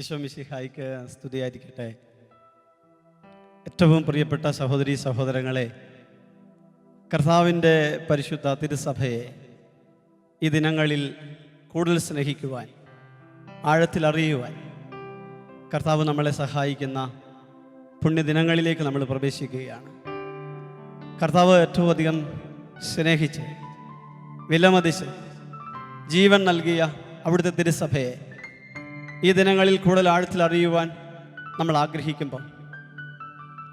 ഈശോ മിശിഹായിക്ക് സ്തുതിയായിരിക്കട്ടെ. ഏറ്റവും പ്രിയപ്പെട്ട സഹോദരീ സഹോദരങ്ങളെ, കർത്താവിൻ്റെ പരിശുദ്ധ തിരുസഭയെ ഈ ദിനങ്ങളിൽ കൂടുതൽ സ്നേഹിക്കുവാൻ, ആഴത്തിൽ അറിയുവാൻ കർത്താവ് നമ്മളെ സഹായിക്കുന്ന പുണ്യദിനങ്ങളിലേക്ക് നമ്മൾ പ്രവേശിക്കുകയാണ്. കർത്താവ് ഏറ്റവും അധികം സ്നേഹിച്ച് വിലമതിച്ച് ജീവൻ നൽകിയ അവിടുത്തെ തിരുസഭയെ ഈ ദിനങ്ങളിൽ കൂടുതൽ ആഴത്തിൽ അറിയുവാൻ നമ്മൾ ആഗ്രഹിക്കുമ്പോൾ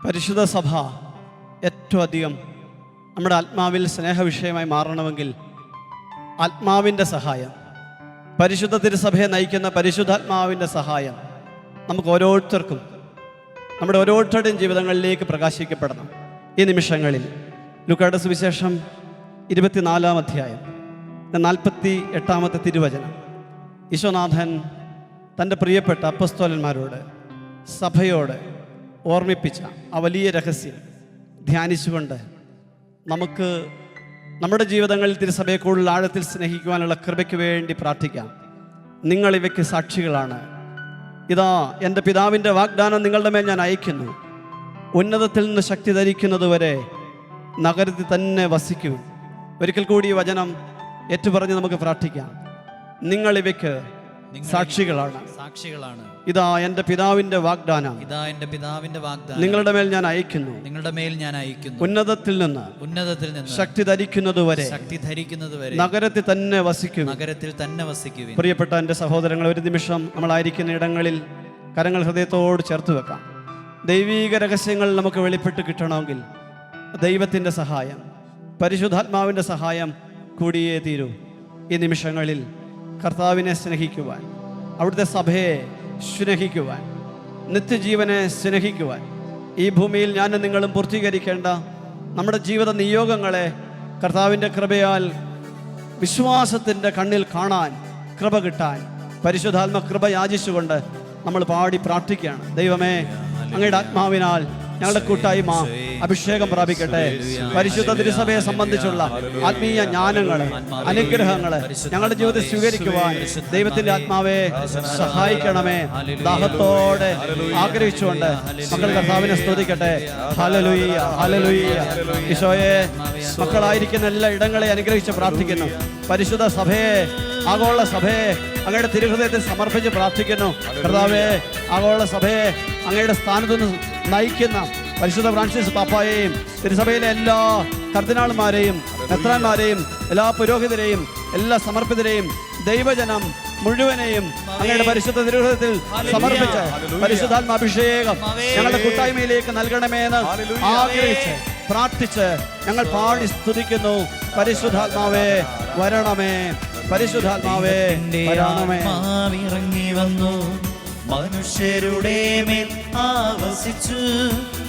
പരിശുദ്ധ സഭ ഏറ്റവും അധികം നമ്മുടെ ആത്മാവിൽ സ്നേഹവിഷയമായി മാറണമെങ്കിൽ ആത്മാവിൻ്റെ സഹായം, പരിശുദ്ധ തിരുസഭയെ നയിക്കുന്ന പരിശുദ്ധാത്മാവിൻ്റെ സഹായം നമുക്ക് ഓരോരുത്തർക്കും, നമ്മുടെ ഓരോരുത്തരുടെയും ജീവിതങ്ങളിലേക്ക് പ്രകാശിക്കപ്പെടണം. ഈ നിമിഷങ്ങളിൽ ലൂക്കായുടെ സുവിശേഷം 24-ാം അധ്യായം 48-ാമത്തെ തിരുവചനം ഈശോനാഥൻ തൻ്റെ പ്രിയപ്പെട്ട അപ്പസ്തോലന്മാരോട്, സഭയോട് ഓർമ്മിപ്പിച്ച ആ വലിയ രഹസ്യം ധ്യാനിച്ചുകൊണ്ട് നമുക്ക് നമ്മുടെ ജീവിതങ്ങളിൽ തിരുസഭയെ കൂടുതൽ ആഴത്തിൽ സ്നേഹിക്കുവാനുള്ള കൃപയ്ക്ക് വേണ്ടി പ്രാർത്ഥിക്കാം. നിങ്ങൾ ഇവയ്ക്ക് സാക്ഷികളാണ്. ഇതാ എൻ്റെ പിതാവിൻ്റെ വാഗ്ദാനം നിങ്ങളുടെ മേൽ ഞാൻ അയക്കുന്നു. ഉന്നതത്തിൽ നിന്ന് ശക്തി ധരിക്കുന്നതുവരെ നഗരത്തിൽ തന്നെ വസിക്കും. ഒരിക്കൽ കൂടി ഈ വചനം ഏറ്റുപറഞ്ഞ് നമുക്ക് പ്രാർത്ഥിക്കാം. നിങ്ങൾ ഇവയ്ക്ക് സാക്ഷികളാണ്. ഇതാ എൻ്റെ പിതാവിൻ്റെ വാഗ്ദാനം നിങ്ങളുടെ മേൽ ഞാൻ അയക്കുന്നു. ഉന്നതത്തിൽ നിന്ന് ശക്തി ധരിക്കുന്നതുവരെ നഗരത്തിൽ തന്നെ വസിക്കും. പ്രിയപ്പെട്ട എൻ്റെ സഹോദരങ്ങൾ, ഒരു നിമിഷം നമ്മളായിരിക്കുന്ന ഇടങ്ങളിൽ കരങ്ങൾ ഹൃദയത്തോട് ചേർത്ത് വെക്കാം. ദൈവീക രഹസ്യങ്ങൾ നമുക്ക് വെളിപ്പെട്ട് കിട്ടണമെങ്കിൽ ദൈവത്തിൻ്റെ സഹായം, പരിശുദ്ധാത്മാവിൻ്റെ സഹായം കൂടിയേ തീരൂ. ഈ നിമിഷങ്ങളിൽ കർത്താവിനെ സ്നേഹിക്കുവാൻ, അവിടുത്തെ സഭയെ സ്നേഹിക്കുവാൻ, നിത്യജീവനെ സ്നേഹിക്കുവാൻ, ഈ ഭൂമിയിൽ ഞാനും നിങ്ങളും പൂർത്തീകരിക്കേണ്ട നമ്മുടെ ജീവിത നിയോഗങ്ങളെ കർത്താവിൻ്റെ കൃപയാൽ വിശ്വാസത്തിൻ്റെ കണ്ണിൽ കാണാൻ കൃപ കിട്ടാൻ പരിശുദ്ധാത്മ കൃപ യാചിച്ചുകൊണ്ട് നമ്മൾ പാടി പ്രാർത്ഥിക്കുകയാണ്. ദൈവമേ, അങ്ങയുടെ ആത്മാവിനാൽ ഞങ്ങളുടെ കൂട്ടായ്മ അഭിഷേകം പ്രാപിക്കട്ടെ. പരിശുദ്ധ തിരുസഭയെ സംബന്ധിച്ചുള്ള ആത്മീയ ജ്ഞാനങ്ങൾ, അനുഗ്രഹങ്ങൾ ഞങ്ങളുടെ ജീവിതത്തിൽ സ്വീകരിക്കുവാൻ ദൈവത്തിൻ്റെ ആത്മാവെ സഹായിക്കണമേ. ദാഹത്തോടെ ആഗ്രഹിച്ചുകൊണ്ട് മക്കൾ കർത്താവിനെ സ്തുതിക്കട്ടെ. ഹല്ലേലൂയ, ഹല്ലേലൂയ. ഈശോയെ, മക്കളായിരിക്കുന്ന എല്ലാ ഇടങ്ങളെ അനുഗ്രഹിച്ച് പ്രാർത്ഥിക്കുന്നു. പരിശുദ്ധ സഭയെ, ആഗോള സഭയെ അങ്ങയുടെ തിരുഹൃദയത്തിൽ സമർപ്പിച്ച് പ്രാർത്ഥിക്കുന്നു. കർത്താവേ, ആഗോള സഭയെ അങ്ങയുടെ സ്ഥാനത്തുനിന്ന് നയിക്കുന്ന പരിശുദ്ധ ഫ്രാൻസിസ് പാപ്പായെയും തിരുസഭയിലെ എല്ലാ കർദിനാൾമാരെയും മെത്രാന്മാരെയും എല്ലാ പുരോഹിതരെയും എല്ലാ സമർപ്പിതരെയും ദൈവജനം മുഴുവനെയും അങ്ങയുടെ പരിശുദ്ധ തിരുഹൃദയത്തിൽ സമർപ്പിച്ച് പരിശുദ്ധാത്മാഭിഷേകം ഞങ്ങളുടെ കൂട്ടായ്മയിലേക്ക് നൽകണമെന്ന് ആഗ്രഹിച്ച് പ്രാർത്ഥിച്ച് ഞങ്ങൾ പാടി സ്തുതിക്കുന്നു. പരിശുദ്ധാത്മാവേ വരണമേ, പരിശുദ്ധാത്മാവേ വരണമേ. ഇറങ്ങി വന്നു, മനുഷ്യരുടെ മേൽ ആവസിച്ചു.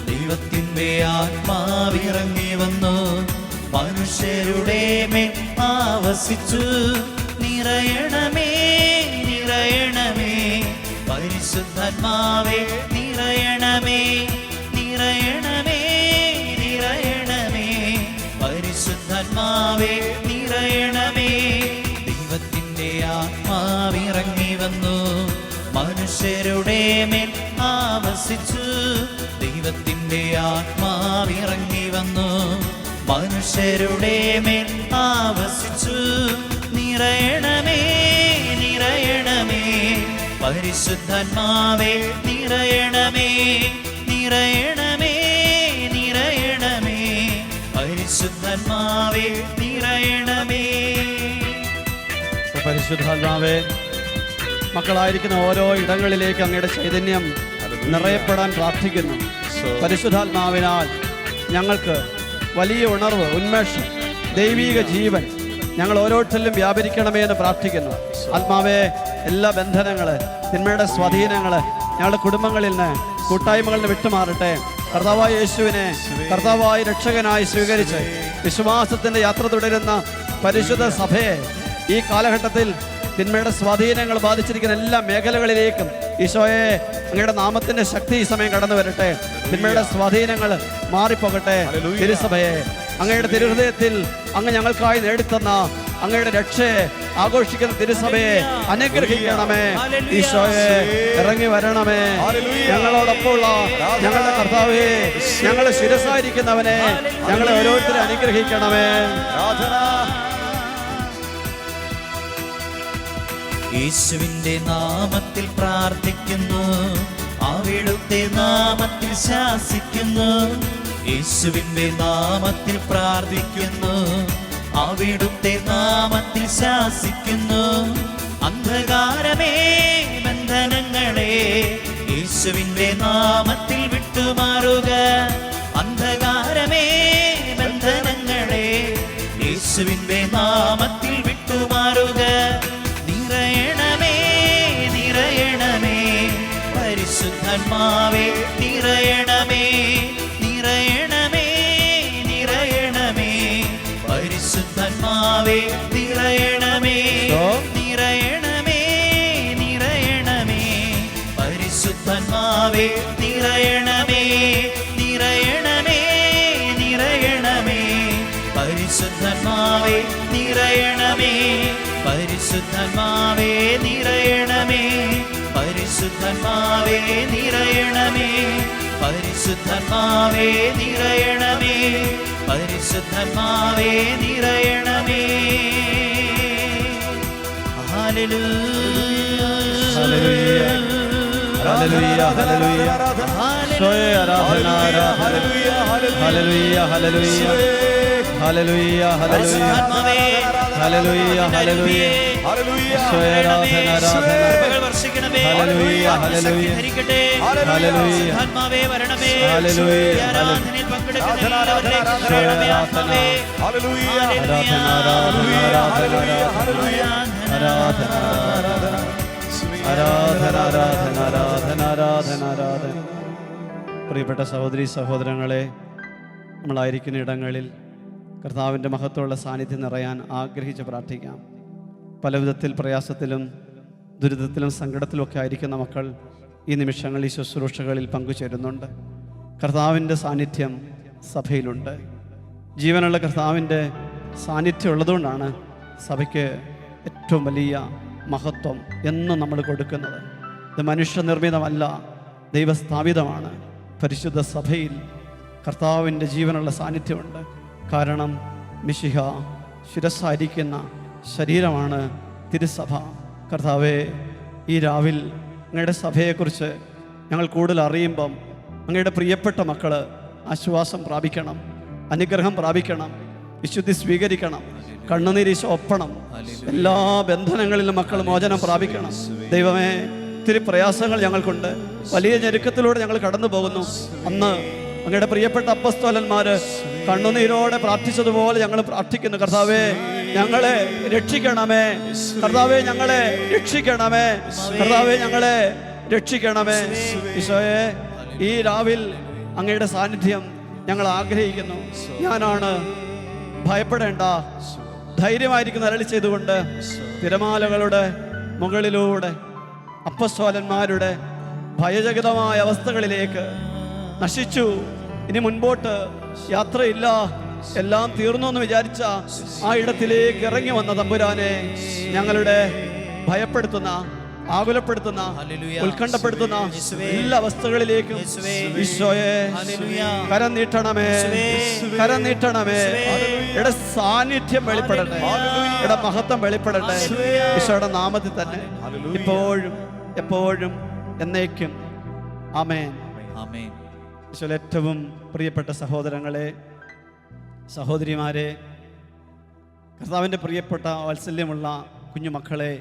ദൈവത്തിന്റെ ആത്മാവിറങ്ങി വന്നു, മനുഷ്യരുടെ മേൽ ആവസിച്ചു. നിറയണമേ, നിറയണമേ, പരിശുദ്ധാത്മാവേ നിറയണമേ, നിറയണമേ, നിറയണമേ, പരിശുദ്ധാത്മാവേ നിറയണമേ. ദൈവത്തിന്റെ ആത്മാവിറങ്ങി വന്നു, മനുഷ്യരുടെ മേൽ ആവസിച്ചു. ദൈവത്തിന്റെ ആത്മാവിറങ്ങി വന്നു, മനുഷ്യരുടെ മേൽ ആവസിച്ചു. നിറയണമേ, നിറയണമേ, പരിശുദ്ധാത്മാവേ നിറയണമേ, നിറയണമേ, നിറയണമേ, പരിശുദ്ധാത്മാവേ നിറയണമേ. പരിശുദ്ധാത്മാവേ, മക്കളായിരിക്കുന്ന ഓരോ ഇടങ്ങളിലേക്ക് അങ്ങയുടെ ചൈതന്യം നിറയപ്പെടാൻ പ്രാർത്ഥിക്കുന്നു. പരിശുദ്ധാത്മാവിനാൽ ഞങ്ങൾക്ക് വലിയ ഉണർവ്, ഉന്മേഷം, ദൈവീക ജീവൻ ഞങ്ങൾ ഓരോരുത്തരിലും വ്യാപരിക്കണമേ എന്ന് പ്രാർത്ഥിക്കുന്നു. ആത്മാവേ, എല്ലാ ബന്ധനങ്ങൾ, തിന്മയുടെ സ്വാധീനങ്ങൾ ഞങ്ങളുടെ കുടുംബങ്ങളിൽ നിന്ന്, കൂട്ടായ്മകളിൽ നിന്ന് വിട്ടുമാറട്ടെ. കർത്താവായ യേശുവിനെ കർത്താവായി രക്ഷകനായി സ്വീകരിച്ച് വിശ്വാസത്തിൻ്റെ യാത്ര തുടരുന്ന പരിശുദ്ധ സഭയെ ഈ കാലഘട്ടത്തിൽ തിന്മയുടെ സ്വാധീനങ്ങൾ ബാധിച്ചിരിക്കുന്ന എല്ലാ മേഖലകളിലേക്കും ഈശോയെ അങ്ങയുടെ നാമത്തിൻ്റെ ശക്തി ഈ സമയം കടന്നു വരട്ടെ. തിന്മയുടെ സ്വാധീനങ്ങൾ മാറിപ്പോകട്ടെ. തിരുസഭയെ അങ്ങയുടെ തിരുഹൃദയത്തിൽ അങ്ങ് ഞങ്ങൾക്കായി നേടിത്തന്ന അങ്ങയുടെ രക്ഷയെ ആഘോഷിക്കുന്ന തിരുസഭയെ അനുഗ്രഹിക്കണമേ. ഈശോയെ ഇറങ്ങി വരണമേ. ഞങ്ങളോടൊപ്പമുള്ള ഞങ്ങളുടെ കർത്താവേ, ഞങ്ങളെ ശിരസായിരിക്കുന്നവനെ ഞങ്ങളെ ഓരോരുത്തരെ അനുഗ്രഹിക്കണമേ. യേശുവിന്റെ നാമത്തിൽ പ്രാർത്ഥിക്കുന്നു, അവിടുത്തെ നാമത്തിൽ ശാസിക്കുന്നു. യേശുവിന്റെ നാമത്തിൽ പ്രാർത്ഥിക്കുന്നു, അവിടുത്തെ നാമത്തിൽ ശാസിക്കുന്നു. അന്ധകാരമേ ബന്ധനങ്ങളെ യേശുവിന്റെ നാമത്തിൽ വിട്ടുമാറുക. അന്ധകാരമേ ബന്ധനങ്ങളെ യേശുവിന്റെ നാമത്തിൽ വിട്ടുമാറുക. നിറയണമേ നിറയണമേ പരിശുദ്ധാത്മാവേ, നിറയണമേ നിറയണമേ നിറയണമേ പരിശുദ്ധാത്മാവേ, നിറയണമേ നിറയണമേ നിറയണമേ പരിശുദ്ധാത്മാവേ, നിറയണമേ നിറയണമേ നിറയണമേ പരിശുദ്ധാത്മാവേ, നിറയണമേ പരിശുദ്ധാത്മാവേ, നിറയണമേ പരിശുദ്ധാത്മാവേ, നിറയണമേ പരിശുദ്ധാത്മാവേ, നിറയണമേ പരിശുദ്ധാത്മാവേ, നിറയണമേ. ഹല്ലേലൂയ ഹല്ലേലൂയ ഹല്ലേലൂയ ഹല്ലേലൂയ ഈശോയെ ആരാധന ഹല്ലേലൂയ ഹല്ലേലൂയ ഹല്ലേലൂയ ഹല്ലേലൂയ ഹല്ലേലൂയ ഹല്ലേലൂയ ഈശോയെ ആരാധന വർഷിക്കണമേ. ഹല്ലേലൂയ ഹല്ലേലൂയ ഹല്ലേലൂയ ആത്മാവേ വരണമേ. ഹല്ലേലൂയ ആരാധനയിൽ പങ്കെടുക്കുന്ന എല്ലാവരെയും ക്ഷണിക്കണമേ. ആത്മാവേ ഹല്ലേലൂയ ആരാധന ആരാധന ആരാധന ആരാധന ആരാധന ആരാധന ആരാധന ആരാധന. പ്രിയപ്പെട്ട സഹോദരി സഹോദരങ്ങളെ, നമ്മളായിരിക്കുന്ന ഇടങ്ങളിൽ കർത്താവിൻ്റെ മഹത്വമുള്ള സാന്നിധ്യം നിറയാൻ ആഗ്രഹിച്ച് പ്രാർത്ഥിക്കാം. പല വിധത്തിൽ പ്രയാസത്തിലും ദുരിതത്തിലും സങ്കടത്തിലുമൊക്കെ ആയിരിക്കുന്ന മക്കൾ ഈ നിമിഷങ്ങൾ ഈ ശുശ്രൂഷകളിൽ പങ്കുചേരുന്നുണ്ട്. കർത്താവിൻ്റെ സാന്നിധ്യം സഭയിലുണ്ട്. ജീവനുള്ള കർത്താവിൻ്റെ സാന്നിധ്യം ഉള്ളതുകൊണ്ടാണ് സഭയ്ക്ക് ഏറ്റവും വലിയ മഹത്വം എന്നും നമ്മൾ കൊടുക്കുന്നത്. ഇത് മനുഷ്യനിർമ്മിതമല്ല, ദൈവസ്ഥാപിതമാണ്. പരിശുദ്ധ സഭയിൽ കർത്താവിൻ്റെ ജീവനുള്ള സാന്നിധ്യമുണ്ട്. കാരണം മിശിഹ ശിരസ്സായിരിക്കുന്ന ശരീരമാണ് തിരുസഭ. കർത്താവേ, ഈ രാവിൽ അങ്ങയുടെ സഭയെക്കുറിച്ച് ഞങ്ങൾ കൂടുതൽ അറിയുമ്പം അങ്ങയുടെ പ്രിയപ്പെട്ട മക്കൾ ആശ്വാസം പ്രാപിക്കണം, അനുഗ്രഹം പ്രാപിക്കണം, വിശുദ്ധി സ്വീകരിക്കണം, കണ്ണുനീരീശ ഒപ്പണം. എല്ലാ ബന്ധനങ്ങളിലും മക്കൾ മോചനം പ്രാപിക്കണം. ദൈവമേ, ഒത്തിരി പ്രയാസങ്ങൾ ഞങ്ങൾക്കുണ്ട്. വലിയ ഞെരുക്കത്തിലൂടെ ഞങ്ങൾ കടന്നു പോകുന്നു. അന്ന് അങ്ങയുടെ പ്രിയപ്പെട്ട അപ്പസ്തോലന്മാർ കണ്ണുനീരോടെ പ്രാർത്ഥിച്ചതുപോലെ ഞങ്ങൾ പ്രാർത്ഥിക്കുന്നു. കർത്താവേ, ഞങ്ങളെ രക്ഷിക്കണമേ. കർത്താവേ, ഞങ്ങളെ രക്ഷിക്കണമേ. കർത്താവേ, ഞങ്ങളെ രക്ഷിക്കണമേ. ഈശോയെ, ഈ രാവിൽ അങ്ങയുടെ സാന്നിധ്യം ഞങ്ങൾ ആഗ്രഹിക്കുന്നു. ഞാനാണ്, ഭയപ്പെടേണ്ട, ധൈര്യമായിരിക്കുന്ന അരളി ചെയ്തുകൊണ്ട് തിരമാലകളുടെ മുകളിലൂടെ അപ്പസ്തോലന്മാരുടെ ഭയചകിതമായ അവസ്ഥകളിലേക്ക് നശിച്ചു, ഇനി മുൻപോട്ട് യാത്രയില്ല, എല്ലാം തീർന്നു എന്ന് വിചാരിച്ച ആ ഇടത്തിലേക്ക് ഇറങ്ങി വന്ന തമ്പുരാനെ, ഞങ്ങളുടെ ഭയപ്പെടുത്തുന്ന, ആകുലപ്പെടുത്തുന്ന, ഉത്കണ്ഠപ്പെടുത്തുന്ന എല്ലാ അവസ്ഥകളിലേക്കും ഈശോയെ കരം നീട്ടണമേ, കരം നീട്ടണമേ. ഇവിടെ സാന്നിധ്യം വെളിപ്പെടട്ടെ, ഇവിടെ മഹത്വം വെളിപ്പെടട്ടെ. ഈശോയുടെ നാമത്തിൽ തന്നെ ഇപ്പോഴും എപ്പോഴും എന്നേക്കും. ആമേൻ. ആമേൻ. ഈശോയിൽ ഏറ്റവും പ്രിയപ്പെട്ട സഹോദരങ്ങളെ, സഹോദരിമാരെ, കർത്താവിൻ്റെ പ്രിയപ്പെട്ട വാത്സല്യമുള്ള കുഞ്ഞുമക്കളെ,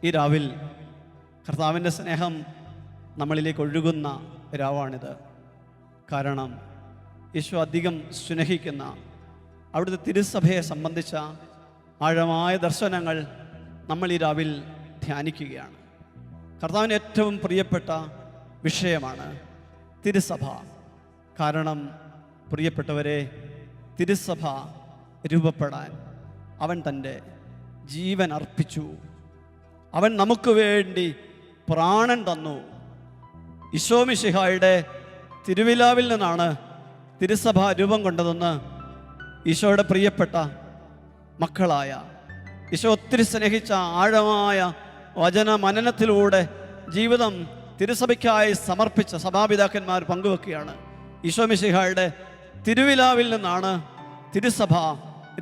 ഈ രാവിൽ കർത്താവിൻ്റെ സ്നേഹം നമ്മളിലേക്ക് ഒഴുകുന്ന രാവാണിത്. കാരണം യേശു അധികം സ്നേഹിക്കുന്ന അവിടുത്തെ തിരുസഭയെ സംബന്ധിച്ച ആഴമായ ദർശനങ്ങൾ നമ്മൾ ഈ രാവിൽ ധ്യാനിക്കുകയാണ്. കർത്താവിന് ഏറ്റവും പ്രിയപ്പെട്ട വിഷയമാണ് തിരുസഭ. കാരണം പ്രിയപ്പെട്ടവരെ, തിരുസഭ രൂപപ്പെടാൻ അവൻ തൻ്റെ ജീവൻ അർപ്പിച്ചു. അവൻ നമുക്ക് വേണ്ടി പ്രാണൻ തന്നു. ഈശോ മിശിഹായുടെ തിരുവിലാവിൽ നിന്നാണ് തിരുസഭ രൂപം കൊണ്ടതെന്ന് ഈശോയുടെ പ്രിയപ്പെട്ട മക്കളായ ഈശോ ഒത്തിരി സ്നേഹിച്ച ആഴമായ വചന മനനത്തിലൂടെ ജീവിതം തിരുസഭയ്ക്കായി സമർപ്പിച്ച സഭാപിതാക്കന്മാർ പങ്കുവെക്കുകയാണ്. ഈശോ മിശിഹായുടെ തിരുവിലാവിൽ നിന്നാണ് തിരുസഭ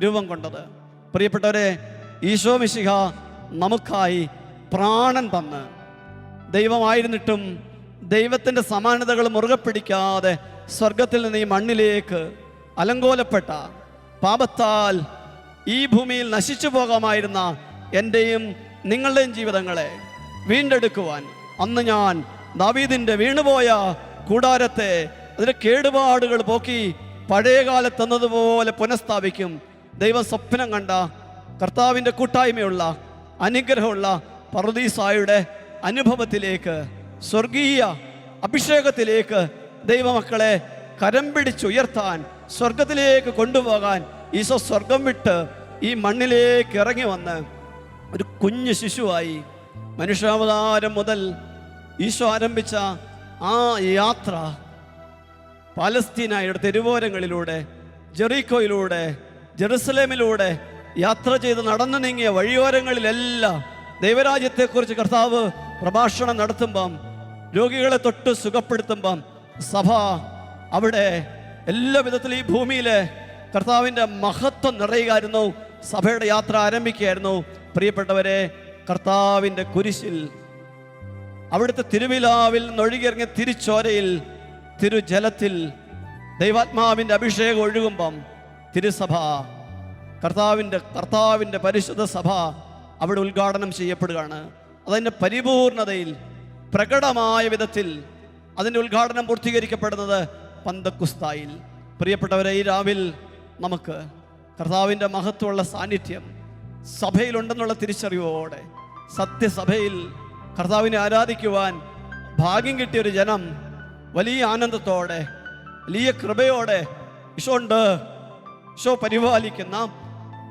രൂപം കൊണ്ടത്. പ്രിയപ്പെട്ടവരെ, ഈശോ മിശിഹ നമുക്കായി പ്രാണൻ തന്ന് ദൈവമായിരുന്നിട്ടും ദൈവത്തിൻ്റെ സമാനതകൾ മുറുകെ പിടിക്കാതെ സ്വർഗത്തിൽ നിന്ന് ഈ മണ്ണിലേക്ക് അലങ്കോലപ്പെട്ട പാപത്താൽ ഈ ഭൂമിയിൽ നശിച്ചു പോകാമായിരുന്ന എൻ്റെയും നിങ്ങളുടെയും ജീവിതങ്ങളെ വീണ്ടെടുക്കുവാൻ അന്ന് ഞാൻ ദാവീദിൻ്റെ വീണുപോയ കൂടാരത്തെ അതിൻ്റെ കേടുപാടുകൾ പോക്കി പഴയ കാലത്തെന്നതുപോലെ പുനഃസ്ഥാപിക്കും. ദൈവം സ്വപ്നം കണ്ട കർത്താവിൻ്റെ കൂട്ടായ്മയുള്ള അനുഗ്രഹമുള്ള പറുദീസായുടെ അനുഭവത്തിലേക്ക്, സ്വർഗീയ അഭിഷേകത്തിലേക്ക് ദൈവമക്കളെ കരം പിടിച്ചുയർത്താൻ, സ്വർഗത്തിലേക്ക് കൊണ്ടുപോകാൻ ഈശോ സ്വർഗം വിട്ട് ഈ മണ്ണിലേക്ക് ഇറങ്ങി വന്ന് ഒരു കുഞ്ഞു ശിശുവായി മനുഷ്യാവതാരം മുതൽ ഈശോ ആരംഭിച്ച ആ യാത്ര പാലസ്തീനയുടെ തെരുവോരങ്ങളിലൂടെ, ജെറീക്കോയിലൂടെ, ജെറുസലേമിലൂടെ യാത്ര ചെയ്ത് നടന്നു നീങ്ങിയ വഴിയോരങ്ങളിലെല്ലാം ദൈവരാജ്യത്തെക്കുറിച്ച് കർത്താവ് പ്രഭാഷണം നടത്തുമ്പം, രോഗികളെ തൊട്ട് സുഖപ്പെടുത്തുമ്പം സഭ അവിടെ എല്ലാ വിധത്തിലും ഈ ഭൂമിയിലെ കർത്താവിൻ്റെ മഹത്വം നിറയുകയായിരുന്നു. സഭയുടെ യാത്ര ആരംഭിക്കുകയായിരുന്നു. പ്രിയപ്പെട്ടവരെ, കർത്താവിൻ്റെ കുരിശിൽ, അവിടുത്തെ തിരുവിലാവിൽ നിന്നൊഴുകിയിറങ്ങിയ തിരുച്ചോരയിൽ, തിരുജലത്തിൽ ദൈവാത്മാവിൻ്റെ അഭിഷേകം ഒഴുകുമ്പം തിരുസഭ, കർത്താവിൻ്റെ പരിശുദ്ധ സഭ അവിടെ ഉദ്ഘാടനം ചെയ്യപ്പെടുകയാണ്. അതിൻ്റെ പരിപൂർണതയിൽ പ്രകടമായ വിധത്തിൽ അതിൻ്റെ ഉദ്ഘാടനം പൂർത്തീകരിക്കപ്പെടുന്നത് പന്തക്കുസ്തായിൽ. പ്രിയപ്പെട്ടവരെ, ഈ രാവിൽ നമുക്ക് കർത്താവിൻ്റെ മഹത്വമുള്ള സാന്നിധ്യം സഭയിലുണ്ടെന്നുള്ള തിരിച്ചറിവോടെ സത്യസഭയിൽ കർത്താവിനെ ആരാധിക്കുവാൻ ഭാഗ്യം കിട്ടിയൊരു ജനം വലിയ ആനന്ദത്തോടെ, വലിയ കൃപയോടെ ഈശോ ഉണ്ട്, ഈശോ പരിപാലിക്കുന്ന,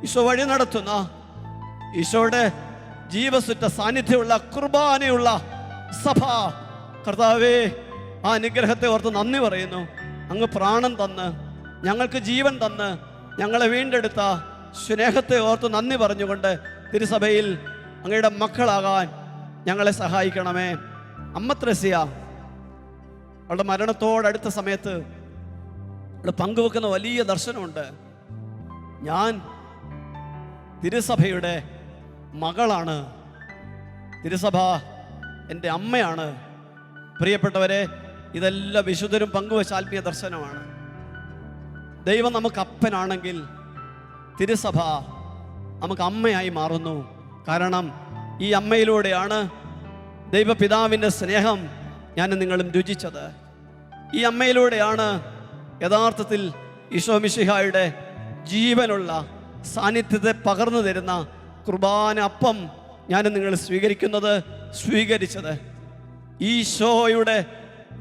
ഈശോ വഴി നടത്തുന്ന, ഈശോയുടെ ജീവസുറ്റ സാന്നിധ്യമുള്ള കുർബാനയുള്ള സഭ. കർത്താവേ, ആ അനുഗ്രഹത്തെ ഓർത്ത് നന്ദി പറയുന്നു. അങ്ങ് പ്രാണൻ തന്ന്, ഞങ്ങൾക്ക് ജീവൻ തന്ന്, ഞങ്ങളെ വീണ്ടെടുത്ത സ്നേഹത്തെ ഓർത്ത് നന്ദി പറഞ്ഞുകൊണ്ട് തിരുസഭയിൽ അങ്ങയുടെ മക്കളാകാൻ ഞങ്ങളെ സഹായിക്കണമേ. അമ്മ ത്രേസ്യ അവളുടെ മരണത്തോടടുത്ത സമയത്ത് അവൾ പങ്കുവെക്കുന്ന വലിയ ദർശനമുണ്ട്. ഞാൻ തിരുസഭയുടെ മകളാണ്, തിരുസഭ എൻ്റെ അമ്മയാണ്. പ്രിയപ്പെട്ടവരെ, ഇതെല്ലാം വിശുദ്ധരും പങ്കുവച്ച ആത്മീയ ദർശനമാണ്. ദൈവം നമുക്ക് അപ്പനാണെങ്കിൽ തിരുസഭ നമുക്ക് അമ്മയായി മാറുന്നു. കാരണം ഈ അമ്മയിലൂടെയാണ് ദൈവപിതാവിൻ്റെ സ്നേഹം ഞാനും നിങ്ങളും രുചിച്ചത്. ഈ അമ്മയിലൂടെയാണ് യഥാർത്ഥത്തിൽ ഈശോ മിശിഹായുടെ ജീവനുള്ള സാന്നിധ്യത്തെ പകർന്നു തരുന്ന കുർബാന അപ്പം ഞാനും നിങ്ങൾ സ്വീകരിച്ചത്. ഈശോയുടെ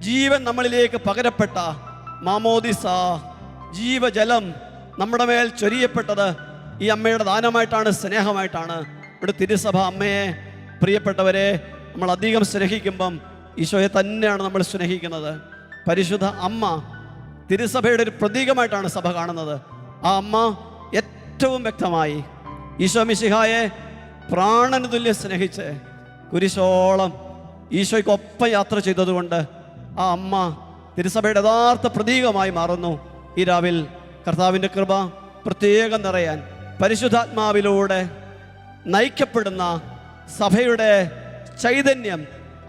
ജീവൻ നമ്മളിലേക്ക് പകരപ്പെട്ട മാമോദിസ, ജീവജലം നമ്മുടെ മേൽ ചൊരിയപ്പെട്ടത് ഈ അമ്മയുടെ ദാനമായിട്ടാണ്, സ്നേഹമായിട്ടാണ്. ഇവിടെ തിരുസഭ അമ്മയെ, പ്രിയപ്പെട്ടവരെ, നമ്മൾ അധികം സ്നേഹിക്കുമ്പം ഈശോയെ തന്നെയാണ് നമ്മൾ സ്നേഹിക്കുന്നത്. പരിശുദ്ധ അമ്മ തിരുസഭയുടെ ഒരു പ്രതീകമായിട്ടാണ് സഭ കാണുന്നത്. ആ അമ്മ ഏറ്റവും വ്യക്തമായി ഈശോ മിശിഹായെ പ്രാണന് തുല്യം സ്നേഹിച്ച് കുരിശോളം ഈശോയ്ക്കൊപ്പം യാത്ര ചെയ്തതുകൊണ്ട് ആ അമ്മ തിരുസഭയുടെ യഥാർത്ഥ പ്രതീകമായി മാറുന്നു. ഈ രാവിൽ കർത്താവിൻ്റെ കൃപ പ്രത്യേകം നിറയാൻ, പരിശുദ്ധാത്മാവിലൂടെ നയിക്കപ്പെടുന്ന സഭയുടെ ചൈതന്യം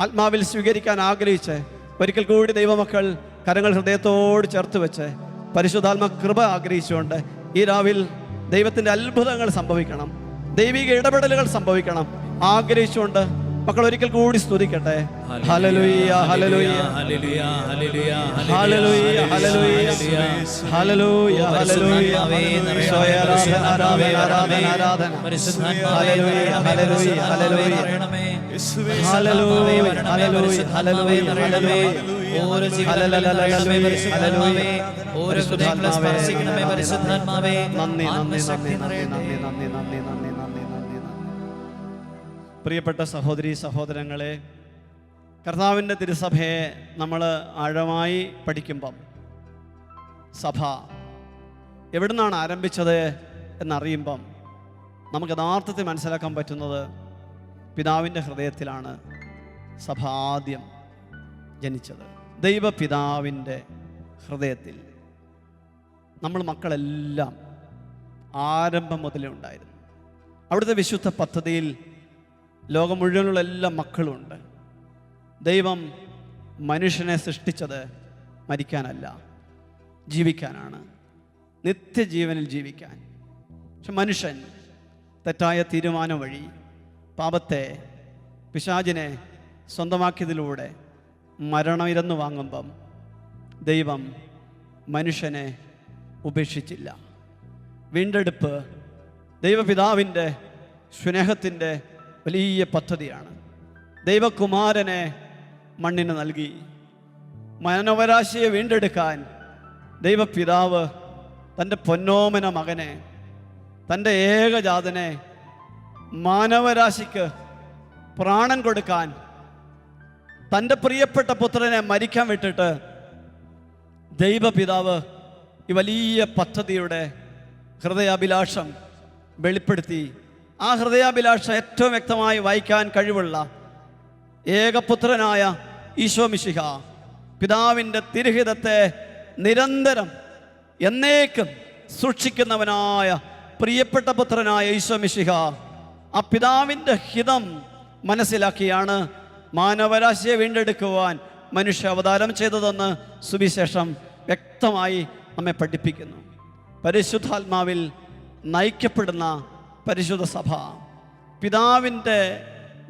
ആത്മാവിൽ സ്വീകരിക്കാൻ ആഗ്രഹിച്ച് ഒരിക്കൽ കൂടി ദൈവമക്കൾ കരങ്ങൾ ഹൃദയത്തോട് ചേർത്ത് വെച്ച് പരിശുദ്ധാത്മ കൃപ ആഗ്രഹിച്ചുകൊണ്ട് ഈ രാവിൽ ദൈവത്തിൻ്റെ അത്ഭുതങ്ങൾ സംഭവിക്കണം, ദൈവിക ഇടപെടലുകൾ സംഭവിക്കണം ആഗ്രഹിച്ചുകൊണ്ട് മക്കൾ ഒരിക്കൽ കൂടി സ്തുതിക്കട്ടെ. ഹല്ലേലൂയ, ഹല്ലേലൂയ, ഹല്ലേലൂയ, ഹല്ലേലൂയ, ഹല്ലേലൂയ, ഹല്ലേലൂയ, ഹല്ലേലൂയ, ഹല്ലേലൂയ, പ്രിയപ്പെട്ട സഹോദരീ സഹോദരങ്ങളെ, കർത്താവിൻ്റെ തിരുസഭയെ നമ്മൾ ആഴമായി പഠിക്കുമ്പം സഭ എവിടുന്നാണ് ആരംഭിച്ചത് എന്നറിയുമ്പം നമുക്ക് യഥാർത്ഥത്തിൽ മനസ്സിലാക്കാൻ പറ്റുന്നത് പിതാവിൻ്റെ ഹൃദയത്തിലാണ് സഭ ആദ്യം ജനിച്ചത്. ദൈവപിതാവിൻ്റെ ഹൃദയത്തിൽ നമ്മൾ മക്കളെല്ലാം ആരംഭം മുതലേ ഉണ്ടായിരുന്നു. അവിടുത്തെ വിശുദ്ധ പദ്ധതിയിൽ ലോകം മുഴുവനുള്ള എല്ലാ മക്കളുമുണ്ട്. ദൈവം മനുഷ്യനെ സൃഷ്ടിച്ചത് മരിക്കാനല്ല, ജീവിക്കാനാണ്, നിത്യജീവനിൽ ജീവിക്കാൻ. പക്ഷെ മനുഷ്യൻ തെറ്റായ തീരുമാനം വഴി പാപത്തെ, പിശാചിനെ സ്വന്തമാക്കിയതിലൂടെ മരണം ഇരന്നു വാങ്ങുമ്പം ദൈവം മനുഷ്യനെ ഉപേക്ഷിച്ചില്ല. വീണ്ടെടുപ്പ് ദൈവപിതാവിൻ്റെ സ്നേഹത്തിൻ്റെ വലിയ പദ്ധതിയാണ്. ദൈവകുമാരനെ മണ്ണിന് നൽകി. മാനവരാശിയെ വീണ്ടെടുക്കാൻ ദൈവപിതാവ് തൻ്റെ പൊന്നോമന മകനെ, തൻ്റെ ഏകജാതനെ മാനവരാശിക്ക് പ്രാണൻ കൊടുക്കാൻ, തൻ്റെ പ്രിയപ്പെട്ട പുത്രനെ മരിക്കാൻ വിട്ടിട്ട് ദൈവപിതാവ് ഈ വലിയ പദ്ധതിയുടെ ഹൃദയാഭിലാഷം വെളിപ്പെടുത്തി. ആ ഹൃദയാഭിലാഷം ഏറ്റവും വ്യക്തമായി വായിക്കാൻ കഴിവുള്ള ഏകപുത്രനായ ഈശോ മിശിഹ, പിതാവിൻ്റെ തിരുഹിതത്തെ നിരന്തരം എന്നേക്കും സൂക്ഷിക്കുന്നവനായ പ്രിയപ്പെട്ട പുത്രനായ ഈശോ മിശിഹ ആ പിതാവിൻ്റെ ഹിതം മനസ്സിലാക്കിയാണ് മാനവരാശിയെ വീണ്ടെടുക്കുവാൻ മനുഷ്യ അവതാരം ചെയ്തതെന്ന് സുവിശേഷം വ്യക്തമായി നമ്മെ പഠിപ്പിക്കുന്നു. പരിശുദ്ധാത്മാവിൽ നയിക്കപ്പെടുന്ന പരിശുദ്ധ സഭ പിതാവിൻ്റെ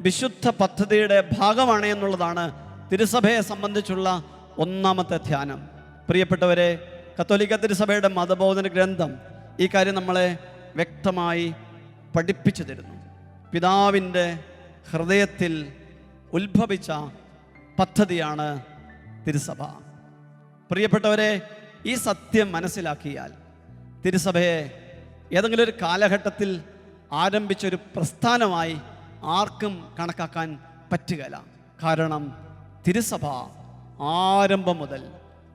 വിശുദ്ധ പദ്ധതിയുടെ ഭാഗമാണ് എന്നുള്ളതാണ് തിരുസഭയെ സംബന്ധിച്ചുള്ള ഒന്നാമത്തെ ധ്യാനം. പ്രിയപ്പെട്ടവരെ, കത്തോലിക്ക തിരുസഭയുടെ മതബോധന ഗ്രന്ഥം ഈ കാര്യം നമ്മളെ വ്യക്തമായി പഠിപ്പിച്ചു തരുന്നു. പിതാവിൻ്റെ ഹൃദയത്തിൽ ഉത്ഭവിച്ച പദ്ധതിയാണ് തിരുസഭ. പ്രിയപ്പെട്ടവരെ, ഈ സത്യം മനസ്സിലാക്കിയാൽ തിരുസഭയെ ഏതെങ്കിലും ഒരു കാലഘട്ടത്തിൽ ആരംഭിച്ചൊരു പ്രസ്ഥാനമായി ആർക്കും കണക്കാക്കാൻ പറ്റുകയില്ല. കാരണം തിരുസഭ ആരംഭം മുതൽ,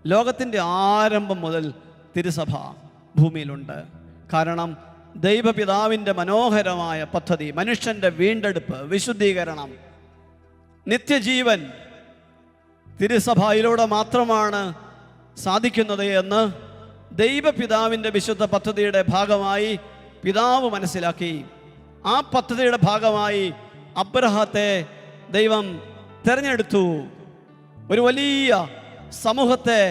ലോകത്തിൻ്റെ ആരംഭം മുതൽ തിരുസഭ ഭൂമിയിലുണ്ട്. കാരണം ദൈവപിതാവിൻ്റെ മനോഹരമായ പദ്ധതി, മനുഷ്യൻ്റെ വീണ്ടെടുപ്പ്, വിശുദ്ധീകരണം, നിത്യജീവൻ തിരുസഭയിലൂടെ മാത്രമാണ് സാധിക്കുന്നത് എന്ന് ദൈവപിതാവിൻ്റെ വിശുദ്ധ പദ്ധതിയുടെ ഭാഗമായി പിതാവ് മനസ്സിലാക്കി. ആ പദ്ധതിയുടെ ഭാഗമായി അബ്രഹാത്തെ ദൈവം തിരഞ്ഞെടുത്തു. ഒരു വലിയ സമൂഹത്തെ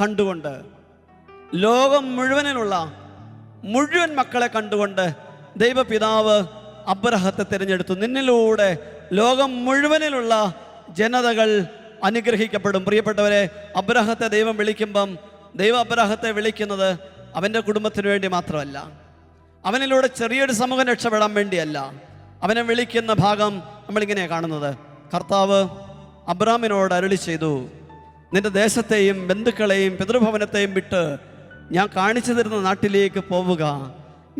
കണ്ടുകൊണ്ട്, ലോകം മുഴുവനിലുള്ള മുഴുവൻ മക്കളെ കണ്ടുകൊണ്ട് ദൈവപിതാവ് അബ്രഹത്തെ തിരഞ്ഞെടുത്തു. നിന്നിലൂടെ ലോകം മുഴുവനിലുള്ള ജനതകൾ അനുഗ്രഹിക്കപ്പെടും. പ്രിയപ്പെട്ടവരെ, അബ്രഹത്തെ ദൈവം വിളിക്കുമ്പം ദൈവം അബ്രഹത്തെ വിളിക്കുന്നത് അവൻ്റെ കുടുംബത്തിന് വേണ്ടി മാത്രമല്ല, അവനിലൂടെ ചെറിയൊരു സമൂഹം രക്ഷപ്പെടാൻ വേണ്ടിയല്ല. അവനെ വിളിക്കുന്ന ഭാഗം നമ്മളിങ്ങനെയാണ് കാണുന്നത്. കർത്താവ് അബ്രാമിനോട് അരുളി ചെയ്തു, നിന്റെ ദേശത്തെയും ബന്ധുക്കളെയും പിതൃഭവനത്തെയും വിട്ട് ഞാൻ കാണിച്ചു തരുന്ന നാട്ടിലേക്ക് പോവുക.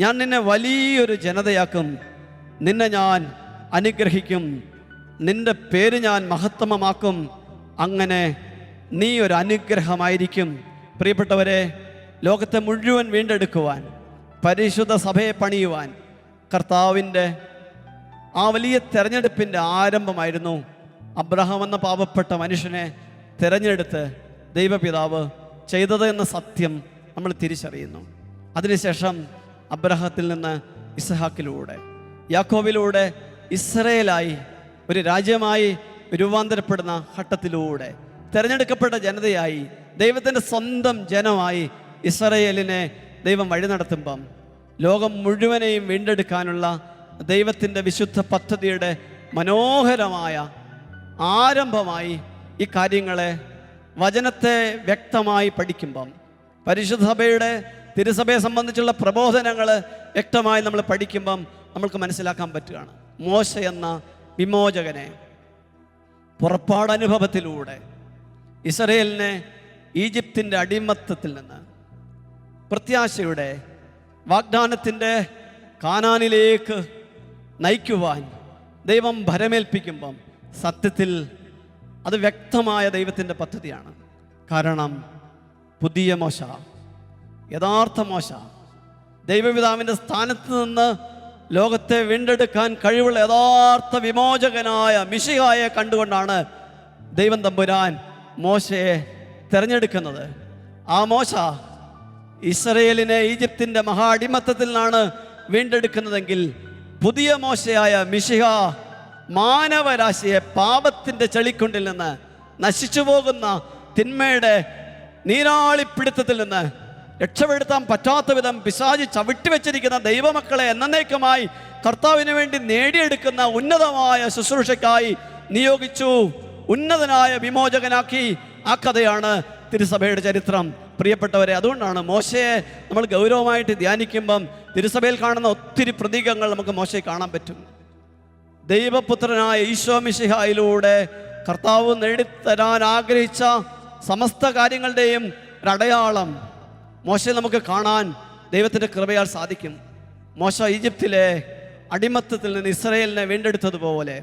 ഞാൻ നിന്നെ വലിയൊരു ജനതയാക്കും, നിന്നെ ഞാൻ അനുഗ്രഹിക്കും, നിന്റെ പേര് ഞാൻ മഹത്തമമാക്കും, അങ്ങനെ നീ ഒരു അനുഗ്രഹമായിരിക്കും. പ്രിയപ്പെട്ടവരെ, ലോകത്തെ മുഴുവൻ വീണ്ടെടുക്കുവാൻ, പരിശുദ്ധ സഭയെ പണിയുവാൻ കർത്താവിൻ്റെ ആ വലിയ തെരഞ്ഞെടുപ്പിൻ്റെ ആരംഭമായിരുന്നു അബ്രഹാം എന്ന പാവപ്പെട്ട മനുഷ്യനെ തിരഞ്ഞെടുത്ത് ദൈവപിതാവ് ചെയ്തത് എന്ന സത്യം നമ്മൾ തിരിച്ചറിയുന്നു. അതിനുശേഷം അബ്രഹാത്തിൽ നിന്ന് ഇസ്ഹാക്കിലൂടെ, യാക്കോബിലൂടെ ഇസ്രയേലായി ഒരു രാജ്യമായി രൂപാന്തരപ്പെടുന്ന ഘട്ടത്തിലൂടെ തിരഞ്ഞെടുക്കപ്പെട്ട ജനതയായി, ദൈവത്തിൻ്റെ സ്വന്തം ജനമായി ഇസ്രയേലിനെ ദൈവം വഴി നടത്തുമ്പം ലോകം മുഴുവനെയും വീണ്ടെടുക്കാനുള്ള ദൈവത്തിൻ്റെ വിശുദ്ധ പദ്ധതിയുടെ മനോഹരമായ ആരംഭമായി ഈ കാര്യങ്ങളെ, വചനത്തെ വ്യക്തമായി പഠിക്കുമ്പം, പരിശുദ്ധ സഭയുടെ തിരുസഭയെ സംബന്ധിച്ചുള്ള പ്രബോധനങ്ങൾ വ്യക്തമായി നമ്മൾ പഠിക്കുമ്പം നമ്മൾക്ക് മനസ്സിലാക്കാൻ പറ്റുകയാണ്. മോശ എന്ന വിമോചകനെ പുറപ്പാടനുഭവത്തിലൂടെ ഇസ്രായേലിനെ ഈജിപ്തിൻ്റെ അടിമത്തത്തിൽ നിന്ന് പ്രത്യാശയുടെ വാഗ്ദാനത്തിൻ്റെ കാനാനിലേക്ക് നയിക്കുവാൻ ദൈവം ഭരമേൽപ്പിക്കുമ്പം സത്യത്തിൽ അത് വ്യക്തമായ ദൈവത്തിൻ്റെ പദ്ധതിയാണ്. കാരണം പുതിയ മോശ, യഥാർത്ഥ മോശ, ദൈവപിതാവിൻ്റെ സ്ഥാനത്ത് നിന്ന് ലോകത്തെ വീണ്ടെടുക്കാൻ കഴിവുള്ള യഥാർത്ഥ വിമോചകനായ മിശിഹായെ കണ്ടുകൊണ്ടാണ് ദൈവം തമ്പുരാൻ മോശയെ തിരഞ്ഞെടുക്കുന്നത്. ആ മോശ ഇസ്രയേലിനെ ഈജിപ്തിൻ്റെ മഹാ അടിമത്തത്തിൽ നിന്നാണ് വീണ്ടെടുക്കുന്നതെങ്കിൽ പുതിയ മോശയായ മിശിഹ മാനവരാശിയെ പാപത്തിൻ്റെ ചെളിക്കുണ്ടിൽ നിന്ന്, നശിച്ചു പോകുന്ന തിന്മയുടെ നീരാളിപ്പിടുത്തത്തിൽ നിന്ന് രക്ഷപ്പെടുത്താൻ പറ്റാത്ത വിധം പിശാചി ചവിട്ടിവെച്ചിരിക്കുന്ന ദൈവമക്കളെ എന്നേക്കുമായി കർത്താവിന് വേണ്ടി നേടിയെടുക്കുന്ന ഉന്നതമായ ശുശ്രൂഷയ്ക്കായി നിയോഗിച്ചു, ഉന്നതനായ വിമോചകനാക്കി. ആ കഥയാണ് തിരുസഭയുടെ ചരിത്രം. പ്രിയപ്പെട്ടവരെ, അതുകൊണ്ടാണ് മോശയെ നമ്മൾ ഗൗരവമായിട്ട് ധ്യാനിക്കുമ്പം തിരുസഭയിൽ കാണുന്ന ഒത്തിരി പ്രതീകങ്ങൾ നമുക്ക് മോശയെ കാണാൻ പറ്റും. ദൈവപുത്രനായ ഈശോ മിശിഹായിലൂടെ കർത്താവ് നേടിത്തരാൻ ആഗ്രഹിച്ച സമസ്ത കാര്യങ്ങളുടെയും ഒരടയാളം മോശയിൽ നമുക്ക് കാണാൻ ദൈവത്തിൻ്റെ കൃപയാൽ സാധിക്കും. മോശ ഈജിപ്തിലെ അടിമത്തത്തിൽ നിന്ന് ഇസ്രയേലിനെ വീണ്ടെടുത്തതുപോലെ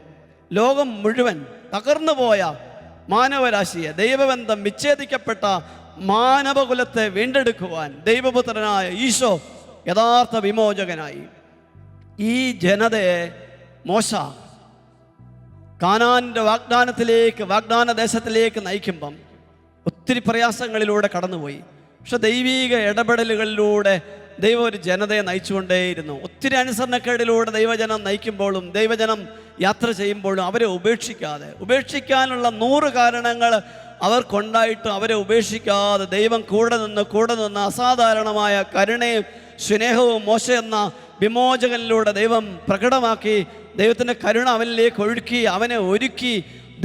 ലോകം മുഴുവൻ തകർന്നുപോയ മാനവരാശിയെ, ദൈവബന്ധം വിച്ഛേദിക്കപ്പെട്ട മാനവകുലത്തെ വീണ്ടെടുക്കുവാൻ ദൈവപുത്രനായ ഈശോ യഥാർത്ഥ വിമോചകനായി. ഈ ജനതയെ മോശ കാനാന്റെ വാഗ്ദാന ദേശത്തിലേക്ക് നയിക്കുമ്പം ഒത്തിരി പ്രയാസങ്ങളിലൂടെ കടന്നുപോയി. പക്ഷെ ദൈവീക ഇടപെടലുകളിലൂടെ ദൈവം ഒരു ജനതയെ നയിച്ചുകൊണ്ടേയിരുന്നു. ഒത്തിരി അനുസരണക്കേടിലൂടെ ദൈവജനം നയിക്കുമ്പോഴും ദൈവജനം യാത്ര ചെയ്യുമ്പോഴും അവരെ ഉപേക്ഷിക്കാനുള്ള 100 കാരണങ്ങൾ അവർക്കുണ്ടായിട്ടും അവരെ ഉപേക്ഷിക്കാതെ ദൈവം കൂടെ നിന്ന് അസാധാരണമായ കരുണയും സ്നേഹവും മോശ എന്ന വിമോചകനിലൂടെ ദൈവം പ്രകടമാക്കി. ദൈവത്തിൻ്റെ കരുണ അവനിലേക്ക് ഒഴുക്കി, അവനെ ഒരുക്കി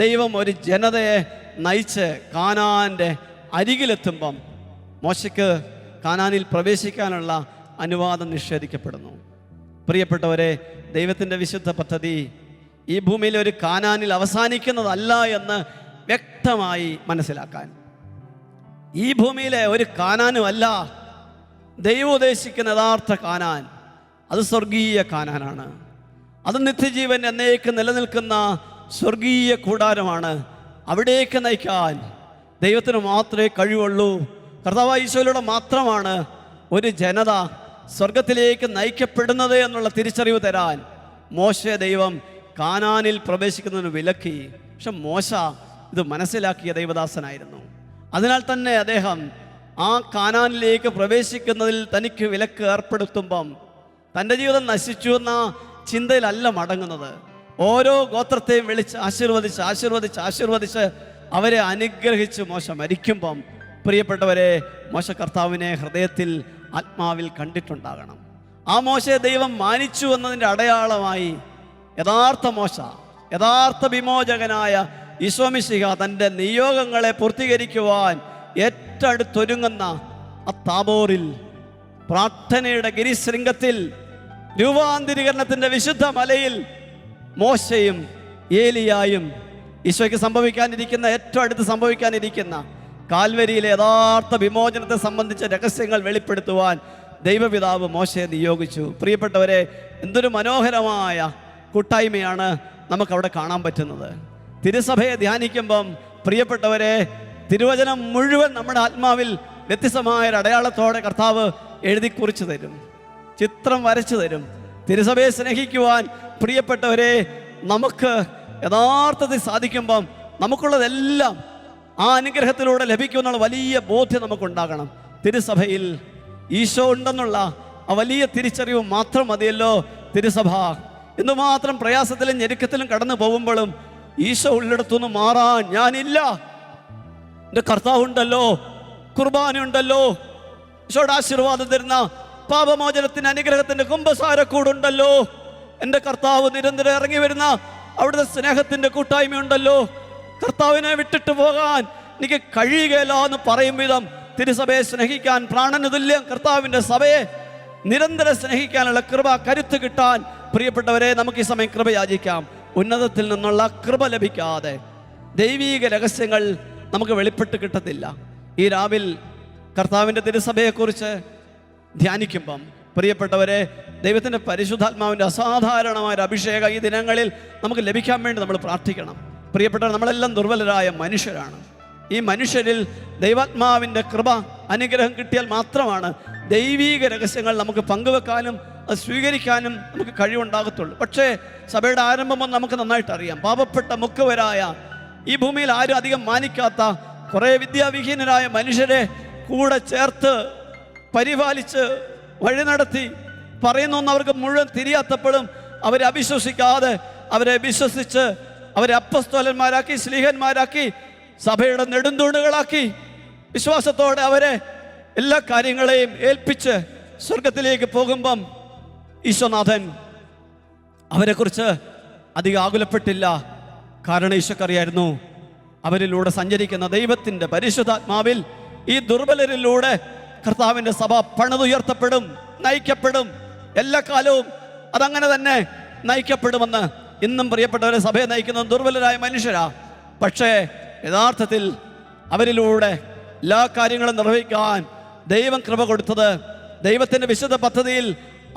ദൈവം ഒരു ജനതയെ നയിച്ച് കാനാൻ്റെ അരികിലെത്തുമ്പം മോശയ്ക്ക് കാനാനിൽ പ്രവേശിക്കാനുള്ള അനുവാദം നിഷേധിക്കപ്പെടുന്നു. പ്രിയപ്പെട്ടവരെ, ദൈവത്തിൻ്റെ വിശുദ്ധ പദ്ധതി ഈ ഭൂമിയിൽ ഒരു കാനാനിൽ അവസാനിക്കുന്നതല്ല എന്ന് വ്യക്തമായി മനസ്സിലാക്കാൻ, ഈ ഭൂമിയിലെ ഒരു കാനാനുമല്ല ദൈവം ഉദ്ദേശിക്കുന്ന യഥാർത്ഥ കാനാൻ, അത് സ്വർഗീയ കാനാനാണ്. അത് നിത്യജീവൻ എന്നേക്ക് നിലനിൽക്കുന്ന സ്വർഗീയ കൂടാരമാണ്. അവിടേക്ക് നയിക്കാൻ ദൈവത്തിന് മാത്രമേ കഴിവുള്ളൂ. കർത്താവായ ഈശോയിലൂടെ മാത്രമാണ് ഒരു ജനത സ്വർഗത്തിലേക്ക് നയിക്കപ്പെടുന്നത് എന്നുള്ള തിരിച്ചറിവ് തരാൻ മോശയെ ദൈവം കാനാനിൽ പ്രവേശിക്കുന്നതിന് വിലക്കി. പക്ഷെ മോശ ഇത് മനസ്സിലാക്കിയ ദൈവദാസനായിരുന്നു. അതിനാൽ തന്നെ അദ്ദേഹം ആ കാനാനിലേക്ക് പ്രവേശിക്കുന്നതിൽ തനിക്ക് വിലക്ക് ഏർപ്പെടുത്തുമ്പം തൻ്റെ ജീവിതം നശിച്ചു എന്ന ചിന്തയിലല്ല മടങ്ങുന്നത്. ഓരോ ഗോത്രത്തെയും വിളിച്ച് ആശീർവദിച്ച് അവരെ അനുഗ്രഹിച്ച് മോശ മരിക്കുമ്പം, പ്രിയപ്പെട്ടവരെ, മോശ കർത്താവിനെ ഹൃദയത്തിൽ ആത്മാവിൽ കണ്ടിട്ടുണ്ടാകണം. ആ മോശയെ ദൈവം മാനിച്ചു എന്നതിൻ്റെ അടയാളമായി യഥാർത്ഥ മോശ, യഥാർത്ഥ വിമോചകനായ ഈശോ മിശിഹ തൻ്റെ നിയോഗങ്ങളെ പൂർത്തീകരിക്കുവാൻ ഏറ്റടുത്തൊരുങ്ങുന്ന ആ താബോറിൽ, പ്രാർത്ഥനയുടെ ഗിരിശൃംഗത്തിൽ, രൂപാന്തരീകരണത്തിൻ്റെ വിശുദ്ധ മലയിൽ മോശയും ഏലിയായും ഈശോയ്ക്ക് ഏറ്റവും അടുത്ത് സംഭവിക്കാനിരിക്കുന്ന കാൽവരിയിലെ യഥാർത്ഥ വിമോചനത്തെ സംബന്ധിച്ച രഹസ്യങ്ങൾ വെളിപ്പെടുത്തുവാൻ ദൈവപിതാവ് മോശയെ നിയോഗിച്ചു. പ്രിയപ്പെട്ടവരെ, എന്തൊരു മനോഹരമായ കൂട്ടായ്മയാണ് നമുക്കവിടെ കാണാൻ പറ്റുന്നത്. തിരുസഭയെ ധ്യാനിക്കുമ്പം, പ്രിയപ്പെട്ടവരെ, തിരുവചനം മുഴുവൻ നമ്മുടെ ആത്മാവിൽ വ്യത്യസ്തമായൊരു അടയാളത്തോടെ കർത്താവ് എഴുതി കുറിച്ചു തരും, ചിത്രം വരച്ചു തരും. തിരുസഭയെ സ്നേഹിക്കുവാൻ, പ്രിയപ്പെട്ടവരെ, നമുക്ക് യഥാർത്ഥത്തിൽ സാധിക്കുമ്പം നമുക്കുള്ളതെല്ലാം ആ അനുഗ്രഹത്തിലൂടെ ലഭിക്കുമെന്നുള്ള വലിയ ബോധ്യം നമുക്കുണ്ടാകണം. തിരുസഭയിൽ ഈശോ ഉണ്ടെന്നുള്ള ആ വലിയ തിരിച്ചറിവ് മാത്രം മതിയല്ലോ തിരുസഭ. എന്തുമാത്രം പ്രയാസത്തിലും ഞെരുക്കത്തിലും കടന്നു പോകുമ്പോഴും ഈശോ ഉള്ളിടത്തുനിന്ന് മാറാൻ ഞാനില്ല. എൻ്റെ കർത്താവുണ്ടല്ലോ, കുർബാനയുണ്ടല്ലോ, ഈശോയുടെ ആശീർവാദം തരുന്ന പാപമോചനത്തിന് അനുഗ്രഹത്തിൻ്റെ കുമ്പസാരക്കൂടുണ്ടല്ലോ, എൻ്റെ കർത്താവ് നിരന്തരം ഇറങ്ങി വരുന്ന അവിടുത്തെ സ്നേഹത്തിൻ്റെ കൂട്ടായ്മയുണ്ടല്ലോ, കർത്താവിനെ വിട്ടിട്ട് പോകാൻ എനിക്ക് കഴിയുകയില്ല എന്ന് പറയും വിധം തിരുസഭയെ സ്നേഹിക്കാൻ, പ്രാണന് തുല്യം കർത്താവിൻ്റെ സഭയെ നിരന്തരം സ്നേഹിക്കാനുള്ള കൃപ, കരുത്ത് കിട്ടാൻ, പ്രിയപ്പെട്ടവരെ, നമുക്ക് ഈ സമയം കൃപ യാചിക്കാം. ഉന്നതത്തിൽ നിന്നുള്ള കൃപ ലഭിക്കാതെ ദൈവീക രഹസ്യങ്ങൾ നമുക്ക് വെളിപ്പെട്ട് കിട്ടത്തില്ല. ഈ രാവിൽ കർത്താവിൻ്റെ തിരുസഭയെക്കുറിച്ച് ധ്യാനിക്കുമ്പം, പ്രിയപ്പെട്ടവരെ, ദൈവത്തിൻ്റെ പരിശുദ്ധാത്മാവിൻ്റെ അസാധാരണമായ അഭിഷേകം ഈ ദിനങ്ങളിൽ നമുക്ക് ലഭിക്കാൻ വേണ്ടി നമ്മൾ പ്രാർത്ഥിക്കണം. പ്രിയപ്പെട്ടവർ, നമ്മളെല്ലാം ദുർബലരായ മനുഷ്യരാണ്. ഈ മനുഷ്യരിൽ ദൈവാത്മാവിൻ്റെ കൃപ, അനുഗ്രഹം കിട്ടിയാൽ മാത്രമാണ് ദൈവീക രഹസ്യങ്ങൾ നമുക്ക് പങ്കുവെക്കാനും അത് സ്വീകരിക്കാനും നമുക്ക് കഴിവുണ്ടാകത്തുള്ളൂ. പക്ഷേ സഭയുടെ ആരംഭം നമുക്ക് നന്നായിട്ട് അറിയാം. പാവപ്പെട്ട മുക്കുവരായ ഈ ഭൂമിയിൽ ആരും അധികം മാനിക്കാത്ത കുറേ വിദ്യാവിഹീനരായ മനുഷ്യരെ കൂടെ ചേർത്ത് പരിപാലിച്ച് വഴി നടത്തി പറയുന്നൊന്നും അവർക്ക് മുഴുവൻ തിരിയാത്തപ്പോഴും അവരെ അവിശ്വസിക്കാതെ അവരെ വിശ്വസിച്ച് അവരെ അപ്പസ്തോലന്മാരാക്കി, സ്ലീഹന്മാരാക്കി, സഭയുടെ നെടുന്തൂണുകളാക്കി വിശ്വാസത്തോടെ അവരെ എല്ലാ കാര്യങ്ങളെയും ഏൽപ്പിച്ച് സ്വർഗത്തിലേക്ക് പോകുമ്പം ഈശോനാഥൻ അവരെക്കുറിച്ച് അധികം ആകുലപ്പെട്ടില്ല. കാരണം ഈശോക്കറിയായിരുന്നു അവരിലൂടെ സഞ്ചരിക്കുന്ന ദൈവത്തിൻ്റെ പരിശുദ്ധാത്മാവിൽ ഈ ദുർബലരിലൂടെ കർത്താവിൻ്റെ സഭ പണിതുയർത്തപ്പെടും, നയിക്കപ്പെടും. എല്ലാ കാലവും അതങ്ങനെ തന്നെ നയിക്കപ്പെടുമെന്ന്. ഇന്നും പ്രിയപ്പെട്ടവരെ സഭയെ നയിക്കുന്ന ദുർബലരായ മനുഷ്യരാ. പക്ഷേ യഥാർത്ഥത്തിൽ അവരിലൂടെ എല്ലാ കാര്യങ്ങളും നിർവഹിക്കാൻ ദൈവം കൃപ കൊടുത്തത്, ദൈവത്തിൻ്റെ വിശുദ്ധ പദ്ധതിയിൽ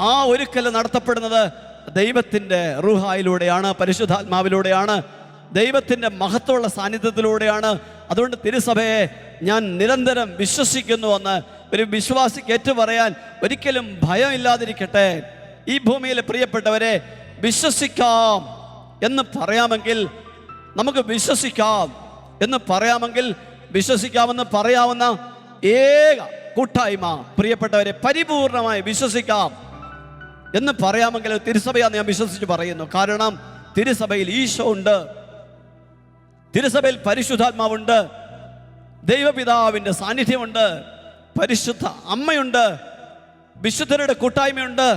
ആ ഒരുക്കൽ നടത്തപ്പെടുന്നത് ദൈവത്തിൻ്റെ റൂഹായിലൂടെയാണ്, പരിശുദ്ധാത്മാവിലൂടെയാണ്, ദൈവത്തിൻ്റെ മഹത്വമുള്ള സാന്നിധ്യത്തിലൂടെയാണ്. അതുകൊണ്ട് തിരുസഭയെ ഞാൻ നിരന്തരം വിശ്വസിക്കുന്നുവെന്ന് ഒരു വിശ്വാസിക്ക് ഏറ്റുപറയാൻ ഒരിക്കലും ഭയമില്ലാതിരിക്കട്ടെ. ഈ ഭൂമിയിലെ പ്രിയപ്പെട്ടവരെ, വിശ്വസിക്കാം എന്ന് പറയാമെങ്കിൽ, നമുക്ക് വിശ്വസിക്കാം എന്ന് പറയാമെങ്കിൽ, വിശ്വസിക്കാമെന്ന് പറയാവുന്ന ഏക കൂട്ടായ്മ പ്രിയപ്പെട്ടവരെ, പരിപൂർണമായി വിശ്വസിക്കാം എന്ന് പറയാമെങ്കിൽ തിരുസഭയാന്ന് ഞാൻ വിശ്വസിച്ച് പറയുന്നു. കാരണം തിരുസഭയിൽ ഈശോ ഉണ്ട്, തിരുസഭയിൽ പരിശുദ്ധാത്മാവുണ്ട്, ദൈവപിതാവിൻ്റെ സാന്നിധ്യമുണ്ട്, പരിശുദ്ധ അമ്മയുണ്ട്, വിശുദ്ധരുടെ കൂട്ടായ്മയുണ്ട്.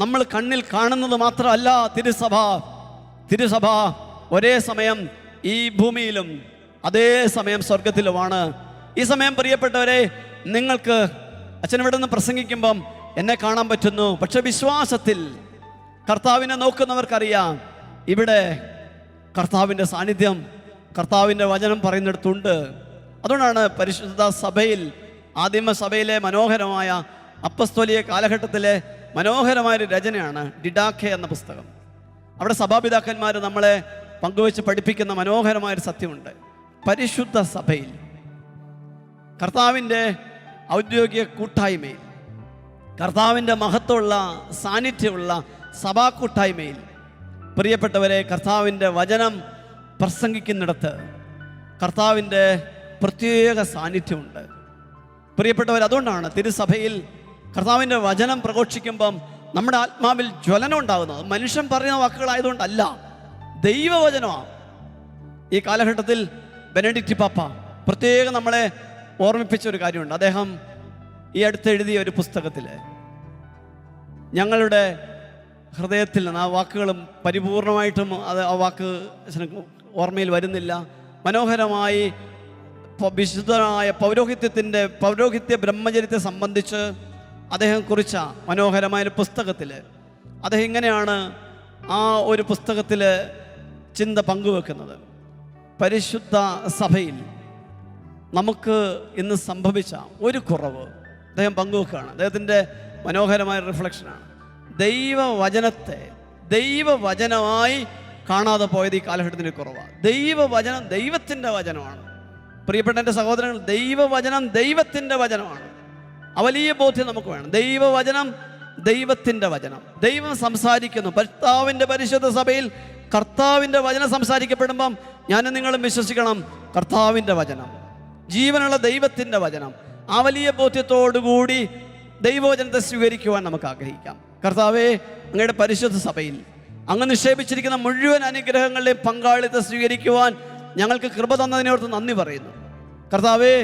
നമ്മൾ കണ്ണിൽ കാണുന്നത് മാത്രമല്ല തിരുസഭ ഒരേ സമയം ഈ ഭൂമിയിലും അതേ സമയം സ്വർഗത്തിലുമാണ്. ഈ സമയം പ്രിയപ്പെട്ടവരെ, നിങ്ങൾക്ക് അച്ഛൻ ഇവിടെ നിന്ന് പ്രസംഗിക്കുമ്പം എന്നെ കാണാൻ പറ്റുന്നു. പക്ഷെ വിശ്വാസത്തിൽ കർത്താവിനെ നോക്കുന്നവർക്കറിയാം ഇവിടെ കർത്താവിൻ്റെ സാന്നിധ്യം, കർത്താവിൻ്റെ വചനം പറയുന്നിടത്തുണ്ട്. അതുകൊണ്ടാണ് പരിശുദ്ധ സഭയിൽ, ആദിമ സഭയിലെ മനോഹരമായ അപ്പസ്തോലിക കാലഘട്ടത്തിലെ മനോഹരമായൊരു രചനയാണ് ഡിഡാഖെ എന്ന പുസ്തകം. അവിടെ സഭാപിതാക്കന്മാർ നമ്മളെ പങ്കുവെച്ച് പഠിപ്പിക്കുന്ന മനോഹരമായൊരു സത്യമുണ്ട്. പരിശുദ്ധ സഭയിൽ, കർത്താവിൻ്റെ ഔദ്യോഗിക കൂട്ടായ്മയിൽ, കർത്താവിൻ്റെ മഹത്വമുള്ള സാന്നിധ്യമുള്ള സഭാ കൂട്ടായ്മയിൽ പ്രിയപ്പെട്ടവരെ, കർത്താവിൻ്റെ വചനം പ്രസംഗിക്കുന്നിടത്ത് കർത്താവിൻ്റെ പ്രത്യേക സാന്നിധ്യമുണ്ട് പ്രിയപ്പെട്ടവർ. അതുകൊണ്ടാണ് തിരുസഭയിൽ കർത്താവിൻ്റെ വചനം പ്രഘോഷിക്കുമ്പം നമ്മുടെ ആത്മാവിൽ ജ്വലനം ഉണ്ടാകുന്നത്. മനുഷ്യൻ പറയുന്ന വാക്കുകളായതുകൊണ്ടല്ല, ദൈവവചനമാണ്. ഈ കാലഘട്ടത്തിൽ ബെനഡിക്റ്റ് പാപ്പ പ്രത്യേകം നമ്മളെ ഓർമ്മിപ്പിച്ച ഒരു കാര്യമുണ്ട്. അദ്ദേഹം ഈ അടുത്ത് എഴുതിയ ഒരു പുസ്തകത്തിൽ ഞങ്ങളുടെ ഹൃദയത്തിൽ നിന്ന് ആ വാക്കുകളും പരിപൂർണമായിട്ടും ആ വാക്ക് ഓർമ്മയിൽ വരുന്നില്ല. മനോഹരമായി വിശുദ്ധനായ പൗരോഹിത്യ ബ്രഹ്മചര്യത്തെ സംബന്ധിച്ച് അദ്ദേഹം കുറിച്ച മനോഹരമായൊരു പുസ്തകത്തിൽ അദ്ദേഹം ഇങ്ങനെയാണ് ആ ഒരു പുസ്തകത്തിൽ ചിന്ത പങ്കുവെക്കുന്നത്. പരിശുദ്ധ സഭയിൽ നമുക്ക് ഇന്ന് സംഭവിച്ച ഒരു കുറവ് അദ്ദേഹം പങ്കുവെക്കുകയാണ്. അദ്ദേഹത്തിൻ്റെ മനോഹരമായ റിഫ്ലക്ഷനാണ്. ദൈവവചനത്തെ ദൈവവചനമായി കാണാതെ പോയത് ഈ കാലഘട്ടത്തിൻ്റെ കുറവാണ്. ദൈവവചനം ദൈവത്തിൻ്റെ വചനമാണ് പ്രിയപ്പെട്ട എൻ്റെ സഹോദരങ്ങൾ. ദൈവവചനം ദൈവത്തിൻ്റെ വചനമാണ്. ആ വലിയ ബോധ്യം നമുക്ക് വേണം. ദൈവവചനം ദൈവത്തിൻ്റെ വചനം. ദൈവം സംസാരിക്കുന്നു. കർത്താവിൻ്റെ പരിശുദ്ധ സഭയിൽ കർത്താവിൻ്റെ വചനം സംസാരിക്കപ്പെടുമ്പം ഞാനും നിങ്ങളും വിശ്വസിക്കണം, കർത്താവിൻ്റെ വചനം, ജീവനുള്ള ദൈവത്തിൻ്റെ വചനം. ആ വലിയ ബോധ്യത്തോടുകൂടി ദൈവവചനത്തെ സ്വീകരിക്കുവാൻ നമുക്ക് ആഗ്രഹിക്കാം. കർത്താവേ, അങ്ങയുടെ പരിശുദ്ധ സഭയിൽ അങ്ങ് നിക്ഷേപിച്ചിരിക്കുന്ന മുഴുവൻ അനുഗ്രഹങ്ങളുടെയും പങ്കാളിത്തം സ്വീകരിക്കുവാൻ ഞങ്ങൾക്ക് കൃപ തന്നതിനോർത്ത് നന്ദി പറയുന്നു. കർത്താവേ,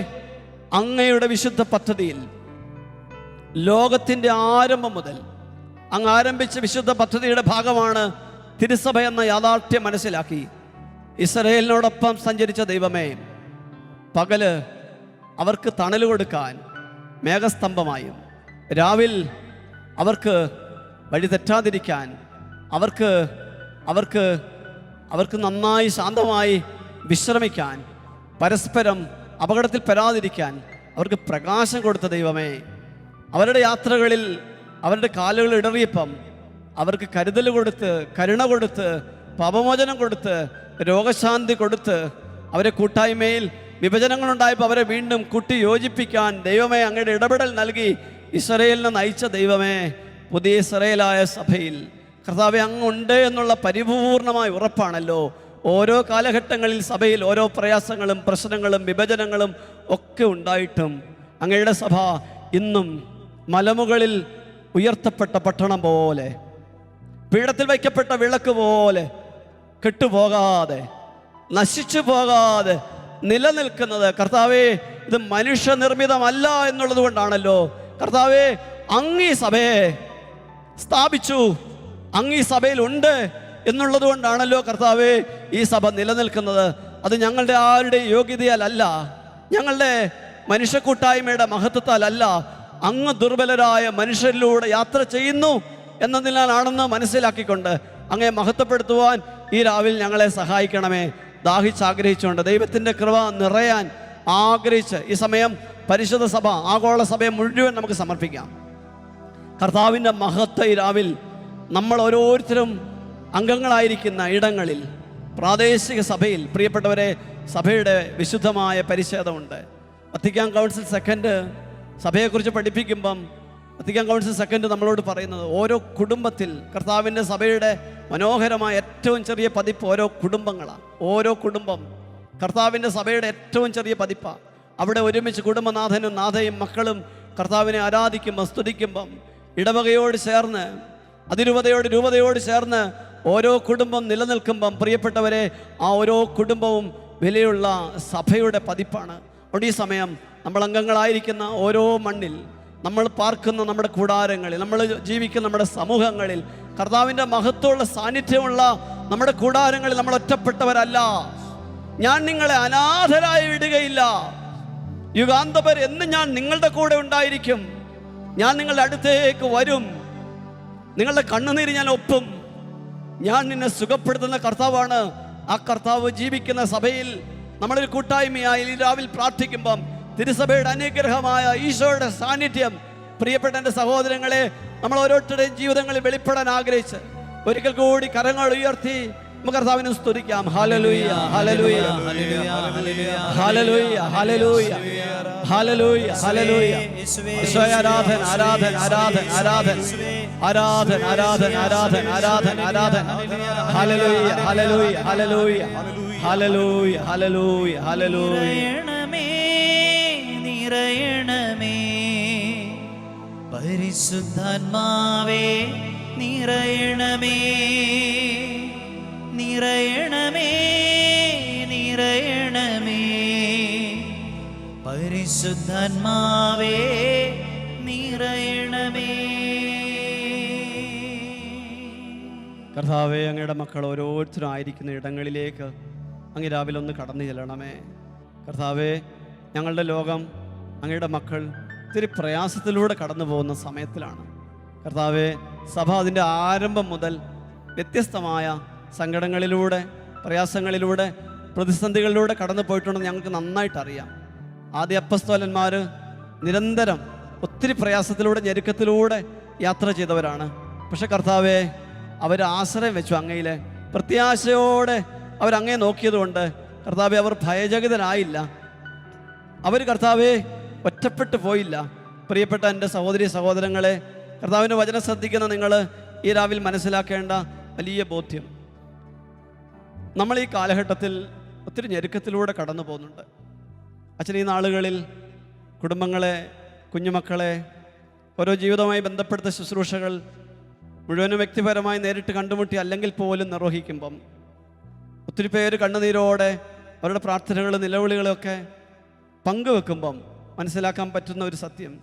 അങ്ങയുടെ വിശുദ്ധ പദ്ധതിയിൽ ലോകത്തിൻ്റെ ആരംഭം മുതൽ അങ്ങ് ആരംഭിച്ച വിശുദ്ധ പദ്ധതിയുടെ ഭാഗമാണ് തിരുസഭ എന്ന യാഥാർത്ഥ്യം മനസ്സിലാക്കി ഇസ്രായേലിനോടൊപ്പം സഞ്ചരിച്ച ദൈവമേ, പകല് അവർക്ക് തണൽ കൊടുക്കാൻ മേഘസ്തംഭമായും, രാവിൽ അവർക്ക് വഴി തെറ്റാതിരിക്കാൻ, അവർക്ക് നന്നായി ശാന്തമായി വിശ്രമിക്കാൻ, പരസ്പരം അപകടത്തിൽ പെടാതിരിക്കാൻ അവർക്ക് പ്രകാശം കൊടുത്ത ദൈവമേ, അവരുടെ യാത്രകളിൽ അവരുടെ കാലുകൾ ഇടറിയപ്പം അവർക്ക് കരുതൽ കൊടുത്ത്, കരുണ കൊടുത്ത്, പാപമോചനം കൊടുത്ത്, രോഗശാന്തി കൊടുത്ത്, അവരെ കൂട്ടായ്മയിൽ വിഭജനങ്ങളുണ്ടായപ്പോൾ അവരെ വീണ്ടും കൂട്ടി യോജിപ്പിക്കാൻ ദൈവമേ അങ്ങയുടെ ഇടപെടൽ നൽകി ഇസ്രായേലിനെ നയിച്ച ദൈവമേ, പുതിയ ഇസ്രായേലായ സഭയിൽ കർത്താവെ അങ്ങുണ്ട് എന്നുള്ള പരിപൂർണമായ ഉറപ്പാണല്ലോ. ഓരോ കാലഘട്ടങ്ങളിൽ സഭയിൽ ഓരോ പ്രയാസങ്ങളും പ്രശ്നങ്ങളും വിഭജനങ്ങളും ഒക്കെ ഉണ്ടായിട്ടും അങ്ങയുടെ സഭ ഇന്നും മലമുകളിൽ ഉയർത്തപ്പെട്ട പട്ടണം പോലെ, പീഠത്തിൽ വയ്ക്കപ്പെട്ട വിളക്ക് പോലെ കെട്ടുപോകാതെ നശിച്ചു പോകാതെ നിലനിൽക്കുന്നത് കർത്താവേ ഇത് മനുഷ്യനിർമ്മിതമല്ല എന്നുള്ളത് കൊണ്ടാണല്ലോ. കർത്താവേ അങ്ങീ സഭയെ സ്ഥാപിച്ചു, അങ്ങീ സഭയിലുണ്ട് എന്നുള്ളത് കൊണ്ടാണല്ലോ കർത്താവേ ഈ സഭ നിലനിൽക്കുന്നത്. അത് ഞങ്ങളുടെ ആരുടെ യോഗ്യതയാലല്ല, ഞങ്ങളുടെ മനുഷ്യക്കൂട്ടായ്മയുടെ മഹത്വത്താലല്ല, അങ്ങ് ദുർബലരായ മനുഷ്യരിലൂടെ യാത്ര ചെയ്യുന്നു എന്നതിനാലാണെന്ന് മനസ്സിലാക്കിക്കൊണ്ട് അങ്ങയെ മഹത്വപ്പെടുത്തുവാൻ ഈ രാവിലെ ഞങ്ങളെ സഹായിക്കണമേ. ദാഹിച്ചാഗ്രഹിച്ചുകൊണ്ട് ദൈവത്തിൻ്റെ കൃപ നിറയാൻ ആഗ്രഹിച്ച് ഈ സമയം പരിശുദ്ധ സഭ, ആഗോള സഭയെ മുഴുവൻ നമുക്ക് സമർപ്പിക്കാം. കർത്താവിൻ്റെ മഹത്വ ഈ രാവിൽ നമ്മൾ ഓരോരുത്തരും അംഗങ്ങളായിരിക്കുന്ന ഇടങ്ങളിൽ പ്രാദേശിക സഭയിൽ പ്രിയപ്പെട്ടവരെ സഭയുടെ വിശുദ്ധമായ പരിച്ഛേദമുണ്ട്. വത്തിക്കാൻ കൗൺസിൽ സെക്കൻഡ് സഭയെക്കുറിച്ച് പഠിപ്പിക്കുമ്പം വത്തിക്കാൻ കൗൺസിൽ സെക്കൻഡ് നമ്മളോട് പറയുന്നത് ഓരോ കുടുംബത്തിൽ കർത്താവിൻ്റെ സഭയുടെ മനോഹരമായ ഏറ്റവും ചെറിയ പതിപ്പ് ഓരോ കുടുംബങ്ങളാണ്. ഓരോ കുടുംബം കർത്താവിൻ്റെ സഭയുടെ ഏറ്റവും ചെറിയ പതിപ്പാണ്. അവിടെ ഒരുമിച്ച് കുടുംബനാഥനും നാഥയും മക്കളും കർത്താവിനെ ആരാധിക്കുമ്പം സ്തുതിക്കുമ്പം ഇടവകയോട് ചേർന്ന് അതിരൂപതയോട് രൂപതയോട് ചേർന്ന് ഓരോ കുടുംബം നിലനിൽക്കുമ്പം പ്രിയപ്പെട്ടവരെ ആ ഓരോ കുടുംബവും വിലയുള്ള സഭയുടെ പതിപ്പാണ്. അവിടെ ഈ സമയം നമ്മൾ അംഗങ്ങളായിരിക്കുന്ന ഓരോ മണ്ണിൽ, നമ്മൾ പാർക്കുന്ന നമ്മുടെ കൂടാരങ്ങളിൽ, നമ്മൾ ജീവിക്കുന്ന നമ്മുടെ സമൂഹങ്ങളിൽ കർത്താവിൻ്റെ മഹത്വമുള്ള സാന്നിധ്യമുള്ള നമ്മുടെ കൂടാരങ്ങളിൽ നമ്മൾ ഒറ്റപ്പെട്ടവരല്ല. ഞാൻ നിങ്ങളെ അനാഥരായി വിടുകയില്ല, യുഗാന്തപർ എന്ന് ഞാൻ നിങ്ങളുടെ കൂടെ ഉണ്ടായിരിക്കും, ഞാൻ നിങ്ങളുടെ അടുത്തേക്ക് വരും, നിങ്ങളുടെ കണ്ണുനീര് ഞാൻ ഒപ്പും, ഞാൻ നിന്നെ സുഖപ്പെടുത്തുന്ന കർത്താവാണ്. ആ കർത്താവ് ജീവിക്കുന്ന സഭയിൽ നമ്മളൊരു കൂട്ടായ്മയായി രാവിലെ പ്രാർത്ഥിക്കുമ്പം തിരുസഭയുടെ അനുഗ്രഹമായ ഈശോയുടെ സാന്നിധ്യം പ്രിയപ്പെട്ട എൻ്റെ സഹോദരങ്ങളെ നമ്മൾ ഓരോരുത്തരുടെയും ജീവിതങ്ങളിൽ വെളിപ്പെടാൻ ആഗ്രഹിച്ച് ഒരിക്കൽ കൂടി കരങ്ങൾ ഉയർത്തി നമുക്ക് കർത്താവിനെ സ്തുതിക്കാം. ഹല്ലേലൂയ, ഹല്ലേലൂയ, ഹല്ലേലൂയ, ഹല്ലേലൂയ, ഹല്ലേലൂയ, ഹല്ലേലൂയ. ഈശോയെ ആരാധന, ആരാധന, ആരാധന, ആരാധന, ആരാധന, ആരാധന, ആരാധന, ആരാധന, ആരാധന. ഹല്ലേലൂയ, ഹല്ലേലൂയ, ഹല്ലേലൂയ, ഹല്ലേലൂയ, ഹല്ലേലൂയ, ഹല്ലേലൂയ. നിറയണമേ പരിശുദ്ധാത്മാവേ, നിറയണമേ, നിറയണമേ, നിറയണമേ പരിശുദ്ധാത്മാവേ, നിറയണമേ. കർത്താവേ അങ്ങയുടെ മക്കൾ ഓരോരുത്തരും ആയിരിക്കുന്ന ഇടങ്ങളിലേക്ക് അങ്ങ് രാവിലെ ഒന്ന് കടന്നു ചെല്ലണമേ. കർത്താവേ ഞങ്ങളുടെ ലോകം, അങ്ങയുടെ മക്കൾ ഒത്തിരി പ്രയാസത്തിലൂടെ കടന്നു പോകുന്ന സമയത്തിലാണ്. കർത്താവേ സഭ അതിൻ്റെ ആരംഭം മുതൽ വ്യത്യസ്തമായ സങ്കടങ്ങളിലൂടെ, പ്രയാസങ്ങളിലൂടെ, പ്രതിസന്ധികളിലൂടെ കടന്നു പോയിട്ടുണ്ടെന്ന് ഞങ്ങൾക്ക് നന്നായിട്ടറിയാം. ആദ്യ അപ്പസ്തോലന്മാർ നിരന്തരം ഒത്തിരി പ്രയാസത്തിലൂടെ, ഞെരുക്കത്തിലൂടെ യാത്ര ചെയ്തവരാണ്. പക്ഷെ കർത്താവേ അവർ ആശ്രയം വെച്ചു അങ്ങയിൽ, പ്രത്യാശയോടെ അവരങ്ങേ നോക്കിയതുകൊണ്ട് കർത്താവേ അവർ ഭയചകിതരായില്ല, അവർ കർത്താവേ ഒറ്റപ്പെട്ടു പോയില്ല. പ്രിയപ്പെട്ട എൻ്റെ സഹോദരി സഹോദരങ്ങളെ, കർത്താവിൻ്റെ വചനം ശ്രദ്ധിക്കുന്ന നിങ്ങൾ ഈ രാവിലെ മനസ്സിലാക്കേണ്ട വലിയ ബോധ്യം, നമ്മൾ ഈ കാലഘട്ടത്തിൽ ഒത്തിരി ഞെരുക്കത്തിലൂടെ കടന്നു പോകുന്നുണ്ട്. അച്ഛൻ ഈ നാളുകളിൽ കുടുംബങ്ങളെ, കുഞ്ഞുമക്കളെ, ഓരോ ജീവിതവുമായി ബന്ധപ്പെടുത്ത ശുശ്രൂഷകൾ മുഴുവനും വ്യക്തിപരമായി നേരിട്ട് കണ്ടുമുട്ടി അല്ലെങ്കിൽ പോലും നിർവഹിക്കുമ്പം ഒത്തിരി പേര് കണ്ണുനീരോടെ അവരുടെ പ്രാർത്ഥനകളും നിലവിളികളൊക്കെ പങ്കുവെക്കുമ്പം മനസ്സിലാക്കാൻ പറ്റുന്ന ഒരു സത്യം,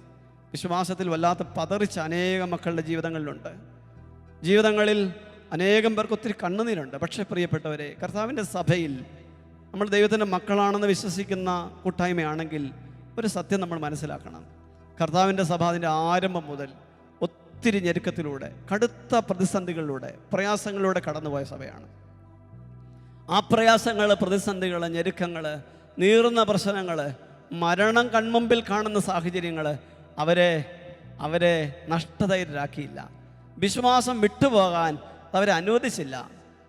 വിശ്വാസത്തിൽ വല്ലാത്ത പതറിച്ച അനേകം മക്കളുടെ ജീവിതങ്ങളിലുണ്ട്. ജീവിതങ്ങളിൽ അനേകം പേർക്ക് ഒത്തിരി കണ്ണുനീരുണ്ട്. പക്ഷേ പ്രിയപ്പെട്ടവരെ, കർത്താവിൻ്റെ സഭയിൽ നമ്മൾ ദൈവത്തിൻ്റെ മക്കളാണെന്ന് വിശ്വസിക്കുന്ന കൂട്ടായ്മയാണെങ്കിൽ ഒരു സത്യം നമ്മൾ മനസ്സിലാക്കണം. കർത്താവിൻ്റെ സഭ അതിൻ്റെ ആരംഭം മുതൽ ഒത്തിരി ഞെരുക്കത്തിലൂടെ, കടുത്ത പ്രതിസന്ധികളിലൂടെ, പ്രയാസങ്ങളിലൂടെ കടന്നുപോയ സഭയാണ്. ആ പ്രയാസങ്ങൾ, പ്രതിസന്ധികൾ, ഞെരുക്കങ്ങൾ, നീറുന്ന പ്രശ്നങ്ങൾ, മരണം കൺമുമ്പിൽ കാണുന്ന സാഹചര്യങ്ങൾ അവരെ നഷ്ടതയിലാക്കിയില്ല. വിശ്വാസം വിട്ടുപോകാൻ അവരെ അനുവദിച്ചില്ല.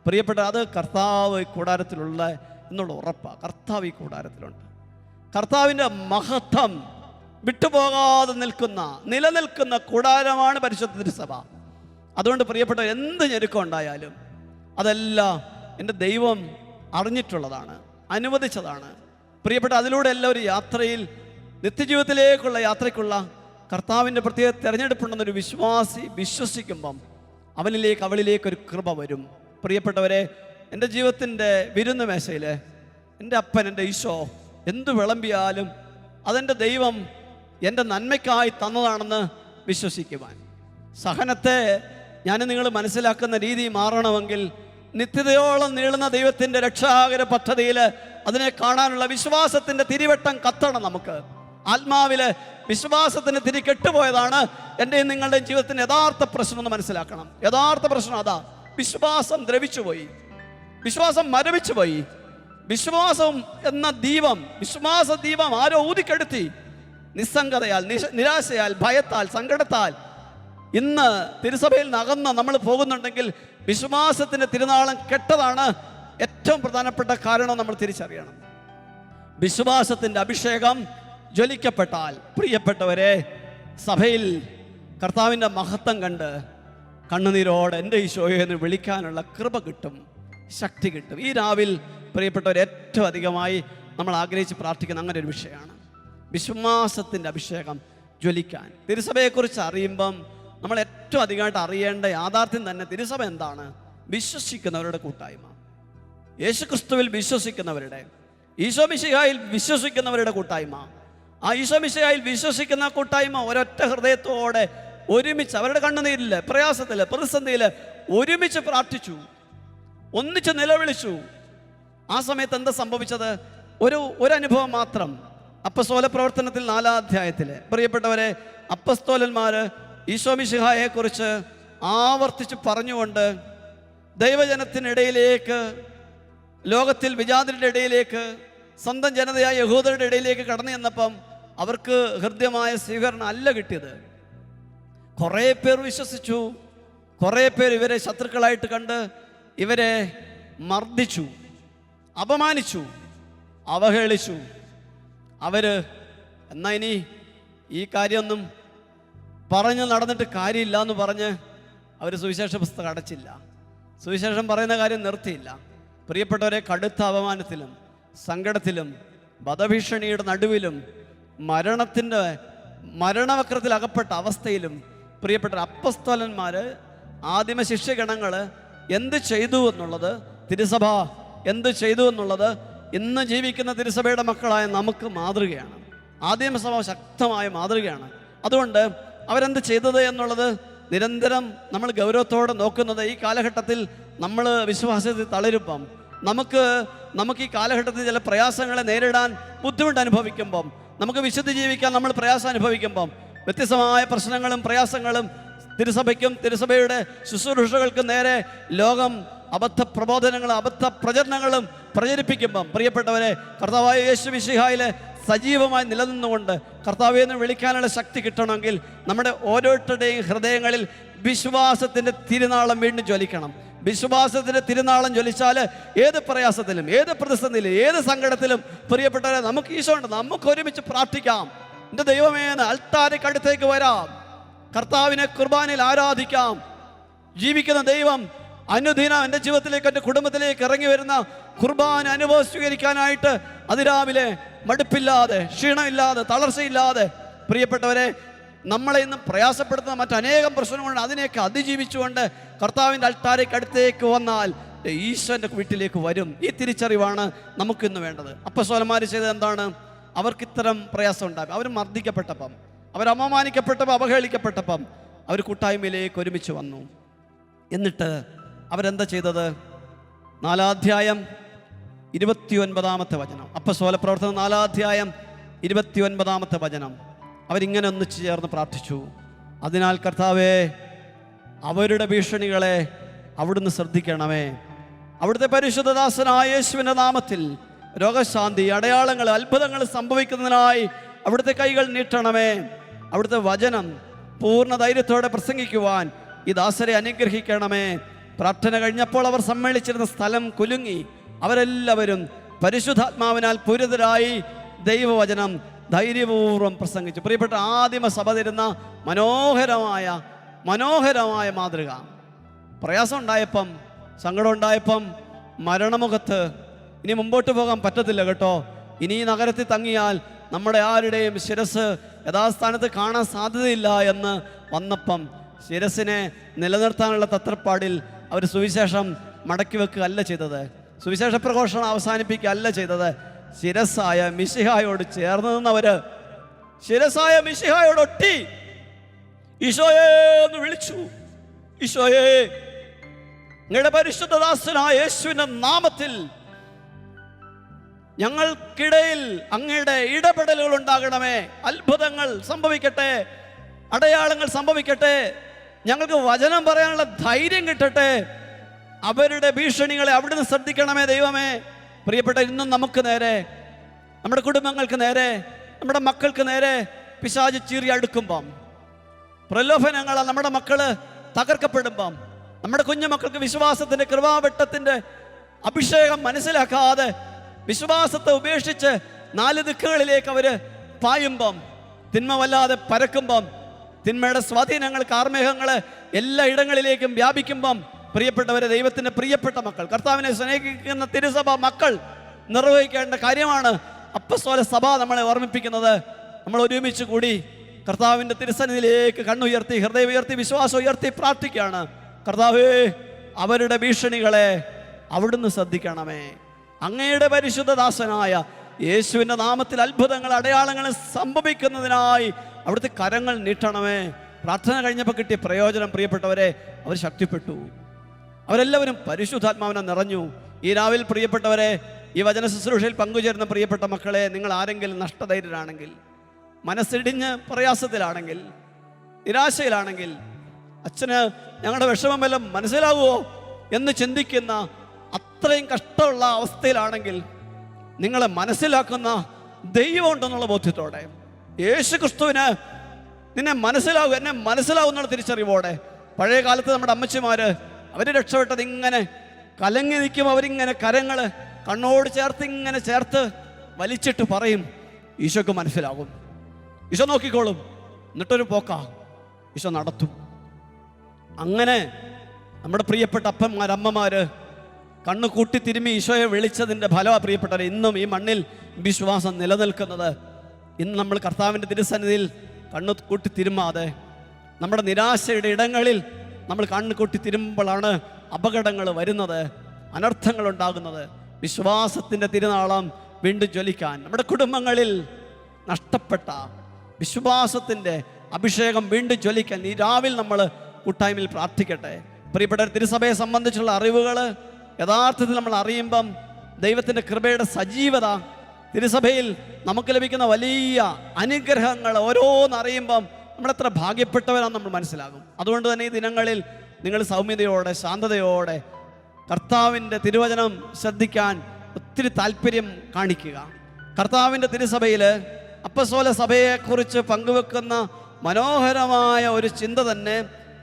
പ്രിയപ്പെട്ട, അത് കർത്താവ് ഈ കൂടാരത്തിലുള്ള എന്നുള്ള ഉറപ്പാണ്. കർത്താവ് ഈ കൂടാരത്തിലുണ്ട്. കർത്താവിൻ്റെ മഹത്വം വിട്ടുപോകാതെ നിലനിൽക്കുന്ന കൂടാരമാണ് പരിശുദ്ധ തിരുസഭ. അതുകൊണ്ട് പ്രിയപ്പെട്ട എന്ത് ഞെരുക്കം ഉണ്ടായാലും അതെല്ലാം എൻ്റെ ദൈവം അറിഞ്ഞിട്ടുള്ളതാണ്, അനുവദിച്ചതാണ്. പ്രിയപ്പെട്ട അതിലൂടെ എല്ലാം ഒരു യാത്രയിൽ, നിത്യജീവിതത്തിലേക്കുള്ള യാത്രയ്ക്കുള്ള കർത്താവിൻ്റെ പ്രത്യേക തിരഞ്ഞെടുപ്പുണ്ടെന്നൊരു വിശ്വാസി വിശ്വസിക്കുമ്പം അവളിലേക്ക് ഒരു കൃപ വരും. പ്രിയപ്പെട്ടവരെ, എൻ്റെ ജീവിതത്തിൻ്റെ വിരുന്ന് മേശയിൽ എൻ്റെ അപ്പൻ, എൻ്റെ ഈശോ എന്തു വിളമ്പിയാലും അതെൻ്റെ ദൈവം എൻ്റെ നന്മയ്ക്കായി തന്നതാണെന്ന് വിശ്വസിക്കുവാൻ, സഹനത്തെ ഞാൻ നിങ്ങൾ മനസ്സിലാക്കുന്ന രീതി മാറണമെങ്കിൽ നിത്യതയോളം നീളുന്ന ദൈവത്തിൻ്റെ രക്ഷാകര പദ്ധതിയിൽ അതിനെ കാണാനുള്ള വിശ്വാസത്തിൻ്റെ തിരിവട്ടം കത്തണം. നമുക്ക് ആത്മാവില് വിശ്വാസത്തിന് തിരി കെട്ടുപോയതാണ് എൻ്റെയും നിങ്ങളുടെയും ജീവിതത്തിൻ്റെ യഥാർത്ഥ പ്രശ്നം എന്ന് മനസ്സിലാക്കണം. യഥാർത്ഥ പ്രശ്നം അതാ. വിശ്വാസം ദ്രവിച്ചുപോയി, വിശ്വാസം മരവിച്ചുപോയി. വിശ്വാസം എന്ന ദീപം, വിശ്വാസ ദീപം ആരോ ഊതിക്കെടുത്തി. നിസ്സംഗതയാൽ, നിരാശയാൽ, ഭയത്താൽ, സങ്കടത്താൽ ഇന്ന് തിരുസഭയിൽ നകന്ന് നമ്മൾ പോകുന്നുണ്ടെങ്കിൽ വിശ്വാസത്തിൻ്റെ തിരുനാളം കെട്ടതാണ് ഏറ്റവും പ്രധാനപ്പെട്ട കാരണം. നമ്മൾ തിരിച്ചറിയണം. വിശ്വാസത്തിൻ്റെ അഭിഷേകം ജ്വലിക്കപ്പെട്ടാൽ പ്രിയപ്പെട്ടവരെ, സഭയിൽ കർത്താവിൻ്റെ മഹത്വം കണ്ട് കണ്ണുനീരോടെ എൻ്റെ ഈശോയെ എന്ന് വിളിക്കാനുള്ള കൃപ കിട്ടും, ശക്തി കിട്ടും. ഈ രാവിൽ പ്രിയപ്പെട്ടവർ ഏറ്റവും അധികമായി നമ്മൾ ആഗ്രഹിച്ച് പ്രാർത്ഥിക്കുന്ന അങ്ങനെ ഒരു വിഷയമാണ് വിശ്വാസത്തിൻ്റെ അഭിഷേകം ജ്വലിക്കാൻ. തിരുസഭയെക്കുറിച്ച് അറിയുമ്പം നമ്മൾ ഏറ്റവും അധികമായിട്ട് അറിയേണ്ട യാഥാർത്ഥ്യം തന്നെ തിരുസഭ എന്താണ്? വിശ്വസിക്കുന്നവരുടെ കൂട്ടായ്മ, യേശുക്രിസ്തുവിൽ വിശ്വസിക്കുന്നവരുടെ, ഈശോ മിശിഹായിൽ വിശ്വസിക്കുന്നവരുടെ കൂട്ടായ്മ. ആ ഈശോ മിശിഹായിൽ വിശ്വസിക്കുന്ന കൂട്ടായ്മ ഒരൊറ്റ ഹൃദയത്തോടെ ഒരുമിച്ച് അവരുടെ കണ്ണുനീരില്, പ്രയാസത്തില്, പ്രതിസന്ധിയില് ഒരുമിച്ച് പ്രാർത്ഥിച്ചു, ഒന്നിച്ച് നിലവിളിച്ചു. ആ സമയത്ത് എന്താ സംഭവിച്ചത്? ഒരു അനുഭവം മാത്രം. അപ്പസ്തോല പ്രവർത്തനത്തിൽ 4-ാം അധ്യായത്തില് പ്രിയപ്പെട്ടവരെ, അപ്പസ്തോലന്മാര് ഈശോ മിശിഹായെ കുറിച്ച് ആവർത്തിച്ച് പറഞ്ഞുകൊണ്ട് ദൈവജനത്തിനിടയിലേക്ക്, ലോകത്തിൽ വിജാതിരുടെ ഇടയിലേക്ക്, സ്വന്തം ജനതയായ യഹൂദരുടെ ഇടയിലേക്ക് കടന്നു ചെന്നപ്പം അവർക്ക് ഹൃദ്യമായ സ്വീകരണം അല്ല കിട്ടിയത്. കുറേ പേർ വിശ്വസിച്ചു, കുറേ പേർ ഇവരെ ശത്രുക്കളായിട്ട് കണ്ട് ഇവരെ മർദ്ദിച്ചു, അപമാനിച്ചു, അവഹേളിച്ചു. എന്നാ ഇനി ഈ കാര്യമൊന്നും പറഞ്ഞു നടന്നിട്ട് കാര്യമില്ല എന്ന് പറഞ്ഞ് അവർ സുവിശേഷ പുസ്തകം അടച്ചില്ല, സുവിശേഷം പറയുന്ന കാര്യം നിർത്തിയില്ല. പ്രിയപ്പെട്ടവരെ, കടുത്ത അപമാനത്തിലും സങ്കടത്തിലും വധഭീഷണിയുടെ നടുവിലും മരണവക്രത്തിൽ അകപ്പെട്ട അവസ്ഥയിലും പ്രിയപ്പെട്ട അപ്പസ്തോലന്മാർ, ആദിമ ശിഷ്യഗണങ്ങൾ എന്ത് ചെയ്തു എന്നുള്ളത്, തിരുസഭ എന്ത് ചെയ്തു എന്നുള്ളത് ഇന്ന് ജീവിക്കുന്ന തിരുസഭയുടെ മക്കളായ നമുക്ക് മാതൃകയാണ്. ആദിമസഭ ശക്തമായ മാതൃകയാണ്. അതുകൊണ്ട് അവരെന്ത് ചെയ്തത് എന്നുള്ളത് നിരന്തരം നമ്മൾ ഗൗരവത്തോടെ നോക്കുന്നത്. ഈ കാലഘട്ടത്തിൽ നമ്മൾ വിശ്വാസത്തിൽ തളരുമ്പം, നമുക്ക് ഈ കാലഘട്ടത്തിൽ ചില പ്രയാസങ്ങളെ നേരിടാൻ ബുദ്ധിമുട്ട് അനുഭവിക്കുമ്പം, നമുക്ക് വിശുദ്ധി ജീവിക്കാൻ നമ്മൾ പ്രയാസം അനുഭവിക്കുമ്പം, വ്യത്യസ്തമായ പ്രശ്നങ്ങളും പ്രയാസങ്ങളും തിരുസഭയ്ക്കും തിരുസഭയുടെ ശുശ്രൂഷകൾക്കും നേരെ ലോകം അബദ്ധ പ്രബോധനങ്ങളും അബദ്ധ പ്രചരണങ്ങളും പ്രചരിപ്പിക്കുമ്പം, പ്രിയപ്പെട്ടവരെ, കർത്താവായ യേശു മിശിഹായിലെ സജീവമായി നിലനിന്നുകൊണ്ട് കർത്താവേ എന്ന് വിളിക്കാനുള്ള ശക്തി കിട്ടണമെങ്കിൽ നമ്മുടെ ഓരോരുത്തരുടെയും ഹൃദയങ്ങളിൽ വിശ്വാസത്തിൻ്റെ തിരുനാളം വീണ്ടും ജ്വലിക്കണം. വിശ്വാസത്തിൻ്റെ തിരുനാളം ജ്വലിച്ചാൽ ഏത് പ്രയാസത്തിലും, ഏത് പ്രതിസന്ധിയിലും, ഏത് സങ്കടത്തിലും പ്രിയപ്പെട്ടവരെ നമുക്ക് ഈശോ ഉണ്ട്. നമുക്ക് ഒരുമിച്ച് പ്രാർത്ഥിക്കാം. എൻ്റെ ദൈവമേ എന്ന് അൾത്താരക്കടുത്തേക്ക് വരാം, കർത്താവിനെ കുർബാനയിൽ ആരാധിക്കാം. ജീവിക്കുന്ന ദൈവം അനുദിനം എൻ്റെ ജീവിതത്തിലേക്ക്, എൻ്റെ കുടുംബത്തിലേക്ക് ഇറങ്ങി വരുന്ന കുർബാന അനുഭവം സ്വീകരിക്കാനായിട്ട് അതിരാവിലെ മടുപ്പില്ലാതെ, ക്ഷീണമില്ലാതെ, തളർച്ചയില്ലാതെ പ്രിയപ്പെട്ടവരെ, നമ്മളെ ഇന്ന് പ്രയാസപ്പെടുത്തുന്ന മറ്റനേകം പ്രശ്നങ്ങളുണ്ട്. അതിനെയൊക്കെ അതിജീവിച്ചുകൊണ്ട് കർത്താവിൻ്റെ അൾത്താരയ്ക്കടുത്തേക്ക് വന്നാൽ ഈശോൻ്റെ വീട്ടിലേക്ക് വരും. ഈ തിരിച്ചറിവാണ് നമുക്കിന്ന് വേണ്ടത്. അപ്പസ്തോലന്മാർ ചെയ്തത് എന്താണ്? അവർക്കിത്തരം പ്രയാസം ഉണ്ടാകും. അവർ മർദ്ദിക്കപ്പെട്ടപ്പം, അവർ അപമാനിക്കപ്പെട്ടപ്പം, അവഹേളിക്കപ്പെട്ടപ്പം അവർ കൂട്ടായ്മയിലേക്ക് ഒരുമിച്ച് വന്നു. എന്നിട്ട് അവരെന്താ ചെയ്തത്? 4-ാം അധ്യായം 29-ാമത്തെ വചനം. അപ്പസ്തോല പ്രവർത്തനം 4-ാം അധ്യായം 29-ാമത്തെ വചനം. അവരിങ്ങനെ ഒന്നിച്ചു ചേർന്ന് പ്രാർത്ഥിച്ചു. അതിനാൽ കർത്താവേ, അവരുടെ ഭീഷണികളെ അവിടുന്ന് ശ്രദ്ധിക്കണമേ. അവിടുത്തെ പരിശുദ്ധദാസനായ യേശുവിൻ്റെ നാമത്തിൽ രോഗശാന്തി, അടയാളങ്ങൾ, അത്ഭുതങ്ങൾ സംഭവിക്കുന്നതിനായി അവിടുത്തെ കൈകൾ നീട്ടണമേ. അവിടുത്തെ വചനം പൂർണ്ണ ധൈര്യത്തോടെ പ്രസംഗിക്കുവാൻ ഈ ദാസരെ അനുഗ്രഹിക്കണമേ. പ്രാർത്ഥന കഴിഞ്ഞപ്പോൾ അവർ സമ്മേളിച്ചിരുന്ന സ്ഥലം കുലുങ്ങി. അവരെല്ലാവരും പരിശുദ്ധാത്മാവിനാൽ പൂരിതരായി ദൈവവചനം ധൈര്യപൂർവ്വം പ്രസംഗിച്ചു. പ്രിയപ്പെട്ട ആദിമ സഭ തരുന്ന മനോഹരമായ മാതൃക. പ്രയാസം ഉണ്ടായപ്പം, സങ്കടം ഉണ്ടായപ്പം, മരണമുഖത്ത് ഇനി മുമ്പോട്ട് പോകാൻ പറ്റത്തില്ല കേട്ടോ, ഇനി ഈ നഗരത്തിൽ തങ്ങിയാൽ നമ്മുടെ ആരുടെയും ശിരസ് യഥാസ്ഥാനത്ത് കാണാൻ സാധ്യതയില്ല എന്ന് വന്നപ്പം ശിരസിനെ നിലനിർത്താനുള്ള തത്രപ്പാടിൽ അവർ സുവിശേഷം മടക്കി വെക്കുക അല്ല ചെയ്തത്, സുവിശേഷ പ്രഘോഷണം അവസാനിപ്പിക്കുക അല്ല ചെയ്തത്. ശിരസായ മിശിഹായോട് ചേർന്ന് നിന്നവര് ശിരസായ മിശിഹായോട് ഒട്ടി ഈശോയെ എന്ന് വിളിച്ചു. ഈശോയെ, അങ്ങയുടെ പരിശുദ്ധദാസനായ യേശുവിന്റെ നാമത്തിൽ ഞങ്ങൾക്കിടയിൽ അങ്ങയുടെ ഇടപെടലുകൾ ഉണ്ടാകണമേ, അത്ഭുതങ്ങൾ സംഭവിക്കട്ടെ, അടയാളങ്ങൾ സംഭവിക്കട്ടെ, ഞങ്ങൾക്ക് വചനം പറയാനുള്ള ധൈര്യം കിട്ടട്ടെ, അവരുടെ ഭീഷണികളെ അവിടുന്ന് ശ്രദ്ധിക്കണമേ ദൈവമേ. പ്രിയപ്പെട്ട, ഇന്നും നമുക്ക് നേരെ, നമ്മുടെ കുടുംബങ്ങൾക്ക് നേരെ, നമ്മുടെ മക്കൾക്ക് നേരെ പിശാച് ചീറി അടുക്കുമ്പം, പ്രലോഭനങ്ങളാൽ നമ്മുടെ മക്കള് തകർക്കപ്പെടുമ്പം, നമ്മുടെ കുഞ്ഞുമക്കൾക്ക് വിശ്വാസത്തിന്റെ കൃപാവെട്ടത്തിന്റെ അഭിഷേകം മനസ്സിലാക്കാതെ വിശ്വാസത്തെ ഉപേക്ഷിച്ച് 4 ദിക്കുകളിലേക്ക് അവര് പായുമ്പം, തിന്മ വല്ലാതെ പരക്കുമ്പം, തിന്മയുടെ സ്വാധീനങ്ങൾ, കാർമേഘങ്ങള് എല്ലാ ഇടങ്ങളിലേക്കും വ്യാപിക്കുമ്പം, പ്രിയപ്പെട്ടവരെ, ദൈവത്തിന്റെ പ്രിയപ്പെട്ട മക്കൾ, കർത്താവിനെ സ്നേഹിക്കുന്ന തിരുസഭ മക്കൾ നിർവഹിക്കേണ്ട കാര്യമാണ് അപ്പസ്തോല സഭ നമ്മളെ ഓർമ്മിപ്പിക്കുന്നത്. നമ്മൾ ഒരുമിച്ച് കൂടി കർത്താവിന്റെ തിരുസന്നിധിയിലേക്ക് കണ്ണുയർത്തി, ഹൃദയം ഉയർത്തി, വിശ്വാസം ഉയർത്തി പ്രാർത്ഥിക്കുകയാണ്. കർത്താവേ, അവരുടെ ഭീഷണികളെ അവിടുന്ന് ശ്രദ്ധിക്കണമേ. അങ്ങയുടെ പരിശുദ്ധദാസനായ യേശുവിൻ്റെ നാമത്തിൽ അത്ഭുതങ്ങൾ, അടയാളങ്ങൾ സംഭവിക്കുന്നതിനായി അവിടുത്തെ കരങ്ങൾ നീട്ടണമേ. പ്രാർത്ഥന കഴിഞ്ഞപ്പോൾ കിട്ടിയ പ്രയോജനം, പ്രിയപ്പെട്ടവരെ, അവർ ശക്തിപ്പെട്ടു. അവരെല്ലാവരും പരിശുദ്ധാത്മാവിനെ നിറഞ്ഞു. ഈ രാവിലെ പ്രിയപ്പെട്ടവരെ, ഈ വചന ശുശ്രൂഷയിൽ പങ്കുചേരുന്ന പ്രിയപ്പെട്ട മക്കളെ, നിങ്ങൾ ആരെങ്കിലും നഷ്ടധൈര്യരാണെങ്കിൽ, മനസ്സിടിഞ്ഞ് പ്രയാസത്തിലാണെങ്കിൽ, നിരാശയിലാണെങ്കിൽ, അച്ഛന് ഞങ്ങളുടെ വിഷമം വല്ലതും മനസ്സിലാവുമോ എന്ന് ചിന്തിക്കുന്ന അത്രയും കഷ്ടമുള്ള അവസ്ഥയിലാണെങ്കിൽ, നിങ്ങളെ മനസ്സിലാക്കുന്ന ദൈവം ഉണ്ടെന്നുള്ള ബോധ്യത്തോടെ, യേശു ക്രിസ്തുവിന് നിന്നെ മനസ്സിലാവും, എന്നെ മനസ്സിലാവും എന്നുള്ള തിരിച്ചറിവോടെ. പഴയ കാലത്ത് നമ്മുടെ അമ്മച്ചിമാര് അവർ രക്ഷപ്പെട്ടത് ഇങ്ങനെ കലങ്ങി നിൽക്കും. അവരിങ്ങനെ കരങ്ങള് കണ്ണോട് ചേർത്ത് ഇങ്ങനെ ചേർത്ത് വലിച്ചിട്ട് പറയും, ഈശോക്ക് മനസ്സിലാകും, ഈശോ നോക്കിക്കോളും, എന്നിട്ടൊരു പോക്കാ ഈശോ നടത്തും. അങ്ങനെ നമ്മുടെ പ്രിയപ്പെട്ട അപ്പന്മാർ, അമ്മമാര് കണ്ണു കൂട്ടി തിരുമ്മി ഈശോയെ വിളിച്ചതിൻ്റെ ഫലമാണ് പ്രിയപ്പെട്ടവരെ ഇന്നും ഈ മണ്ണിൽ വിശ്വാസം നിലനിൽക്കുന്നത്. ഇന്ന് നമ്മൾ കർത്താവിൻ്റെ തിരുസന്നിധിയിൽ കണ്ണു കൂട്ടി തിരുമ്മാതെ നമ്മുടെ നിരാശയുടെ ഇടങ്ങളിൽ നമ്മൾ കണ്ണു കൂട്ടി തിരുമ്പുമ്പോഴാണ് അപകടങ്ങൾ വരുന്നത്, അനർത്ഥങ്ങൾ ഉണ്ടാകുന്നത്. വിശ്വാസത്തിൻ്റെ തിരുനാളം വീണ്ടും ജ്വലിക്കാൻ, നമ്മുടെ കുടുംബങ്ങളിൽ നഷ്ടപ്പെട്ട വിശ്വാസത്തിൻ്റെ അഭിഷേകം വീണ്ടും ജ്വലിക്കാൻ ഈ രാവിലെ നമ്മൾ കൂട്ടായ്മയിൽ പ്രാർത്ഥിക്കട്ടെ. പ്രിയപ്പെട്ട തിരുസഭയെ സംബന്ധിച്ചുള്ള അറിവുകൾ യഥാർത്ഥത്തിൽ നമ്മൾ അറിയുമ്പം, ദൈവത്തിൻ്റെ കൃപയുടെ സജീവത, തിരുസഭയിൽ നമുക്ക് ലഭിക്കുന്ന വലിയ അനുഗ്രഹങ്ങൾ ഓരോന്നറിയുമ്പം നമ്മളെത്ര ഭാഗ്യപ്പെട്ടവരാണെന്ന് നമ്മൾ മനസ്സിലാകും. അതുകൊണ്ട് തന്നെ ഈ ദിനങ്ങളിൽ നിങ്ങൾ സൗമ്യതയോടെ, ശാന്തതയോടെ കർത്താവിൻ്റെ തിരുവചനം ശ്രദ്ധിക്കാൻ ഒത്തിരി താല്പര്യം കാണിക്കുക. കർത്താവിൻ്റെ തിരുസഭയിൽ അപ്പസ്തോല സഭയെക്കുറിച്ച് പങ്കുവെക്കുന്ന മനോഹരമായ ഒരു ചിന്ത തന്നെ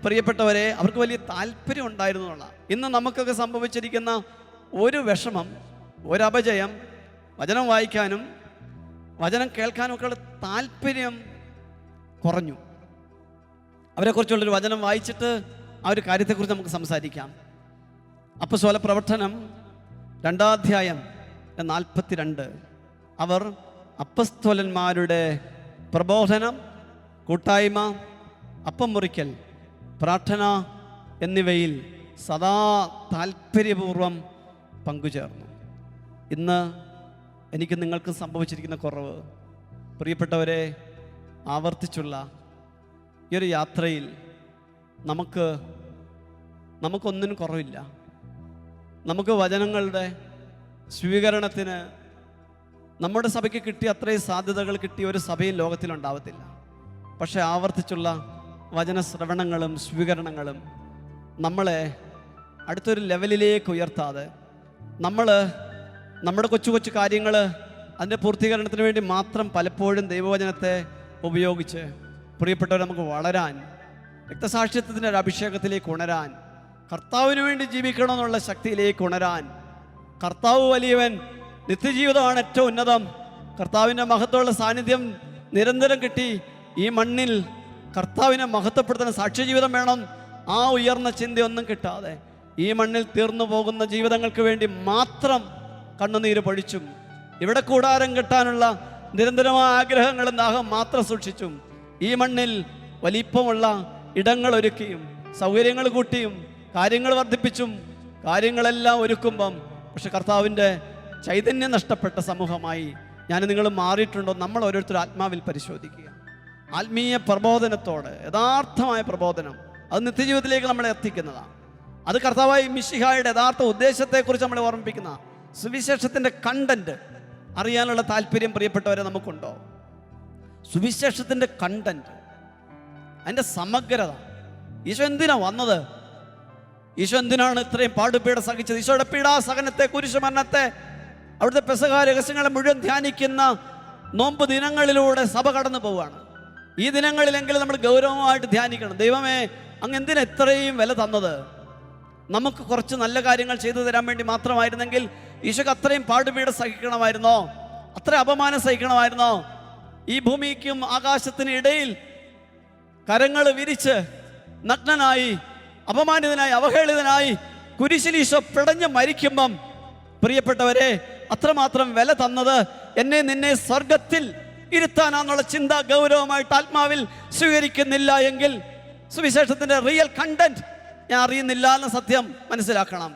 പ്രിയപ്പെട്ടവരെ അവർക്ക് വലിയ താല്പര്യം ഉണ്ടായിരുന്നു എന്നുള്ള. ഇന്ന് നമുക്കൊക്കെ സംഭവിച്ചിരിക്കുന്ന ഒരു വിഷമം, ഒരപജയം, വചനം വായിക്കാനും വചനം കേൾക്കാനും ഒക്കെയുള്ള താല്പര്യം കുറഞ്ഞു. അവരെക്കുറിച്ചുള്ളൊരു വചനം വായിച്ചിട്ട് ആ ഒരു കാര്യത്തെക്കുറിച്ച് നമുക്ക് സംസാരിക്കാം. അപ്പസ്തോല പ്രവർത്തനം 2-ാം അധ്യായം 42. അവർ അപ്പസ്തോലന്മാരുടെ പ്രബോധനം, കൂട്ടായ്മ, അപ്പം മുറിക്കൽ, പ്രാർത്ഥന എന്നിവയിൽ സദാ താല്പര്യപൂർവം പങ്കുചേർന്നു. ഇന്ന് എനിക്ക് നിങ്ങൾക്ക് സംഭവിച്ചിരിക്കുന്ന കുറവ്, പ്രിയപ്പെട്ടവരെ, ആവർത്തിച്ചുള്ള ഈ ഒരു യാത്രയിൽ നമുക്കൊന്നിനും കുറവില്ല. നമുക്ക് വചനങ്ങളുടെ സ്വീകരണത്തിന് നമ്മുടെ സഭയ്ക്ക് കിട്ടിയ അത്രയും സാധ്യതകൾ കിട്ടിയ ഒരു സഭയും ലോകത്തിലുണ്ടാവത്തില്ല. പക്ഷേ ആവർത്തിച്ചുള്ള വചന ശ്രവണങ്ങളും സ്വീകരണങ്ങളും നമ്മളെ അടുത്തൊരു ലെവലിലേക്ക് ഉയർത്താതെ, നമ്മുടെ കൊച്ചു കൊച്ചു കാര്യങ്ങൾ അതിൻ്റെ പൂർത്തീകരണത്തിന് വേണ്ടി മാത്രം പലപ്പോഴും ദൈവവചനത്തെ ഉപയോഗിച്ച് പ്രിയപ്പെട്ടവർ നമുക്ക് വളരാൻ, രക്തസാക്ഷിത്വത്തിൻ്റെ ഒരു അഭിഷേകത്തിലേക്ക് ഉണരാൻ, കർത്താവിന് വേണ്ടി ജീവിക്കണമെന്നുള്ള ശക്തിയിലേക്ക് ഉണരാൻ, കർത്താവ് വലിയവൻ, നിത്യജീവിതമാണ് ഏറ്റവും ഉന്നതം കർത്താവിൻ്റെ മഹത്വമുള്ള സാന്നിധ്യം നിരന്തരം കിട്ടി ഈ മണ്ണിൽ കർത്താവിനെ മഹത്വപ്പെടുത്തുന്ന സാക്ഷ്യജീവിതം വേണം. ആ ഉയർന്ന ചിന്തയൊന്നും കിട്ടാതെ ഈ മണ്ണിൽ തീർന്നു പോകുന്ന ജീവിതങ്ങൾക്ക് വേണ്ടി മാത്രം കണ്ണുനീര് പൊഴിച്ചും ഇവിടെ കൂടാരം കെട്ടാനുള്ള നിരന്തരമായ ആഗ്രഹങ്ങളും ദാഹം മാത്രം സൂക്ഷിച്ചും ഈ മണ്ണിൽ വലിപ്പമുള്ള ഇടങ്ങൾ ഒരുക്കിയും സൗകര്യങ്ങൾ കൂട്ടിയും കാര്യങ്ങൾ വർദ്ധിപ്പിച്ചും കാര്യങ്ങളെല്ലാം ഒരുക്കുമ്പം പക്ഷെ കർത്താവിൻ്റെ ചൈതന്യം നഷ്ടപ്പെട്ട സമൂഹമായി ഞാൻ നിങ്ങൾ മാറിയിട്ടുണ്ടോ? നമ്മൾ ഓരോരുത്തരും ആത്മാവിൽ പരിശോധിക്കുക. ആത്മീയ പ്രബോധനത്തോട്, യഥാർത്ഥമായ പ്രബോധനം, അത് നിത്യജീവിതത്തിലേക്ക് നമ്മളെ എത്തിക്കുന്നതാണ്. അത് കർത്താവായ മിശിഹായുടെ യഥാർത്ഥ ഉദ്ദേശത്തെക്കുറിച്ച് നമ്മളെ ഓർമ്മിപ്പിക്കുന്ന സുവിശേഷത്തിൻ്റെ കണ്ടന്റ് അറിയാനുള്ള താല്പര്യം പ്രിയപ്പെട്ടവരെ നമുക്കുണ്ടോ? സുവിശേഷത്തിൻ്റെ കണ്ടന്റ്, അതിൻ്റെ സമഗ്രത. ഈശോ എന്തിനാ വന്നത്? ഈശോ എന്തിനാണ് ഇത്രയും പാടുപീട സഹിച്ചത്? ഈശോയുടെ പീഡാസഹനത്തെ, കുരിശുമരണത്തെ, അവിടുത്തെ പെസഹ രഹസ്യങ്ങളെ മുഴുവൻ ധ്യാനിക്കുന്ന നോമ്പ് ദിനങ്ങളിലൂടെ സഭ കടന്നു പോവുകയാണ്. ഈ ദിനങ്ങളിലെങ്കിലും നമ്മൾ ഗൗരവമായിട്ട് ധ്യാനിക്കണം. ദൈവമേ, അങ്ങ് എന്തിനാ ഇത്രയും വില തന്നത്? നമുക്ക് കുറച്ച് നല്ല കാര്യങ്ങൾ ചെയ്തു തരാൻ വേണ്ടി മാത്രമായിരുന്നെങ്കിൽ ഈശോക്ക് അത്രയും പാടുപീട സഹിക്കണമായിരുന്നോ? അത്ര അപമാനം സഹിക്കണമായിരുന്നോ? ഈ ഭൂമിക്കും ആകാശത്തിനും ഇടയിൽ കരങ്ങൾ വിരിച്ച് നഗ്നനായി, അപമാനിതനായി, അവഹേളിതനായി കുരിശിൽ ഈശോ പിടഞ്ഞ് മരിക്കുമ്പം പ്രിയപ്പെട്ടവരെ, അത്രമാത്രം വില തന്നത് എന്നെ നിന്നെ സ്വർഗത്തിൽ ഇരുത്താനാന്നുള്ള ചിന്ത ഗൗരവമായിട്ട് ആത്മാവിൽ സ്വീകരിക്കുന്നില്ല എങ്കിൽ സുവിശേഷത്തിൻ്റെ റിയൽ കണ്ടന്റ് ഞാൻ അറിയുന്നില്ല എന്ന സത്യം മനസ്സിലാക്കണം.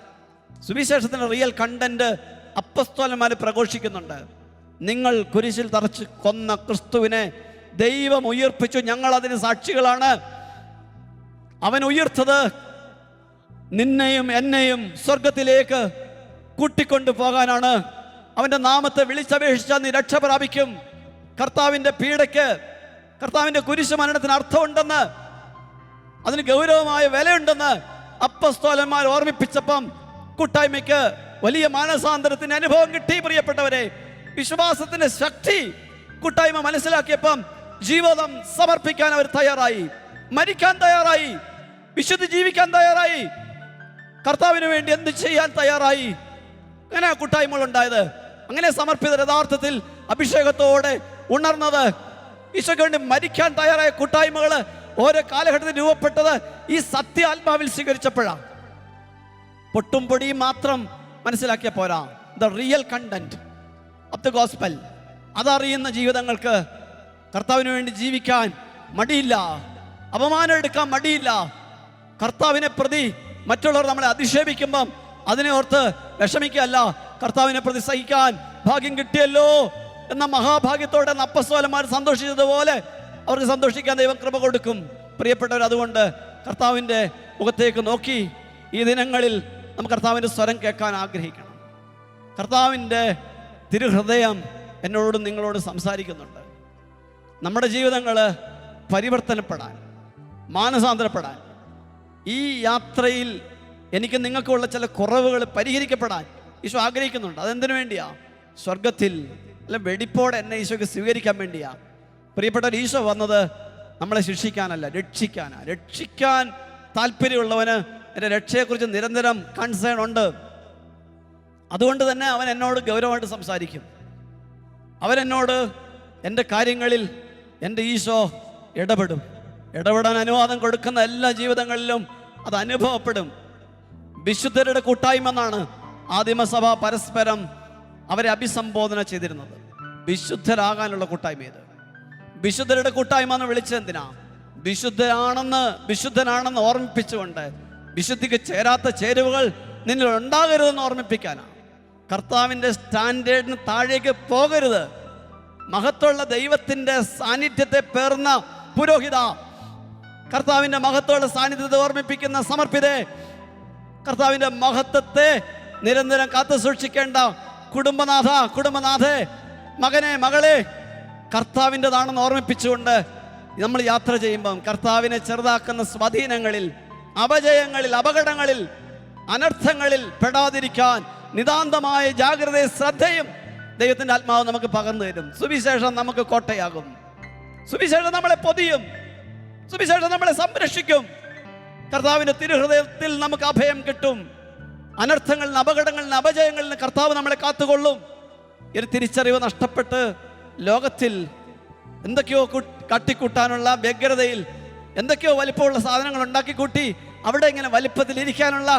സുവിശേഷത്തിൻ്റെ റിയൽ കണ്ടന്റ് അപ്പസ്തോലന്മാർ പ്രഘോഷിക്കുന്നുണ്ട്. നിങ്ങൾ കുരിശിൽ തറച്ച് കൊന്ന ക്രിസ്തുവിനെ ദൈവം ഉയർപ്പിച്ചു, ഞങ്ങൾ അതിന് സാക്ഷികളാണ്. അവൻ ഉയർത്തത് നിന്നെയും എന്നെയും സ്വർഗത്തിലേക്ക് കൂട്ടിക്കൊണ്ടു പോകാനാണ്. അവൻ്റെ നാമത്തെ വിളിച്ചപേക്ഷിച്ചാൽ നീ രക്ഷ പ്രാപിക്കും. കർത്താവിൻ്റെ പീഡയ്ക്ക്, കർത്താവിൻ്റെ കുരിശ് മരണത്തിന് അർത്ഥമുണ്ടെന്ന്, അതിന് ഗൗരവമായ വിലയുണ്ടെന്ന് അപ്പസ്തോലന്മാർ ഓർമ്മിപ്പിച്ചപ്പം കൂട്ടായ്മയ്ക്ക് വലിയ മാനസാന്തരത്തിന് അനുഭവം കിട്ടി. പ്രിയപ്പെട്ടവരെ, വിശ്വാസത്തിന്റെ ശക്തി കൂട്ടായ്മ മനസ്സിലാക്കിയപ്പം ജീവിതം സമർപ്പിക്കാൻ അവർ തയ്യാറായി, മരിക്കാൻ തയ്യാറായി, വിശുദ്ധി ജീവിക്കാൻ തയ്യാറായി, കർത്താവിന് വേണ്ടി എന്ത് ചെയ്യാൻ തയ്യാറായി. അങ്ങനെ കൂട്ടായ്മകൾ ഉണ്ടായത്. അങ്ങനെ സമർപ്പിത യഥാർത്ഥത്തിൽ അഭിഷേകത്തോടെ ഉണർന്നത്, ഈശോയ്ക്ക് വേണ്ടി മരിക്കാൻ തയ്യാറായ കൂട്ടായ്മകൾ ഓരോ കാലഘട്ടത്തിൽ രൂപപ്പെട്ടത് ഈ സത്യാത്മാവിൽ സ്വീകരിച്ചപ്പോഴാണ്. പൊട്ടും പൊടിയും മാത്രം മനസ്സിലാക്കിയ പോരാ. The real content of the gospel അതറിയുന്ന ജീവിതങ്ങൾക്ക് കർത്താവിന് വേണ്ടി ജീവിക്കാൻ മടിയില്ല, അപമാനം എടുക്കാൻ മടിയില്ല. കർത്താവിനെ പ്രതി മറ്റുള്ളവർ നമ്മളെ അധിക്ഷേപിക്കുമ്പം അതിനെ ഓർത്ത് വിഷമിക്കുകയല്ല, കർത്താവിനെ പ്രതി സഹിക്കാൻ ഭാഗ്യം കിട്ടിയല്ലോ എന്ന മഹാഭാഗ്യത്തോടെ അപ്പസ്തോലന്മാർ സന്തോഷിച്ചതുപോലെ അവർക്ക് സന്തോഷിക്കാൻ ദൈവം കൃപ കൊടുക്കും. പ്രിയപ്പെട്ടവർ, അതുകൊണ്ട് കർത്താവിൻ്റെ മുഖത്തേക്ക് നോക്കി ഈ ദിനങ്ങളിൽ നമുക്ക് കർത്താവിൻ്റെ സ്വരം കേൾക്കാൻ ആഗ്രഹിക്കണം. കർത്താവിൻ്റെ തിരുഹൃദയം എന്നോടും നിങ്ങളോട് സംസാരിക്കുന്നുണ്ട്. നമ്മുടെ ജീവിതങ്ങൾ പരിവർത്തനപ്പെടാൻ, മാനസാന്തരപ്പെടാൻ, ഈ യാത്രയിൽ എനിക്ക് നിങ്ങൾക്കുള്ള ചില കുറവുകൾ പരിഹരിക്കപ്പെടാൻ ഈശോ ആഗ്രഹിക്കുന്നുണ്ട്. അതെന്തിനു വേണ്ടിയാ? സ്വർഗത്തിൽ അല്ല വെടിപ്പോടെ എന്നെ ഈശോയ്ക്ക് സ്വീകരിക്കാൻ വേണ്ടിയാ. പ്രിയപ്പെട്ടവർ, ഈശോ വന്നത് നമ്മളെ ശിക്ഷിക്കാനല്ല, രക്ഷിക്കാനാണ്. രക്ഷിക്കാൻ താല്പര്യമുള്ളവന് എൻ്റെ രക്ഷയെക്കുറിച്ച് നിരന്തരം കൺസേൺ ഉണ്ട്. അതുകൊണ്ട് തന്നെ അവൻ എന്നോട് ഗൗരവമായിട്ട് സംസാരിക്കും. അവരെന്നോട് എൻ്റെ കാര്യങ്ങളിൽ എൻ്റെ ഈശോ ഇടപെടും. ഇടപെടാൻ അനുവാദം കൊടുക്കുന്ന എല്ലാ ജീവിതങ്ങളിലും അത് അനുഭവപ്പെടും. വിശുദ്ധരുടെ കൂട്ടായ്മ എന്നാണ് ആദിമസഭ പരസ്പരം അവരെ അഭിസംബോധന ചെയ്തിരുന്നത്. വിശുദ്ധരാകാനുള്ള കൂട്ടായ്മ ഇത്. വിശുദ്ധരുടെ കൂട്ടായ്മ എന്ന് വിളിച്ചത് എന്തിനാ? വിശുദ്ധനാണെന്ന് ഓർമ്മിപ്പിച്ചുകൊണ്ട് വിശുദ്ധിക്ക് ചേരാത്ത ചേരുവകൾ നിന്നിൽ ഉണ്ടാകരുതെന്ന് ഓർമ്മിപ്പിക്കാനാണ്. കർത്താവിൻ്റെ സ്റ്റാൻഡേർഡിന് താഴേക്ക് പോകരുത്. മഹത്വമുള്ള ദൈവത്തിൻ്റെ സാന്നിധ്യത്തെ പേർന്ന പുരോഹിത, കർത്താവിൻ്റെ മഹത്വമുള്ള സാന്നിധ്യത്തെ ഓർമ്മിപ്പിക്കുന്ന സമർപ്പിതേ, കർത്താവിൻ്റെ മഹത്വത്തെ നിരന്തരം കാത്തു സൂക്ഷിക്കേണ്ട കുടുംബനാഥേ, മകനെ, മകളെ, കർത്താവിൻ്റെതാണെന്ന് ഓർമ്മിപ്പിച്ചുകൊണ്ട് നമ്മൾ യാത്ര ചെയ്യുമ്പം കർത്താവിനെ ചെറുതാക്കുന്ന സ്വാധീനങ്ങളിൽ, അപജയങ്ങളിൽ, അപകടങ്ങളിൽ, അനർത്ഥങ്ങളിൽ പെടാതിരിക്കാൻ നിതാന്തമായ ജാഗ്രതയും ശ്രദ്ധയും ദൈവത്തിൻ്റെ ആത്മാവ് നമുക്ക് പകർന്നു തരും. സുവിശേഷം നമുക്ക് കോട്ടയാകും. സുവിശേഷം നമ്മളെ പൊതിയും. സുവിശേഷം നമ്മളെ സംരക്ഷിക്കും. കർത്താവിൻ്റെ തിരുഹൃദയത്തിൽ നമുക്ക് അഭയം കിട്ടും. അനർത്ഥങ്ങളിൽ നിന്ന്, അപകടങ്ങളിൽ നിന്ന്, അപജയങ്ങളിൽ നിന്ന് കർത്താവ് നമ്മളെ കാത്തുകൊള്ളും. ഒരു തിരിച്ചറിവ് നഷ്ടപ്പെട്ട് ലോകത്തിൽ എന്തൊക്കെയോ കാട്ടിക്കൂട്ടാനുള്ള വ്യഗ്രതയിൽ എന്തൊക്കെയോ വലിപ്പമുള്ള സാധനങ്ങൾ ഉണ്ടാക്കിക്കൂട്ടി അവിടെ ഇങ്ങനെ വലിപ്പത്തിൽ ഇരിക്കാനുള്ള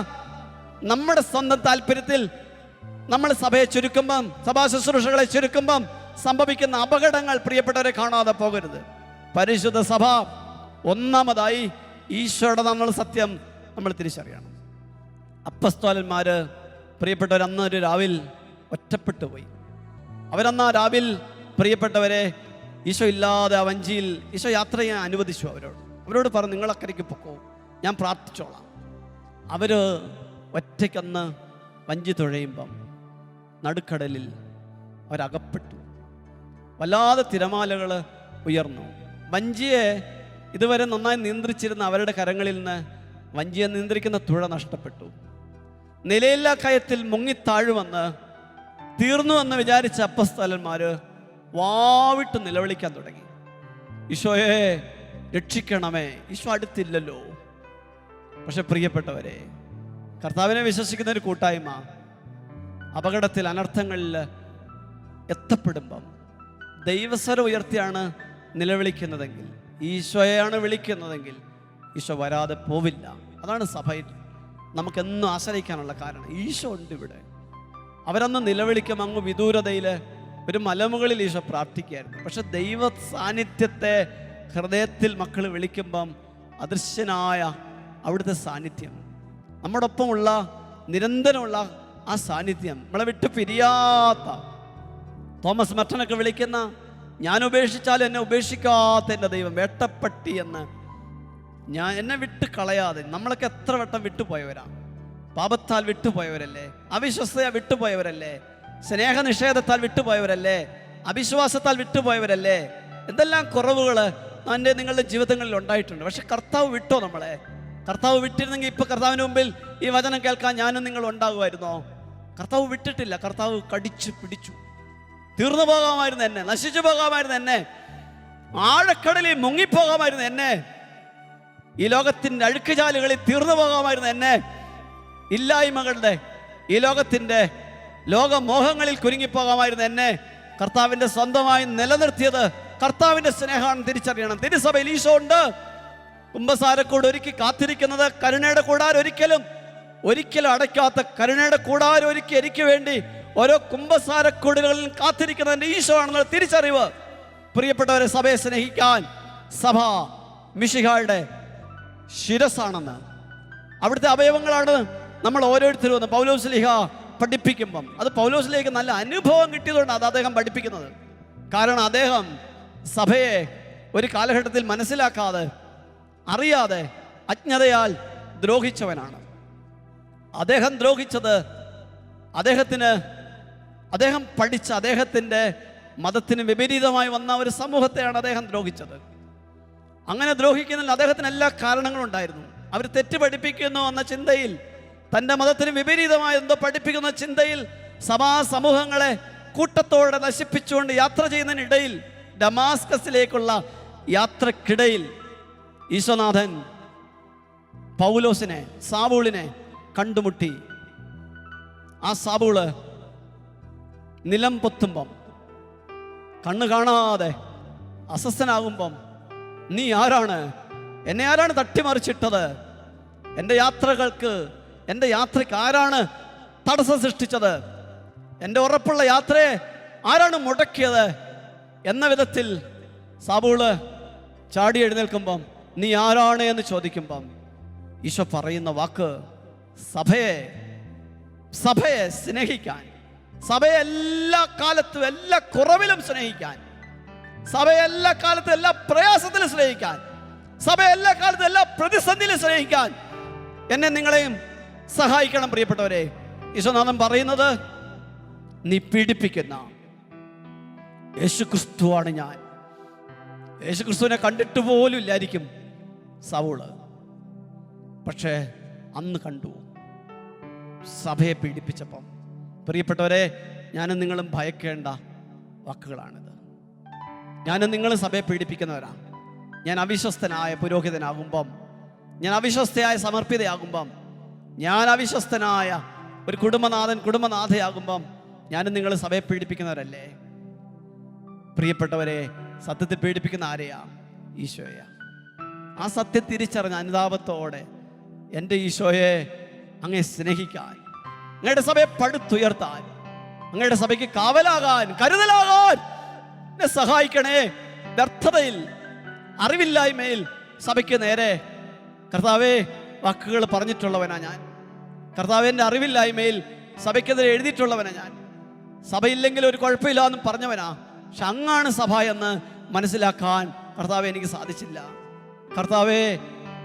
നമ്മുടെ സ്വന്തം താല്പര്യത്തിൽ നമ്മൾ സഭയെ ചുരുക്കുമ്പം, സഭാ ശുശ്രൂഷകളെ ചുരുക്കുമ്പം സംഭവിക്കുന്ന അപകടങ്ങൾ പ്രിയപ്പെട്ടവരെ കാണാതെ പോകരുത്. പരിശുദ്ധ സഭ ഒന്നാമതായി ഈശോയുടെ നമ്മൾ സത്യം നമ്മൾ തിരിച്ചറിയണം. അപ്പസ്തോലന്മാർ പ്രിയപ്പെട്ടവർ അന്നൊരു രാവിൽ ഒറ്റപ്പെട്ടു പോയി. അവരന്നാ രാവിൽ പ്രിയപ്പെട്ടവരെ ഈശോ ഇല്ലാതെ ആ വഞ്ചിയിൽ ഈശോ യാത്ര ചെയ്യാൻ അനുവദിച്ചു. അവരോട് പറഞ്ഞു, നിങ്ങളക്കരയ്ക്ക് പൊക്കോ, ഞാൻ പ്രാർത്ഥിച്ചോളാം. അവർ ഒറ്റയ്ക്കന്ന് വഞ്ചി തുഴയുമ്പം നടുക്കടലിൽ അവരകപ്പെട്ടു. വല്ലാതെ തിരമാലകൾ ഉയർന്നു. വഞ്ചിയെ ഇതുവരെ നന്നായി നിയന്ത്രിച്ചിരുന്ന അവരുടെ കരങ്ങളിൽ നിന്ന് വഞ്ചിയെ നിയന്ത്രിക്കുന്ന തുഴ നഷ്ടപ്പെട്ടു. നിലയില്ലാ കയത്തിൽ മുങ്ങിത്താഴുമെന്ന് തീർന്നുവെന്ന് വിചാരിച്ച അപ്പസ്തോലന്മാർ വാവിട്ട് നിലവിളിക്കാൻ തുടങ്ങി. ഈശോയെ രക്ഷിക്കണമേ. ഈശോ അടുത്തില്ലല്ലോ. പക്ഷെ പ്രിയപ്പെട്ടവരെ, കർത്താവിനെ വിശ്വസിക്കുന്ന ഒരു കൂട്ടായ്മ അപകടത്തിൽ, അനർത്ഥങ്ങളിൽ എത്തപ്പെടുമ്പം ദൈവസ്വരം ഉയർത്തിയാണ് നിലവിളിക്കുന്നതെങ്കിൽ, ഈശോയെയാണ് വിളിക്കുന്നതെങ്കിൽ ഈശോ വരാതെ പോവില്ല. അതാണ് സഭയിൽ നമുക്കെന്നും ആശ്രയിക്കാനുള്ള കാരണം. ഈശോ ഉണ്ട് ഇവിടെ. അവരന്ന് നിലവിളിക്കും. അങ്ങ് വിദൂരതയിൽ ഒരു മലമുകളിൽ ഈശോ പ്രാർത്ഥിക്കുകയായിരുന്നു. പക്ഷെ ദൈവ സാന്നിധ്യത്തെ ഹൃദയത്തിൽ മക്കൾ വിളിക്കുമ്പം അദൃശ്യനായ അവിടുത്തെ സാന്നിധ്യം, നമ്മുടെ ഒപ്പമുള്ള നിരന്തരമുള്ള ആ സാന്നിധ്യം, നമ്മളെ വിട്ട് പിരിയാത്ത, തോമസ് മർട്ടനൊക്കെ വിളിക്കുന്ന ഞാൻ ഉപേക്ഷിച്ചാലും എന്നെ ഉപേക്ഷിക്കാത്ത എൻ്റെ ദൈവം, വേട്ടപ്പട്ടി എന്ന്, ഞാൻ എന്നെ വിട്ട് കളയാതെ. നമ്മളൊക്കെ എത്ര വട്ടം വിട്ടുപോയവരാ. പാപത്താൽ വിട്ടുപോയവരല്ലേ, അവിശ്വസ്തയാൽ വിട്ടുപോയവരല്ലേ, സ്നേഹനിഷേധത്താൽ വിട്ടുപോയവരല്ലേ, അവിശ്വാസത്താൽ വിട്ടുപോയവരല്ലേ. എന്തെല്ലാം കുറവുകൾ എൻ്റെ നിങ്ങളുടെ ജീവിതങ്ങളിൽ ഉണ്ടായിട്ടുണ്ട്. പക്ഷെ കർത്താവ് വിട്ടോ നമ്മളെ? കർത്താവ് വിട്ടിരുന്നെങ്കിൽ ഇപ്പം കർത്താവിന് മുമ്പിൽ ഈ വചനം കേൾക്കാൻ ഞാനും നിങ്ങൾ ഉണ്ടാകുമായിരുന്നോ? കർത്താവ് വിട്ടിട്ടില്ല. കർത്താവ് കടിച്ചു പിടിച്ചു. തീർന്നു പോകാമായിരുന്നു എന്നെ, നശിച്ചു പോകാമായിരുന്നു എന്നെ, ആഴക്കടലിൽ മുങ്ങിപ്പോകാമായിരുന്നു എന്നെ, ഈ ലോകത്തിൻ്റെ അഴുക്കുചാലുകളിൽ തീർന്നു പോകാമായിരുന്നു എന്നെ, ഇല്ലായ്മകളുടെ ഈ ലോകത്തിൻ്റെ ലോകമോഹങ്ങളിൽ കുരുങ്ങിപ്പോകാമായിരുന്നു എന്നെ. കർത്താവിൻ്റെ സ്വന്തമായി നിലനിർത്തിയത് കർത്താവിൻ്റെ സ്നേഹമാണെന്ന് തിരിച്ചറിയണം. തിരുസഭയിൽ ഈശോ ഉണ്ട്. കുമ്പസാരക്കൂട് ഒരുക്കി കാത്തിരിക്കുന്നത്, കരുണയുടെ കൂടാരം ഒരിക്കലും അടയ്ക്കാത്ത കരുണയുടെ കൂടാരം ഒരുക്കി എനിക്ക് വേണ്ടി ഓരോ കുമ്പസാരക്കൂടുകളിൽ കാത്തിരിക്കുന്നതിൻ്റെ ഈശോ ആണെന്നുള്ള തിരിച്ചറിവ്. പ്രിയപ്പെട്ടവരെ, സഭയെ സ്നേഹിക്കാൻ സഭ മിശിഹായുടെ ശിരസാണെന്ന്, അവിടുത്തെ അവയവങ്ങളാണ് നമ്മൾ ഓരോരുത്തരും എന്ന് പൗലോസ് ലീഹ പഠിപ്പിക്കുമ്പം, അത് പൗലോസ് ലീഹയ്ക്ക് നല്ല അനുഭവം കിട്ടിയതുകൊണ്ടാണ് അത് അദ്ദേഹം പഠിപ്പിക്കുന്നത്. കാരണം അദ്ദേഹം സഭയെ ഒരു കാലഘട്ടത്തിൽ മനസ്സിലാക്കാതെ, അറിയാതെ, അജ്ഞതയാൽ ദ്രോഹിച്ചവനാണ്. അദ്ദേഹം ദ്രോഹിച്ചത് അദ്ദേഹം പഠിച്ച അദ്ദേഹത്തിൻ്റെ മതത്തിന് വിപരീതമായി വന്ന ഒരു സമൂഹത്തെയാണ് അദ്ദേഹം ദ്രോഹിച്ചത്. അങ്ങനെ ദ്രോഹിക്കുന്നതിൽ അദ്ദേഹത്തിന് എല്ലാ കാരണങ്ങളും ഉണ്ടായിരുന്നു. അവർ തെറ്റ് പഠിപ്പിക്കുന്നു എന്ന ചിന്തയിൽ, തൻ്റെ മതത്തിന് വിപരീതമായ എന്തോ പഠിപ്പിക്കുന്ന ചിന്തയിൽ സമൂഹങ്ങളെ കൂട്ടത്തോടെ നശിപ്പിച്ചുകൊണ്ട് യാത്ര ചെയ്യുന്നതിനിടയിൽ, ഡമാസ്കസിലേക്കുള്ള യാത്രക്കിടയിൽ ഈശോനാഥൻ സാവൂളിനെ കണ്ടുമുട്ടി. ആ സാവൂള് നിലം പൊത്തുമ്പം, കണ്ണു കാണാതെ അസ്വസ്ഥനാകുമ്പം, നീ ആരാണ്? എന്നെ ആരാണ് തട്ടിമറിച്ചിട്ടത്? എൻ്റെ യാത്രയ്ക്ക് ആരാണ് തടസ്സം സൃഷ്ടിച്ചത്? എൻ്റെ ഉറപ്പുള്ള യാത്രയെ ആരാണ് മുടക്കിയത്? എന്ന വിധത്തിൽ സാവൂള് ചാടി എഴുന്നേൽക്കുമ്പം, നീ ആരാണ് എന്ന് ചോദിക്കുമ്പം ഈശോ പറയുന്ന വാക്ക്, സഭയെ സ്നേഹിക്കാൻ, സഭയെ എല്ലാ കാലത്തും എല്ലാ കുറവിലും സ്നേഹിക്കാൻ, സഭയെ എല്ലാ കാലത്തും എല്ലാ പ്രയാസത്തിലും സ്നേഹിക്കാൻ, സഭയെ എല്ലാ കാലത്തും എല്ലാ പ്രതിസന്ധിയിലും സ്നേഹിക്കാൻ എന്നെ നിങ്ങളെയും സഹായിക്കണം. പ്രിയപ്പെട്ടവരെ, ഈശോനാഥൻ പറയുന്നത്, നീ പീഡിപ്പിക്കുന്ന യേശുക്രിസ്തുവാണ് ഞാൻ. യേശുക്രിസ്തുവിനെ കണ്ടിട്ട് പോലും ഇല്ലായിരിക്കും സൗള്, പക്ഷേ അന്ന് കണ്ടു സഭയെ പീഡിപ്പിച്ചപ്പം. പ്രിയപ്പെട്ടവരെ, ഞാനും നിങ്ങളും ഭയക്കേണ്ട വാക്കുകളാണിത്. ഞാനും നിങ്ങളും സഭയെ പീഡിപ്പിക്കുന്നവരാണ്. ഞാൻ അവിശ്വസ്തനായ പുരോഹിതനാകുമ്പം, ഞാൻ അവിശ്വസ്തയായ സമർപ്പിതയാകുമ്പം, ഞാൻ അവിശ്വസ്തനായ ഒരു കുടുംബനാഥയാകുമ്പം ഞാനും നിങ്ങൾ സഭയെ പീഡിപ്പിക്കുന്നവരല്ലേ? പ്രിയപ്പെട്ടവരെ, സത്യത്തിൽ പീഡിപ്പിക്കുന്ന ആരെയാ? ഈശോയാ. ആ സത്യം തിരിച്ചറിഞ്ഞ അനുതാപത്തോടെ എൻ്റെ ഈശോയെ അങ്ങേ സ്നേഹിക്കാൻ, അങ്ങയുടെ സഭയെ പടുത്തുയർത്താൻ, അങ്ങയുടെ സഭയ്ക്ക് കാവലാകാൻ, കരുതലാകാൻ എന്നെ സഹായിക്കണേ. വ്യർത്ഥതയിൽ, അറിവില്ലായ്മയിൽ സഭയ്ക്ക് നേരെ കർത്താവേ വാക്കുകൾ പറഞ്ഞിട്ടുള്ളവനാ ഞാൻ. കർത്താവേ, എൻ്റെ അറിവില്ലായ്മയിൽ സഭയ്ക്കെതിരെ എഴുതിയിട്ടുള്ളവനാ ഞാൻ. സഭയില്ലെങ്കിൽ ഒരു കുഴപ്പമില്ല എന്നും പറഞ്ഞവനാ. പക്ഷെ അങ്ങാണ് സഭ എന്ന് മനസ്സിലാക്കാൻ കർത്താവേ എനിക്ക് സാധിച്ചില്ല. കർത്താവേ,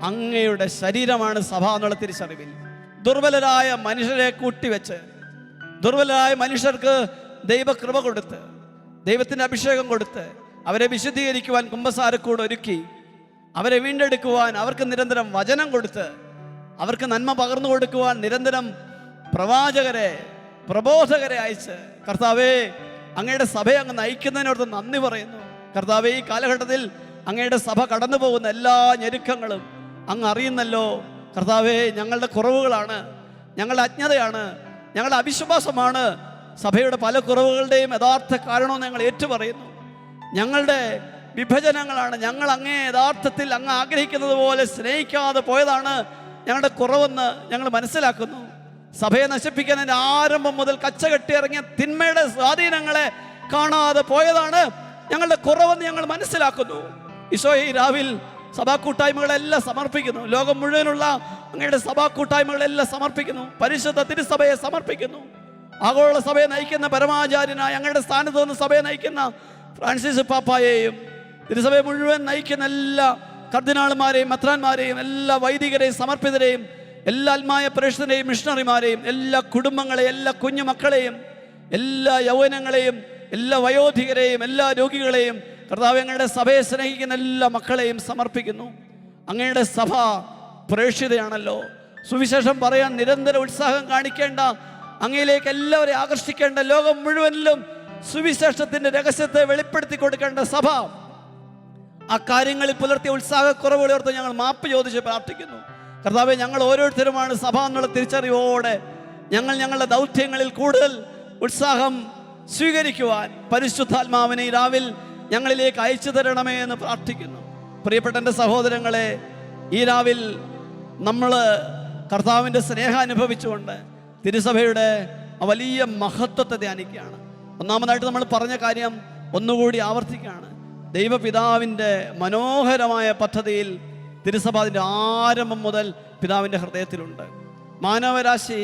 അങ്ങയുടെ ശരീരമാണ് സഭ എന്നുള്ള തിരിച്ചറിവിൽ ദുർബലരായ മനുഷ്യരെ കൂട്ടിവെച്ച്, ദുർബലരായ മനുഷ്യർക്ക് ദൈവകൃപ കൊടുത്ത്, ദൈവത്തിൻ്റെ അഭിഷേകം കൊടുത്ത്, അവരെ വിശുദ്ധീകരിക്കുവാൻ കുമ്പസാരക്കൂട് ഒരുക്കി, അവരെ വീണ്ടെടുക്കുവാൻ അവർക്ക് നിരന്തരം വചനം കൊടുത്ത്, അവർക്ക് നന്മ പകർന്നു കൊടുക്കുവാൻ നിരന്തരം പ്രവാചകരെ, പ്രബോധകരെ അയച്ച്, കർത്താവേ അങ്ങയുടെ സഭയെ അങ്ങ് നയിക്കുന്നതിനോട് നന്ദി പറയുന്നു. കർത്താവേ, ഈ കാലഘട്ടത്തിൽ അങ്ങയുടെ സഭ കടന്നു പോകുന്ന എല്ലാ ഞെരുക്കങ്ങളും അങ്ങ് അറിയുന്നല്ലോ. കർത്താവേ, ഞങ്ങളുടെ കുറവുകളാണ്, ഞങ്ങളുടെ അജ്ഞതയാണ്, ഞങ്ങളുടെ അവിശ്വാസമാണ് സഭയുടെ പല കുറവുകളുടെയും യഥാർത്ഥ കാരണമെന്ന് ഞങ്ങൾ ഏറ്റുപറയുന്നു. ഞങ്ങളുടെ വിഭജനങ്ങളാണ്. ഞങ്ങൾ അങ്ങേ യഥാർത്ഥത്തിൽ അങ്ങ് ആഗ്രഹിക്കുന്നത് പോലെ സ്നേഹിക്കാതെ പോയതാണ് ഞങ്ങളുടെ കുറവെന്ന് ഞങ്ങൾ മനസ്സിലാക്കുന്നു. സഭയെ നശിപ്പിക്കുന്നതിൻ്റെ ആരംഭം മുതൽ കച്ചകെട്ടി ഇറങ്ങിയ തിന്മയുടെ സ്വാധീനങ്ങളെ കാണാതെ പോയതാണ് ഞങ്ങളുടെ കുറവെന്ന് ഞങ്ങൾ മനസ്സിലാക്കുന്നു. ഈശോയെ, ഈ രാവിൽ സഭാ കൂട്ടായ്മകളെല്ലാം സമർപ്പിക്കുന്നു. ലോകം മുഴുവനുള്ള അങ്ങയുടെ സഭാ കൂട്ടായ്മകളെല്ലാം സമർപ്പിക്കുന്നു. പരിശുദ്ധ തിരുസഭയെ സമർപ്പിക്കുന്നു. ആഗോള സഭയെ നയിക്കുന്ന പരമാചാര്യനായ അങ്ങയുടെ സ്ഥാനത്ത് നിന്ന് സഭയെ നയിക്കുന്ന ഫ്രാൻസിസ് പാപ്പായെയും തിരുസഭയെ മുഴുവൻ നയിക്കുന്ന എല്ലാ കർദിനാൾമാരെയും മെത്രാന്മാരെയും എല്ലാ വൈദികരെയും സമർപ്പിതരെയും എല്ലാ ആത്മായ പ്രേക്ഷിതരെയും മിഷണറിമാരെയും എല്ലാ കുടുംബങ്ങളെയും എല്ലാ കുഞ്ഞുമക്കളെയും എല്ലാ യൗവനങ്ങളെയും എല്ലാ വയോധികരെയും എല്ലാ രോഗികളെയും കർത്താവ് അങ്ങയുടെ സഭയെ സ്നേഹിക്കുന്ന എല്ലാ മക്കളെയും സമർപ്പിക്കുന്നു. അങ്ങയുടെ സഭ പ്രേക്ഷിതയാണല്ലോ. സുവിശേഷം പറയാൻ നിരന്തര ഉത്സാഹം കാണിക്കേണ്ട, അങ്ങയിലേക്ക് എല്ലാവരെയും ആകർഷിക്കേണ്ട, ലോകം മുഴുവനിലും സുവിശേഷത്തിന്റെ രഹസ്യത്തെ വെളിപ്പെടുത്തി കൊടുക്കേണ്ട സഭ ആ കാര്യങ്ങളിൽ പുലർത്തിയ ഉത്സാഹക്കുറവുകളോർത്ത് ഞങ്ങൾ മാപ്പ് ചോദിച്ച് പ്രാർത്ഥിക്കുന്നു. കർത്താവേ, ഞങ്ങൾ ഓരോരുത്തരുമാണ് സഭ എന്നുള്ള തിരിച്ചറിവോടെ ഞങ്ങളുടെ ദൗത്യങ്ങളിൽ കൂടുതൽ ഉത്സാഹം സ്വീകരിക്കുവാൻ പരിശുദ്ധാത്മാവിനെ ഈ രാവിൽ ഞങ്ങളിലേക്ക് അയച്ചു തരണമേ എന്ന് പ്രാർത്ഥിക്കുന്നു. പ്രിയപ്പെട്ട എൻ്റെ സഹോദരങ്ങളെ, ഈ രാവിൽ നമ്മൾ കർത്താവിൻ്റെ സ്നേഹം അനുഭവിച്ചുകൊണ്ട് തിരുസഭയുടെ വലിയ മഹത്വത്തെ ധ്യാനിക്കുകയാണ്. ഒന്നാമതായിട്ട് നമ്മൾ പറഞ്ഞ കാര്യം ഒന്നുകൂടി ആവർത്തിക്കുകയാണ്. ദൈവപിതാവിൻ്റെ മനോഹരമായ പദ്ധതിയിൽ തിരുസഭ അതിൻ്റെ ആരംഭം മുതൽ പിതാവിൻ്റെ ഹൃദയത്തിലുണ്ട്. മാനവരാശി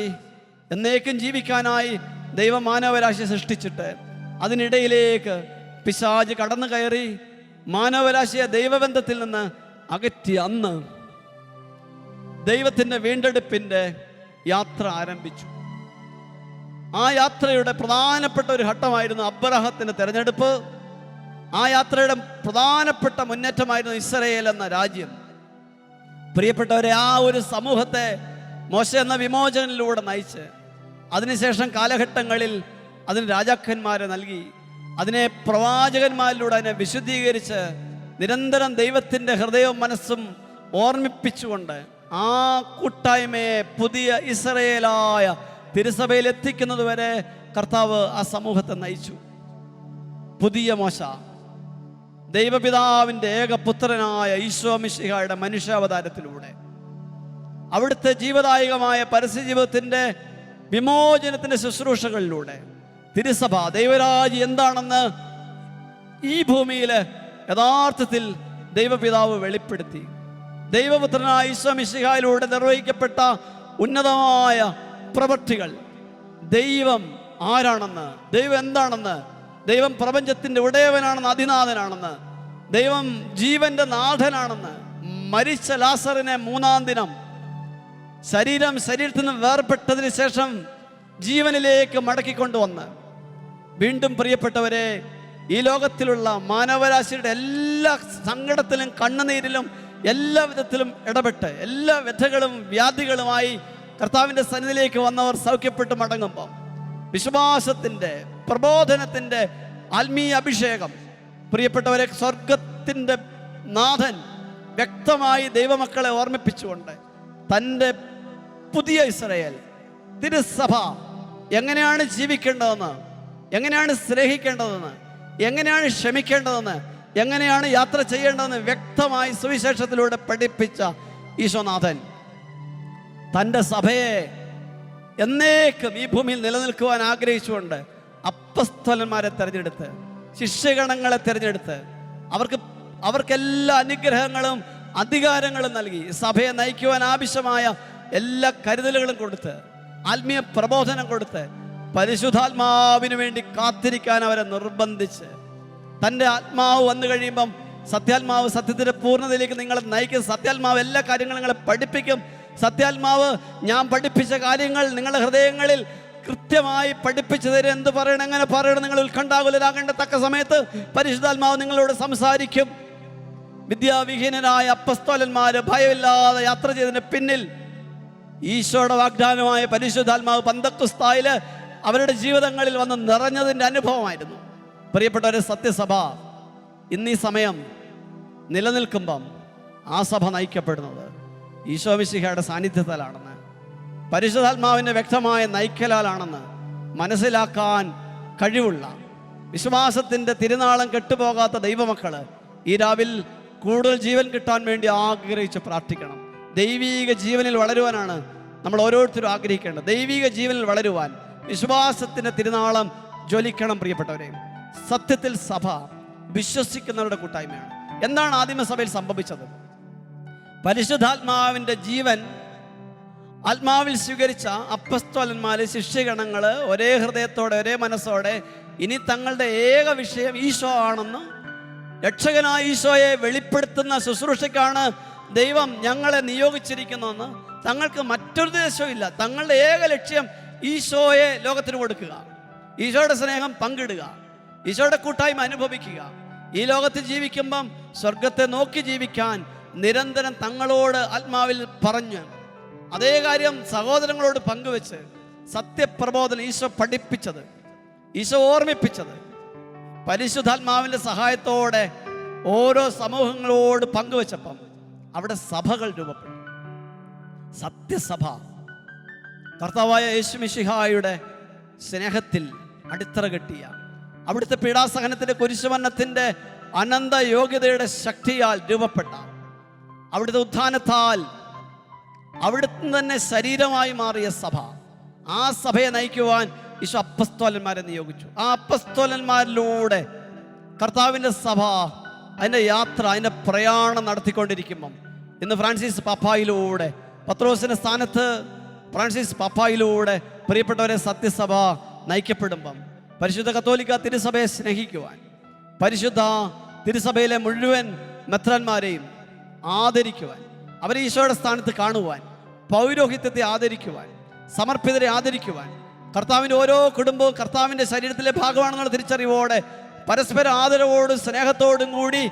എന്നേക്കും ജീവിക്കാനായി ദൈവം മാനവരാശി സൃഷ്ടിച്ചിട്ട് അതിനിടയിലേക്ക് പിശാച് കടന്നു കയറി മാനവരാശിയെ ദൈവബന്ധത്തിൽ നിന്ന് അകറ്റി അന്ന് ദൈവത്തിൻ്റെ വീണ്ടെടുപ്പിൻ്റെ യാത്ര ആരംഭിച്ചു. ആ യാത്രയുടെ പ്രധാനപ്പെട്ട ഒരു ഘട്ടമായിരുന്നു അബ്രഹാത്തിന്റെ തെരഞ്ഞെടുപ്പ്. ആ യാത്രയുടെ പ്രധാനപ്പെട്ട മുന്നേറ്റമായിരുന്നു ഇസ്രായേൽ എന്ന രാജ്യം. പ്രിയപ്പെട്ടവരെ, ആ ഒരു സമൂഹത്തെ മോശ എന്ന വിമോചനയിലൂടെ നയിച്ച് അതിനുശേഷം കാലഘട്ടങ്ങളിൽ അതിന് രാജാക്കന്മാരെ നൽകി, അതിനെ പ്രവാചകന്മാരിലൂടെ അതിനെ വിശുദ്ധീകരിച്ച് നിരന്തരം ദൈവത്തിൻ്റെ ഹൃദയവും മനസ്സും ഓർമ്മിപ്പിച്ചുകൊണ്ട് ആ കൂട്ടായ്മയെ പുതിയ ഇസ്രായേലായ തിരുസഭയിൽ എത്തിക്കുന്നത് വരെ കർത്താവ് ആ സമൂഹത്തെ നയിച്ചു. പുതിയ മോശ ദൈവപിതാവിൻ്റെ ഏകപുത്രനായ ഈശോ മിശിഹായുടെ മനുഷ്യാവതാരത്തിലൂടെ അവിടുത്തെ ജീവദായകമായ പരസ്യജീവിതത്തിൻ്റെ വിമോചനത്തിൻ്റെ ശുശ്രൂഷകളിലൂടെ തിരുസഭ ദൈവരാജ്യം എന്താണെന്ന് ഈ ഭൂമിയിൽ യഥാർത്ഥത്തിൽ ദൈവപിതാവ് വെളിപ്പെടുത്തി. ദൈവപുത്രനായ ഈശോ മിശിഹായിലൂടെ നിർവഹിക്കപ്പെട്ട ഉന്നതമായ പ്രവൃത്തികൾ, ദൈവം ആരാണെന്ന്, ദൈവം എന്താണെന്ന്, ദൈവം പ്രപഞ്ചത്തിൻ്റെ ഉടയവനാണെന്ന്, അതിനാഥനാണെന്ന്, ദൈവം ജീവന്റെ നാഥനാണെന്ന്, മരിച്ച ലാസറിനെ മൂന്നാം ദിനം ശരീരത്തിൽ നിന്ന് വേർപെട്ടതിന് ശേഷം ജീവനിലേക്ക് മടക്കിക്കൊണ്ടുവന്ന് വീണ്ടും പ്രിയപ്പെട്ടവരെ ഈ ലോകത്തിലുള്ള മാനവരാശിയുടെ എല്ലാ സങ്കടത്തിലും കണ്ണുനീരിലും എല്ലാ വിധത്തിലും ഇടപെട്ട് എല്ലാ വ്യഥകളും വ്യാധികളുമായി കർത്താവിൻ്റെ സന്നിധിയിലേക്ക് വന്നവർ സൗഖ്യപ്പെട്ട് മടങ്ങുമ്പോൾ വിശ്വാസത്തിൻ്റെ പ്രബോധനത്തിൻ്റെ ആത്മീയ അഭിഷേകം, പ്രിയപ്പെട്ടവരെ, സ്വർഗത്തിൻ്റെ നാഥൻ വ്യക്തമായി ദൈവമക്കളെ ഓർമ്മിപ്പിച്ചുകൊണ്ട് തൻ്റെ പുതിയ ഇസ്രായേൽ തിരുസഭ എങ്ങനെയാണ് ജീവിക്കേണ്ടതെന്ന്, എങ്ങനെയാണ് സ്നേഹിക്കേണ്ടതെന്ന്, എങ്ങനെയാണ് ക്ഷമിക്കേണ്ടതെന്ന്, എങ്ങനെയാണ് യാത്ര ചെയ്യേണ്ടതെന്ന് വ്യക്തമായി സുവിശേഷത്തിലൂടെ പഠിപ്പിച്ച ഈശോനാഥൻ തൻ്റെ സഭയെ എന്നേക്കും ഈ ഭൂമിയിൽ നിലനിൽക്കുവാൻ ആഗ്രഹിച്ചുകൊണ്ട് അപ്പസ്തോലന്മാരെ തിരഞ്ഞെടുത്ത്, ശിഷ്യഗണങ്ങളെ തിരഞ്ഞെടുത്ത്, അവർക്കെല്ലാ അനുഗ്രഹങ്ങളും അധികാരങ്ങളും നൽകി, സഭയെ നയിക്കുവാൻ ആവശ്യമായ എല്ലാ കരുതലുകളും കൊടുത്ത്, ആത്മീയ പ്രബോധനം കൊടുത്ത്, പരിശുദ്ധാത്മാവിന് വേണ്ടി കാത്തിരിക്കാൻ അവരെ നിർബന്ധിച്ച്, തൻ്റെ ആത്മാവ് വന്നു കഴിയുമ്പം സത്യാത്മാവ് സത്യത്തിൻ്റെ പൂർണ്ണതയിലേക്ക് നിങ്ങളെ നയിക്കും. സത്യാത്മാവ് എല്ലാ കാര്യങ്ങളും നിങ്ങളെ പഠിപ്പിക്കും. സത്യാത്മാവ് ഞാൻ പഠിപ്പിച്ച കാര്യങ്ങൾ നിങ്ങളുടെ ഹൃദയങ്ങളിൽ കൃത്യമായി പഠിപ്പിച്ചു തരും. എന്ത് പറയണം, എങ്ങനെ പറയണം, നിങ്ങൾ ഉത്കണ്ഠാകുലരാകേണ്ട തക്ക സമയത്ത് പരിശുദ്ധാത്മാവ് നിങ്ങളോട് സംസാരിക്കും. വിദ്യാവിഹീനരായ അപ്പസ്തോലന്മാര് ഭയമില്ലാതെ യാത്ര ചെയ്തതിന് പിന്നിൽ ഈശോയുടെ വാഗ്ദാനമായ പരിശുദ്ധാത്മാവ് പന്തക്കുസ്തായില് അവരുടെ ജീവിതങ്ങളിൽ വന്ന് നിറഞ്ഞതിൻ്റെ അനുഭവമായിരുന്നു. പ്രിയപ്പെട്ടവരെ, സത്യസഭ ഇന്നീ സമയം നിലനിൽക്കുമ്പം ആ സഭ നയിക്കപ്പെടുന്നത് ഈശോ മിശിഹായുടെ സാന്നിധ്യത്താലാണെന്ന്, പരിശുദ്ധാത്മാവിൻ്റെ വ്യക്തമായ നയിക്കലാലാണെന്ന് മനസ്സിലാക്കാൻ കഴിവുള്ള, വിശ്വാസത്തിൻ്റെ തിരുനാളം കെട്ടുപോകാത്ത ദൈവമക്കള് ഈ രാവിൽ കൂടുതൽ ജീവൻ കിട്ടാൻ വേണ്ടി ആഗ്രഹിച്ച് പ്രാർത്ഥിക്കണം. ദൈവീക ജീവനിൽ വളരുവാനാണ് നമ്മൾ ഓരോരുത്തരും ആഗ്രഹിക്കേണ്ടത്. ദൈവീക ജീവനിൽ വളരുവാൻ വിശ്വാസത്തിൻ്റെ തിരുനാളം ജ്വലിക്കണം. പ്രിയപ്പെട്ടവരെ, സത്യത്തിൽ സഭ വിശ്വസിക്കുന്നവരുടെ കൂട്ടായ്മയാണ്. എന്താണ് ആദിമസഭയിൽ സംഭവിച്ചത്? പരിശുദ്ധാത്മാവിൻ്റെ ജീവൻ ആത്മാവിൽ സ്വീകരിച്ച അപ്പസ്തോലന്മാര്, ശിഷ്യഗണങ്ങള് ഒരേ ഹൃദയത്തോടെ ഒരേ മനസ്സോടെ ഇനി തങ്ങളുടെ ഏക വിഷയം ഈശോ ആണെന്ന്, രക്ഷകനായ ഈശോയെ വെളിപ്പെടുത്തുന്ന ശുശ്രൂഷയ്ക്കാണ് ദൈവം ഞങ്ങളെ നിയോഗിച്ചിരിക്കുന്നതെന്ന്, തങ്ങൾക്ക് മറ്റൊരു ദേശവും ഇല്ല, തങ്ങളുടെ ഏക ലക്ഷ്യം ഈശോയെ ലോകത്തിന് കൊടുക്കുക, ഈശോയുടെ സ്നേഹം പങ്കിടുക, ഈശോയുടെ കൂട്ടായ്മ അനുഭവിക്കുക. ഈ ലോകത്തിൽ ജീവിക്കുമ്പം സ്വർഗത്തെ നോക്കി ജീവിക്കാൻ നിരന്തരം തങ്ങളോട് ആത്മാവിൽ പറഞ്ഞ്, അതേ കാര്യം സഹോദരങ്ങളോട് പങ്കുവെച്ച്, സത്യപ്രബോധനം ഈശോ പഠിപ്പിച്ചത്, ഈശോ ഓർമ്മിപ്പിച്ചത് പരിശുദ്ധാത്മാവിൻ്റെ സഹായത്തോടെ ഓരോ സമൂഹങ്ങളോട് പങ്കുവെച്ചപ്പം അവിടെ സഭകൾ രൂപപ്പെട്ടു. സത്യസഭ കർത്താവായ യേശു മിശിഹായുടെ സ്നേഹത്തിൽ അടിത്തറ കെട്ടിയ, അവിടുത്തെ പീഡാസഹനത്തിൻ്റെ കുരിശുമരണത്തിൻ്റെ അനന്ത യോഗ്യതയുടെ ശക്തിയാൽ രൂപപ്പെട്ട, അവിടുത്തെ ഉത്ഥാനത്താൽ അവിടുന്ന് തന്നെ ശരീരമായി മാറിയ സഭ, ആ സഭയെ നയിക്കുവാൻ ഈശോ അപ്പസ്തോലന്മാരെ നിയോഗിച്ചു. ആ അപ്പസ്തോലന്മാരിലൂടെ കർത്താവിൻ്റെ സഭ അതിൻ്റെ യാത്ര, അതിൻ്റെ പ്രയാണം നടത്തിക്കൊണ്ടിരിക്കുമ്പം ഇന്ന് ഫ്രാൻസിസ് പാപ്പായിലൂടെ, പത്രോസിൻ്റെ സ്ഥാനത്ത് ഫ്രാൻസിസ് പാപ്പായിലൂടെ പ്രിയപ്പെട്ടവരെ സത്യസഭ നയിക്കപ്പെടുമ്പം പരിശുദ്ധ കത്തോലിക്ക തിരുസഭയെ സ്നേഹിക്കുവാൻ, പരിശുദ്ധ തിരുസഭയിലെ മുഴുവൻ മെത്രാന്മാരെയും ആദരിക്കുവാൻ, അവരെ ഈശോയുടെ സ്ഥാനത്ത് കാണുവാൻ, പൗരോഹിത്യത്തെ ആദരിക്കുവാൻ, സമർപ്പിതരെ ആദരിക്കുവാൻ, കർത്താവിൻ്റെ ഓരോ കുടുംബവും കർത്താവിൻ്റെ ശരീരത്തിലെ ഭാഗമാണെന്നുള്ള തിരിച്ചറിവോടെ പരസ്പര ആദരവോടും സ്നേഹത്തോടും കൂടി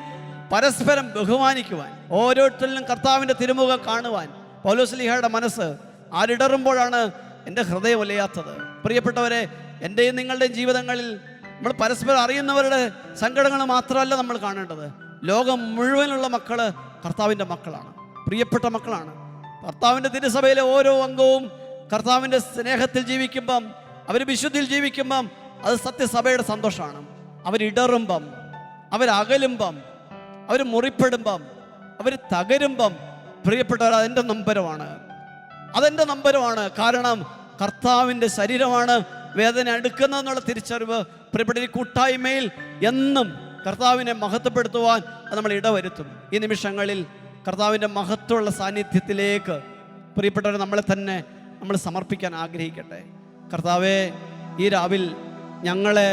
പരസ്പരം ബഹുമാനിക്കുവാൻ, ഓരോരുത്തരിലും കർത്താവിൻ്റെ തിരുമുഖം കാണുവാൻ പൗലോസ്ലീഹയുടെ മനസ്സ് ആരിടറുമ്പോഴാണ് എൻ്റെ ഹൃദയം ഒലയാത്തത്. പ്രിയപ്പെട്ടവരെ, എൻ്റെയും നിങ്ങളുടെയും ജീവിതങ്ങളിൽ നമ്മൾ പരസ്പരം അറിയുന്നവരുടെ സങ്കടങ്ങൾ മാത്രമല്ല നമ്മൾ കാണേണ്ടത്. ലോകം മുഴുവനുള്ള മക്കള് കർത്താവിൻ്റെ മക്കളാണ്, പ്രിയപ്പെട്ട മക്കളാണ്. കർത്താവിൻ്റെ തിരുസഭയിലെ ഓരോ അംഗവും കർത്താവിൻ്റെ സ്നേഹത്തിൽ ജീവിക്കുമ്പം, അവർ വിശുദ്ധിയിൽ ജീവിക്കുമ്പം അത് സത്യസഭയുടെ സന്തോഷമാണ്. അവരിടറുമ്പം, അവരകലുമ്പം, അവർ മുറിപ്പെടുമ്പം, അവർ തകരുമ്പം പ്രിയപ്പെട്ടവർ അതെൻ്റെ നമ്പരമാണ്, അതെൻ്റെ നമ്പരമാണ്. കാരണം കർത്താവിൻ്റെ ശരീരമാണ് വേദന എടുക്കുന്നതെന്നുള്ള തിരിച്ചറിവ് പ്രിയപ്പെട്ട ഈ കൂട്ടായ്മയിൽ എന്നും കർത്താവിനെ മഹത്വപ്പെടുത്തുവാൻ അത് നമ്മൾ ഇടവരുത്തും. ഈ നിമിഷങ്ങളിൽ കർത്താവിൻ്റെ മഹത്വമുള്ള സാന്നിധ്യത്തിലേക്ക് പ്രിയപ്പെട്ടവരെ നമ്മളെ തന്നെ നമ്മൾ സമർപ്പിക്കാൻ ആഗ്രഹിക്കട്ടെ. കർത്താവേ, ഈ രാവിൽ ഞങ്ങളെ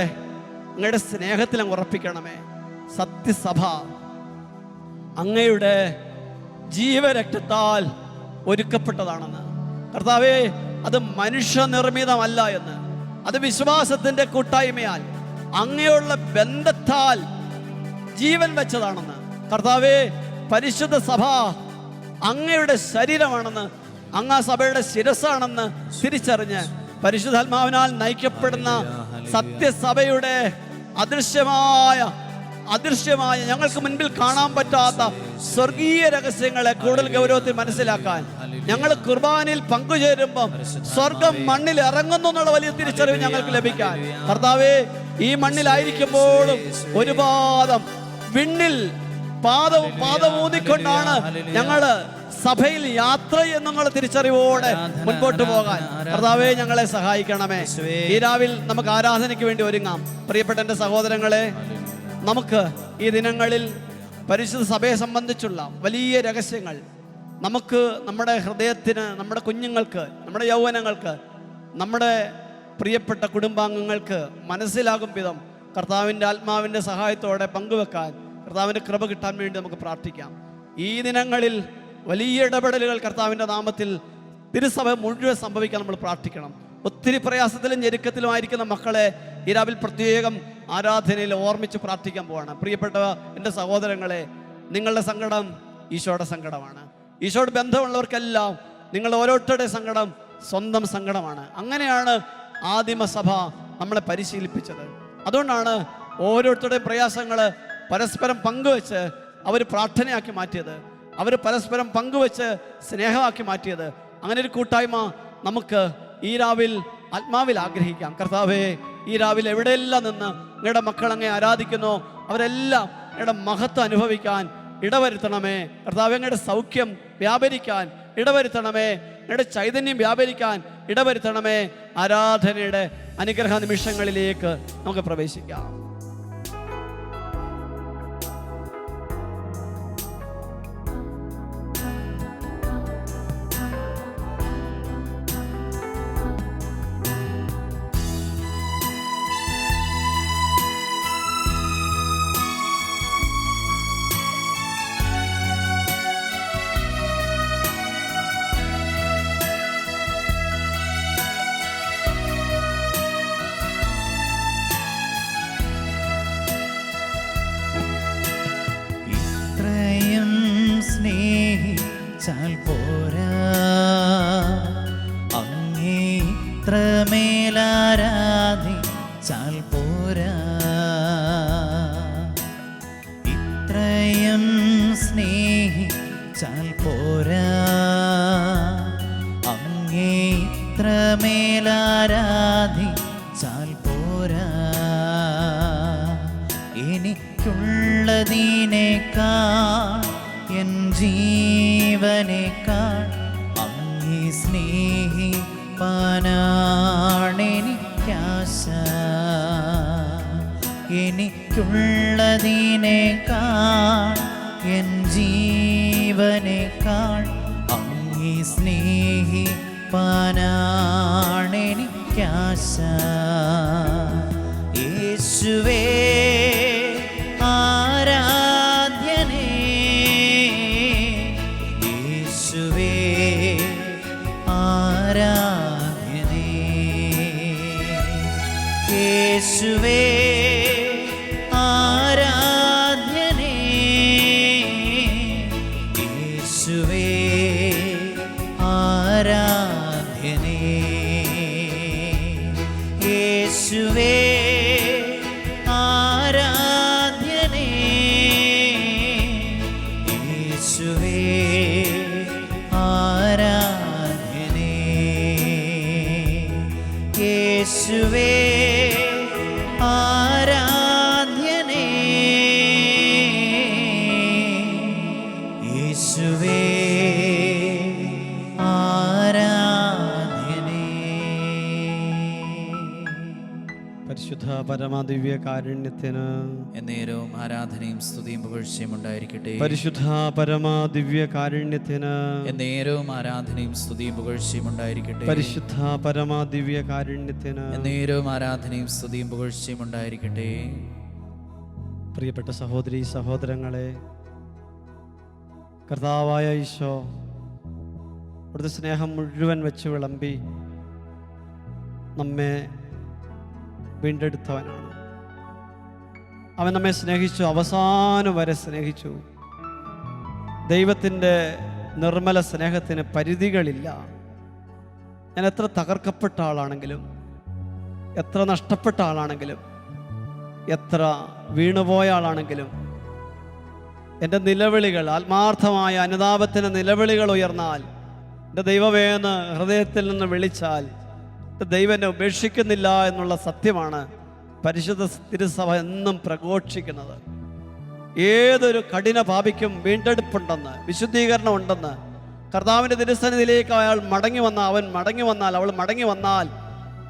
അങ്ങയുടെ സ്നേഹത്തിൽ അങ്ങ് ഉറപ്പിക്കണമേ. സത്യസഭ അങ്ങയുടെ ജീവരക്തത്താൽ ഒരുക്കപ്പെട്ടതാണെന്ന് കർത്താവേ, അത് മനുഷ്യനിർമ്മിതമല്ല എന്ന്, അത് വിശ്വാസത്തിൻ്റെ കൂട്ടായ്മയാൽ അങ്ങയുള്ള ബന്ധത്താൽ ജീവൻ വെച്ചതാണെന്ന് കർത്താവേ, പരിശുദ്ധ സഭ അങ്ങയുടെ ശരീരമാണെന്ന്, അങ്ങ് ആ സഭയുടെ ശിരസാണെന്ന് തിരിച്ചറിഞ്ഞ് പരിശുദ്ധാത്മാവിനാൽ നയിക്കപ്പെടുന്ന സത്യസഭയുടെ അദൃശ്യമായ ഞങ്ങൾക്ക് മുൻപിൽ കാണാൻ പറ്റാത്ത സ്വർഗീയ രഹസ്യങ്ങളെ കൂടുതൽ ഗൗരവത്തിൽ മനസ്സിലാക്കാൻ ഞങ്ങൾ കുർബാനയിൽ പങ്കുചേരുമ്പം സ്വർഗം മണ്ണിൽ ഇറങ്ങുന്നു എന്നുള്ള വലിയ തിരിച്ചറിവ് ഞങ്ങൾക്ക് ലഭിക്കാൻ കർത്താവേ ഈ മണ്ണിലായിരിക്കുമ്പോഴും ഒരു പാദം വിണ്ണിൽ പാദമൂന്നിക്കൊണ്ടാണ് ഞങ്ങള് സഭയിൽ യാത്ര എന്നുള്ള തിരിച്ചറിവോടെ മുൻപോട്ട് പോകാൻ കർത്താവേ ഞങ്ങളെ സഹായിക്കണമേ. ഈ രാവിൽ നമുക്ക് ആരാധനയ്ക്ക് വേണ്ടി ഒരുങ്ങാം. പ്രിയപ്പെട്ട എൻ്റെ സഹോദരങ്ങളെ, നമുക്ക് ഈ ദിനങ്ങളിൽ പരിശുദ്ധ സഭയെ സംബന്ധിച്ചുള്ള വലിയ രഹസ്യങ്ങൾ നമുക്ക് നമ്മുടെ ഹൃദയത്തിന്, നമ്മുടെ കുഞ്ഞുങ്ങൾക്ക്, നമ്മുടെ യൗവനങ്ങൾക്ക്, നമ്മുടെ പ്രിയപ്പെട്ട കുടുംബാംഗങ്ങൾക്ക് മനസ്സിലാകും വിധം കർത്താവിൻ്റെ ആത്മാവിൻ്റെ സഹായത്തോടെ പങ്കുവെക്കാൻ കർത്താവിൻ്റെ കൃപ കിട്ടാൻ വേണ്ടി നമുക്ക് പ്രാർത്ഥിക്കാം. ഈ ദിനങ്ങളിൽ വലിയ ഇടപെടലുകൾ കർത്താവിൻ്റെ നാമത്തിൽ തിരുസഭ മുഴുവൻ സംഭവിക്കാൻ നമ്മൾ പ്രാർത്ഥിക്കണം. ഒത്തിരി പ്രയാസത്തിലും ഞെരുക്കത്തിലുമായിരിക്കുന്ന മക്കളെ ഈ രാവിൽ പ്രത്യേകം ആരാധനയിൽ ഓർമ്മിച്ച് പ്രാർത്ഥിക്കാൻ പോവാണ്. പ്രിയപ്പെട്ട എൻ്റെ സഹോദരങ്ങളെ, നിങ്ങളുടെ സങ്കടം ഈശോയുടെ സങ്കടമാണ്. ഈശോയുടെ ബന്ധമുള്ളവർക്കെല്ലാം നിങ്ങൾ ഓരോരുത്തരുടെ സങ്കടം സ്വന്തം സങ്കടമാണ്. അങ്ങനെയാണ് ആദിമസഭ നമ്മളെ പരിശീലിപ്പിച്ചത്. അതുകൊണ്ടാണ് ഓരോരുത്തരുടെയും പ്രയാസങ്ങൾ പരസ്പരം പങ്കുവെച്ച് അവർ പ്രാർത്ഥനയാക്കി മാറ്റിയത്, അവർ പരസ്പരം പങ്കുവെച്ച് സ്നേഹമാക്കി മാറ്റിയത്. അങ്ങനെ ഒരു കൂട്ടായ്മ നമുക്ക് ഈ രാവിൽ ആത്മാവിൽ ആഗ്രഹിക്കാം. കർത്താവേ, ഈ രാവിൽ എവിടെയെല്ലാം നിന്ന് നിങ്ങളുടെ മക്കൾ അങ്ങേ ആരാധിക്കുന്നു, അവരെല്ലാം നിങ്ങളുടെ മഹത്വം അനുഭവിക്കാൻ ഇടവരുത്തണമേ. കർത്താവേ, അങ്ങയുടെ സൗഖ്യം വ്യാപരിക്കാൻ ഇടവരുത്തണമേ, അങ്ങയുടെ ചൈതന്യം വ്യാപരിക്കാൻ ഇടവരുത്തണമേ. ആരാധനയുടെ അനുഗ്രഹ നിമിഷങ്ങളിലേക്ക് നമുക്ക് പ്രവേശിക്കാം. സ്നേഹിച്ചാൽ പോരാ, അങ്ങേ ഇത്രമേലാരാധിച്ചാൽ പോരാ. ഇത്രയും സ്നേഹിച്ചാൽ പോരാ, അങ്ങേ ഇത്രമേലാരാധിച്ചാൽ പോരാ. എനിക്കുള്ളതിനേക്കാൾ എൻ ജീവനേക്കാൾ അങ്ങേ സ്നേഹിപ്പാനാണെനിക്കാശ. എനിക്കുള്ളതിനേക്കാൾ എൻ ജീവനേക്കാൾ അങ്ങേ സ്നേഹിപ്പാനാണെനിക്കാശ. യേശുവേ ആരാധ്യനേ, യേശുവേ ആരാധ്യനേ, യേശുവേ ആരാധ്യനേ, യേശുവേ ആരാധ്യനേ, യേശുവേ ആരാധ്യനേ, യേശുവേ ആരാധ്യനേ, യേശുവേ ആരാധ്യനേ, യേശുവേ പരിശുദ്ധ പരമദിവ്യ കാരുണ്യത്തിന് എന്നേരവും ആരാധനയും സ്തുതിയും പുകഴ്ചയും ഉണ്ടായിരിക്കട്ടെ. പരിശുദ്ധ പരമദിവ്യ കാരുണ്യത്തിന് എന്നേരവും ആരാധനയും സ്തുതിയും പുകഴ്ചയും ഉണ്ടായിരിക്കട്ടെ. പരിശുദ്ധ പരമദിവ്യ കാരുണ്യത്തിന് എന്നേരവും ആരാധനയും സ്തുതിയും പുകഴ്ചയും ഉണ്ടായിരിക്കട്ടെ. പ്രിയപ്പെട്ട സഹോദരീ സഹോദരങ്ങളെ, കർത്താവായ ഈശോ അവിടുത്തെ സ്നേഹം മുഴുവൻ വെച്ച് വിളമ്പി നമ്മെ വീണ്ടെടുത്തവനാണ്. അവൻ നമ്മെ സ്നേഹിച്ചു, അവസാനം വരെ സ്നേഹിച്ചു. ദൈവത്തിൻ്റെ നിർമ്മല സ്നേഹത്തിന് പരിധികളില്ല. ഞാൻ എത്ര തകർക്കപ്പെട്ട ആളാണെങ്കിലും, എത്ര നഷ്ടപ്പെട്ട ആളാണെങ്കിലും, എത്ര വീണുപോയ ആളാണെങ്കിലും, എൻ്റെ നിലവിളികൾ, ആത്മാർത്ഥമായ അനുതാപത്തിന് നിലവിളികൾ ഉയർന്നാൽ, എൻ്റെ ദൈവമേന്ന് ഹൃദയത്തിൽ നിന്ന് വിളിച്ചാൽ ദൈവം എന്നെ ഉപേക്ഷിക്കുന്നില്ല എന്നുള്ള സത്യമാണ് പരിശുദ്ധ തിരുസഭ എന്നും പ്രഘോഷിക്കുന്നത്. ഏതൊരു കഠിന പാപിക്കും വീണ്ടെടുപ്പുണ്ടെന്ന്, വിശുദ്ധീകരണം ഉണ്ടെന്ന്. കർത്താവിൻ്റെ തിരുസന്നിധിയിലേക്ക് അവൻ മടങ്ങി വന്നാൽ അവൾ മടങ്ങി വന്നാൽ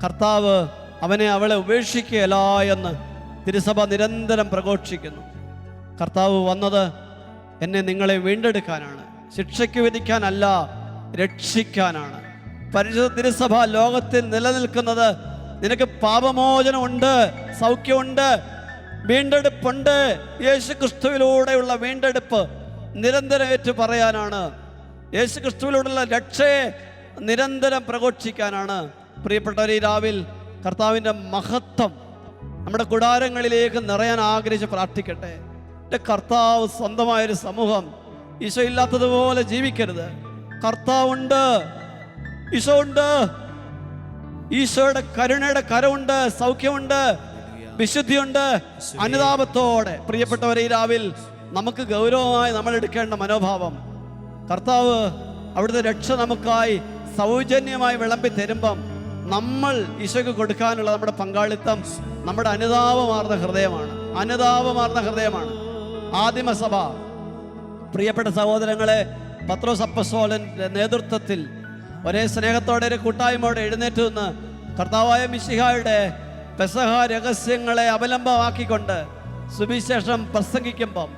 കർത്താവ് അവളെ ഉപേക്ഷിക്കുകയില്ല എന്ന് തിരുസഭ നിരന്തരം പ്രഘോഷിക്കുന്നു. കർത്താവ് വന്നത് എന്നെ നിങ്ങളെ വീണ്ടെടുക്കാനാണ്, ശിക്ഷയ്ക്ക് വിധിക്കാനല്ല, രക്ഷിക്കാനാണ്. പരിശുദ്ധ തിരുസഭ ലോകത്തിൽ നിലനിൽക്കുന്നത് നിനക്ക് പാപമോചനമുണ്ട്, സൗഖ്യമുണ്ട്, വീണ്ടെടുപ്പുണ്ട്. യേശു ക്രിസ്തുവിലൂടെയുള്ള വീണ്ടെടുപ്പ് നിരന്തരം ഏറ്റു പറയാനാണ്. യേശു ക്രിസ്തുവിലൂടെയുള്ള രക്ഷയെ നിരന്തരം പ്രഘോഷിക്കാനാണ്. പ്രിയപ്പെട്ടവരെ, ഈ രാവിൽ കർത്താവിൻ്റെ മഹത്വം നമ്മുടെ കൂടാരങ്ങളിലേക്ക് നിറയാൻ ആഗ്രഹിച്ച് പ്രാർത്ഥിക്കട്ടെ. എൻ്റെ കർത്താവ് സ്വന്തമായൊരു സമൂഹം ഈശോ ഇല്ലാത്തതുപോലെ ജീവിക്കരുത്. കർത്താവുണ്ട്, ഈശോ ഉണ്ട്, ഈശോയുടെ കരുണയുടെ കരമുണ്ട്, സൗഖ്യമുണ്ട്, വിശുദ്ധിയുണ്ട്. അനുതാപത്തോടെ പ്രിയപ്പെട്ടവരെ, ഈ രാവിൽ നമുക്ക് ഗൗരവമായി നമ്മൾ എടുക്കേണ്ട മനോഭാവം, കർത്താവ് അവിടുത്തെ രക്ഷ നമുക്കായി സൗജന്യമായി വിളമ്പി തരുമ്പം നമ്മൾ ഈശോയ്ക്ക് കൊടുക്കാനുള്ള നമ്മുടെ പങ്കാളിത്തം നമ്മുടെ അനുതാപമാർന്ന ഹൃദയമാണ്. ആദിമസഭ, പ്രിയപ്പെട്ട സഹോദരങ്ങളെ, പത്രോസ് അപ്പസ്തോലന്റെ നേതൃത്വത്തിൽ ഒരേ സ്നേഹത്തോടെ ഒരു കൂട്ടായ്മയോടെ എഴുന്നേറ്റ് നിന്ന് കർത്താവായ മിശിഹായുടെ പെസഹ രഹസ്യങ്ങളെ അവലംബമാക്കിക്കൊണ്ട് സുവിശേഷം പ്രസംഗിക്കുമ്പം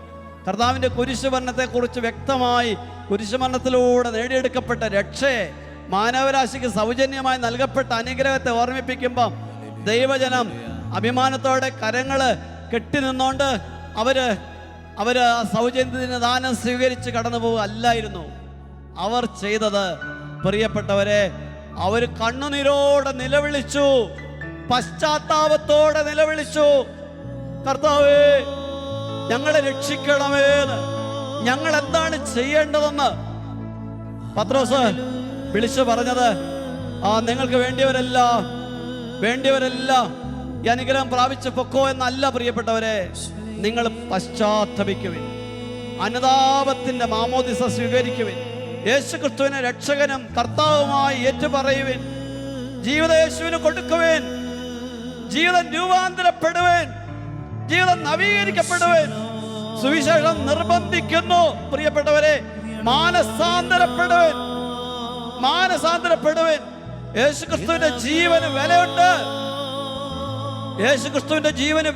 കർത്താവിൻ്റെ കുരിശുമരണത്തെക്കുറിച്ച് വ്യക്തമായി, കുരിശുമരണത്തിലൂടെ നേടിയെടുക്കപ്പെട്ട രക്ഷയെ, മാനവരാശിക്ക് സൗജന്യമായി നൽകപ്പെട്ട അനുഗ്രഹത്തെ ഓർമ്മിപ്പിക്കുമ്പം ദൈവജനം അഭിമാനത്തോടെ കരങ്ങള് കെട്ടി നിന്നുകൊണ്ട് അവര് ആ സൗജന്യത്തിന് ദാനം സ്വീകരിച്ച് കടന്നു പോവുകയല്ലായിരുന്നു അവർ ചെയ്തത്. പ്രിയപ്പെട്ടവരെ, അവർ കണ്ണുനീരോടെ നിലവിളിച്ചു, പശ്ചാത്താപത്തോടെ നിലവിളിച്ചു, കർത്താവേ ഞങ്ങളെ രക്ഷിക്കണമേന്ന്. ഞങ്ങൾ എന്താണ് ചെയ്യേണ്ടതെന്ന് പത്രോസ് വിളിച്ചു പറഞ്ഞത്, നിങ്ങൾക്ക് വേണ്ടിയവരെല്ലാം ഈ അനുഗ്രഹം പ്രാപിച്ച് പൊക്കോ എന്നല്ല പ്രിയപ്പെട്ടവരെ. നിങ്ങൾ പശ്ചാത്തപിക്കുവിൻ, അനുതാപത്തിന്റെ മാമോദിസ സ്വീകരിക്കുവിൻ, യേശു ക്രിസ്തുവിനെ രക്ഷകനും കർത്താവുമായി ഏറ്റുപറയുവിൻ, ജീവിതം യേശുവിന് കൊടുക്കുവിൻ, ജീവിതം രൂപാന്തരപ്പെടുവിൻ, ജീവിതം നവീകരിക്കപ്പെടുവിൻ. സുവിശേഷം നിർബന്ധിക്കുന്നു പ്രിയപ്പെട്ടവരെ, മാനസാന്തരപ്പെടുവിൻ. യേശുക്രിസ്തുവിന്റെ ജീവന്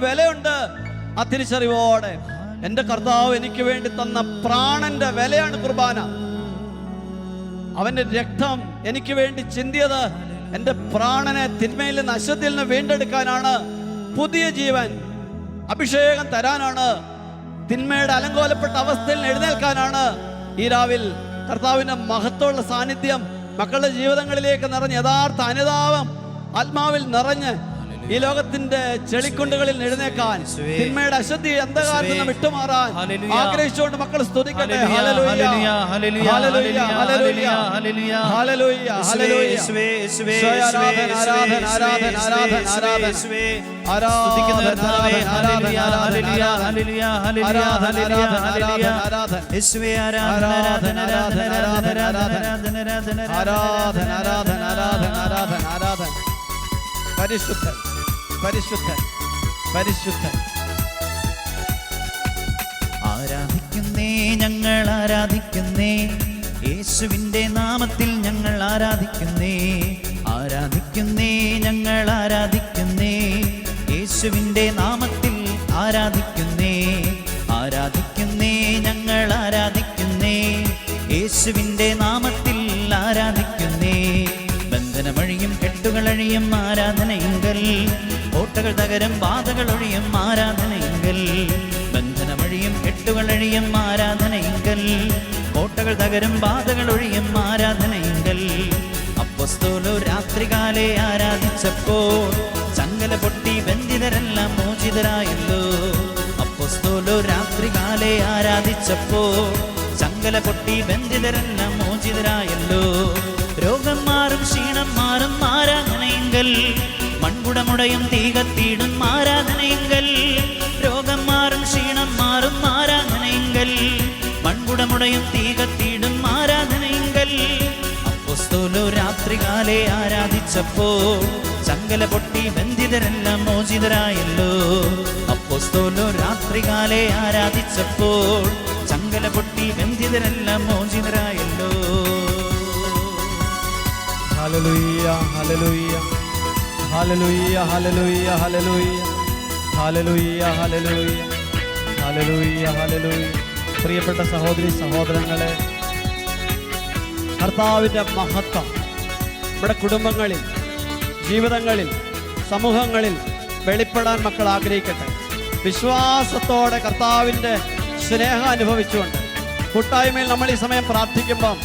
വിലയുണ്ട്. ആ തിരിച്ചറിവോടെ എൻ്റെ കർത്താവ് എനിക്ക് വേണ്ടി തന്ന പ്രാണന്റെ വിലയാണ് കുർബാന. അവന്റെ രക്തം എനിക്ക് വേണ്ടി ചിന്തിയത് എൻ്റെ പ്രാണനെ തിന്മയിൽ നിന്ന്, അശുദ്ധിയിൽ നിന്ന് വീണ്ടെടുക്കാനാണ്. പുതിയ ജീവൻ, അഭിഷേകം തരാനാണ്. തിന്മയുടെ അലങ്കോലപ്പെട്ട അവസ്ഥയിൽ എഴുന്നേൽക്കാനാണ്. ഈ രാവിൽ കർത്താവിന്റെ മഹത്വമുള്ള സാന്നിധ്യം മക്കളുടെ ജീവിതങ്ങളിലേക്ക് നിറഞ്ഞ് യഥാർത്ഥ അനുതാപം ആത്മാവിൽ നിറഞ്ഞ് ഈ ലോകത്തിന്റെ ചെളിക്കുണ്ടുകളിൽ എഴുന്നേക്കാൻ, തിന്മയുടെ അശുദ്ധി അന്ധകാരത്തിൽ നിന്ന് വിട്ടുമാറാൻ ആഗ്രഹിച്ചുകൊണ്ട് മക്കൾ സ്തുതിക്കട്ടെ. ഹല്ലേലൂയ, ഹല്ലേലൂയ, ഹല്ലേലൂയ, ഹല്ലേലൂയ, ഹല്ലേലൂയ, ഹല്ലേലൂയ. ആരാധന, ആരാധന, ആരാധന, ആരാധന, ആരാധന, സ്തുതിക്കുന്ന കർത്താവേ, ഹല്ലേലൂയ, ഹല്ലേലൂയ, ഹല്ലേലൂയ, ഹല്ലേലൂയ, ഹല്ലേലൂയ, ആരാധന, യേശുവേ, ആരാധന, ആരാധന, ആരാധന, ആരാധന, ആരാധന, ആരാധന, ആരാധന, ആരാധന, ആരാധന, ആരാധന. പരിശുദ്ധൻ, പരിശുദ്ധൻ, പരിശുദ്ധൻ. ആരാധിക്കുന്നേ, ഞങ്ങൾ ആരാധിക്കുന്നേ, യേശുവിൻ്റെ നാമത്തിൽ ഞങ്ങൾ ആരാധിക്കുന്നേ. ആരാധിക്കുന്നേ, ഞങ്ങൾ ആരാധിക്കുന്നേ, യേശുവിൻ്റെ നാമത്തിൽ ആരാധിക്കുന്നേ. ആരാധിക്കുന്നേ, ഞങ്ങൾ ആരാധിക്കുന്നേ, യേശുവിൻ്റെ നാമത്തിൽ ആരാധിക്കുന്നേ. ബന്ധനമഴിയും കെട്ടുകളഴിയും ആരാധനയെങ്കിൽ, കോട്ടകൾ തകരും ബാധകൾ ഒഴിയും ആരാധനയെങ്കിൽ. ബന്ധനമഴിയും കെട്ടുകളഴിയും ആരാധനയെങ്കിൽ, കോട്ടകൾ തകരും ബാധകൾ ഒഴിയും ആരാധനയെങ്കിൽ. അപ്പോസ്തലർ രാത്രികാലെ ആരാധിച്ചപ്പോൾ ചങ്ങല പൊട്ടി ബന്ധിതരെല്ലാം മോചിതരായല്ലോ. അപ്പോസ്തലർ രാത്രികാലെ ആരാധിച്ചപ്പോൾ ചങ്ങല പൊട്ടി ബന്ധിതരെല്ലാം മോചിതരായല്ലോ. രോഗം മാറും, ക്ഷീണം മാറും ആരാധനയെങ്കിൽ, മൺകുടമുടയും തീ കത്തിയിടും ആരാധനയെങ്കിൽ. രോഗം മാറും, ക്ഷീണം മാറും ആരാധനയെങ്കിൽ, മൺകുടമുടയും തീ കത്തിയിടും ആരാധനയെങ്കിൽ. അപ്പോസ്തലർ രാത്രികാലെ ആരാധിച്ചപ്പോൾ ചങ്ങല പൊട്ടി ബന്ധിതരെല്ലാം മോചിതരായല്ലോ. അപ്പോസ്തലർ രാത്രികാലെ ആരാധിച്ചപ്പോൾ ചങ്ങല പൊട്ടി ബന്ധിതരെല്ലാം മോചിതരായല്ലോ. ഹല്ലേലൂയ ഹല്ലേലൂയ ഹല്ലേലൂയ ഹല്ലേലൂയ ഹല്ലേലൂയ ഹല്ലേലൂയ ഹല്ലേലൂയ ഹല്ലേലൂയ ഹല്ലേലൂയ. പ്രിയപ്പെട്ട സഹോദരി സഹോദരങ്ങളെ, കർത്താവിൻ്റെ മഹത്വം നമ്മുടെ കുടുംബങ്ങളിൽ, ജീവിതങ്ങളിൽ, സമൂഹങ്ങളിൽ വെളിപ്പെടാൻ മക്കൾ ആഗ്രഹിക്കട്ടെ. വിശ്വാസത്തോടെ കർത്താവിൻ്റെ സ്നേഹം അനുഭവിച്ചുകൊണ്ട് കൂട്ടായ്മയിൽ നമ്മൾ ഈ സമയം പ്രാർത്ഥിക്കുമ്പം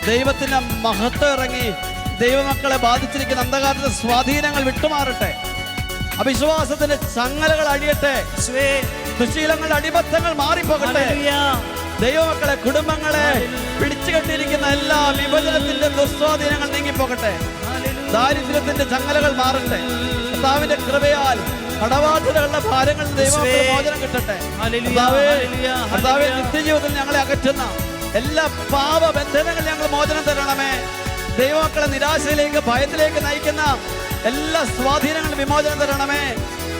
ദൈവത്തിൻ്റെ മഹത്വം ഇറങ്ങി ദൈവമക്കളെ ബാധിച്ചിരിക്കുന്ന അന്ധകാരത്തിന്റെ സ്വാധീനങ്ങൾ വിട്ടുമാറട്ടെ. അവിശ്വാസത്തിന്റെ ചങ്ങലകൾ അഴിയട്ടെ. ദുശീലങ്ങളുടെ അടിബദ്ധങ്ങൾ മാറിപ്പോകട്ടെ. ദൈവമക്കളെ, കുടുംബങ്ങളെ പിടിച്ചുകെട്ടിയിരിക്കുന്ന എല്ലാ വിഭജനത്തിന്റെ ദുസ്വാധീനങ്ങൾ നീങ്ങിപ്പോകട്ടെ. ദാരിദ്ര്യത്തിന്റെ ചങ്ങലകൾ മാറട്ടെ. കർത്താവിന്റെ കൃപയാൽ കടബാധ്യതകളുടെ ഭാരങ്ങളിൽ ദൈവമക്കളെ മോചനം കിട്ടട്ടെ. കർത്താവേ, നിത്യജീവിതത്തിൽ ഞങ്ങളെ അകറ്റുന്ന എല്ലാ പാപബന്ധനങ്ങളിൽ ഞങ്ങൾ മോചനം തരണമേ. ദൈവമക്കളെ നിരാശയിലേക്ക്, ഭയത്തിലേക്ക് നയിക്കുന്ന എല്ലാ സ്വാധീനങ്ങളും വിമോചനം തരണമേ.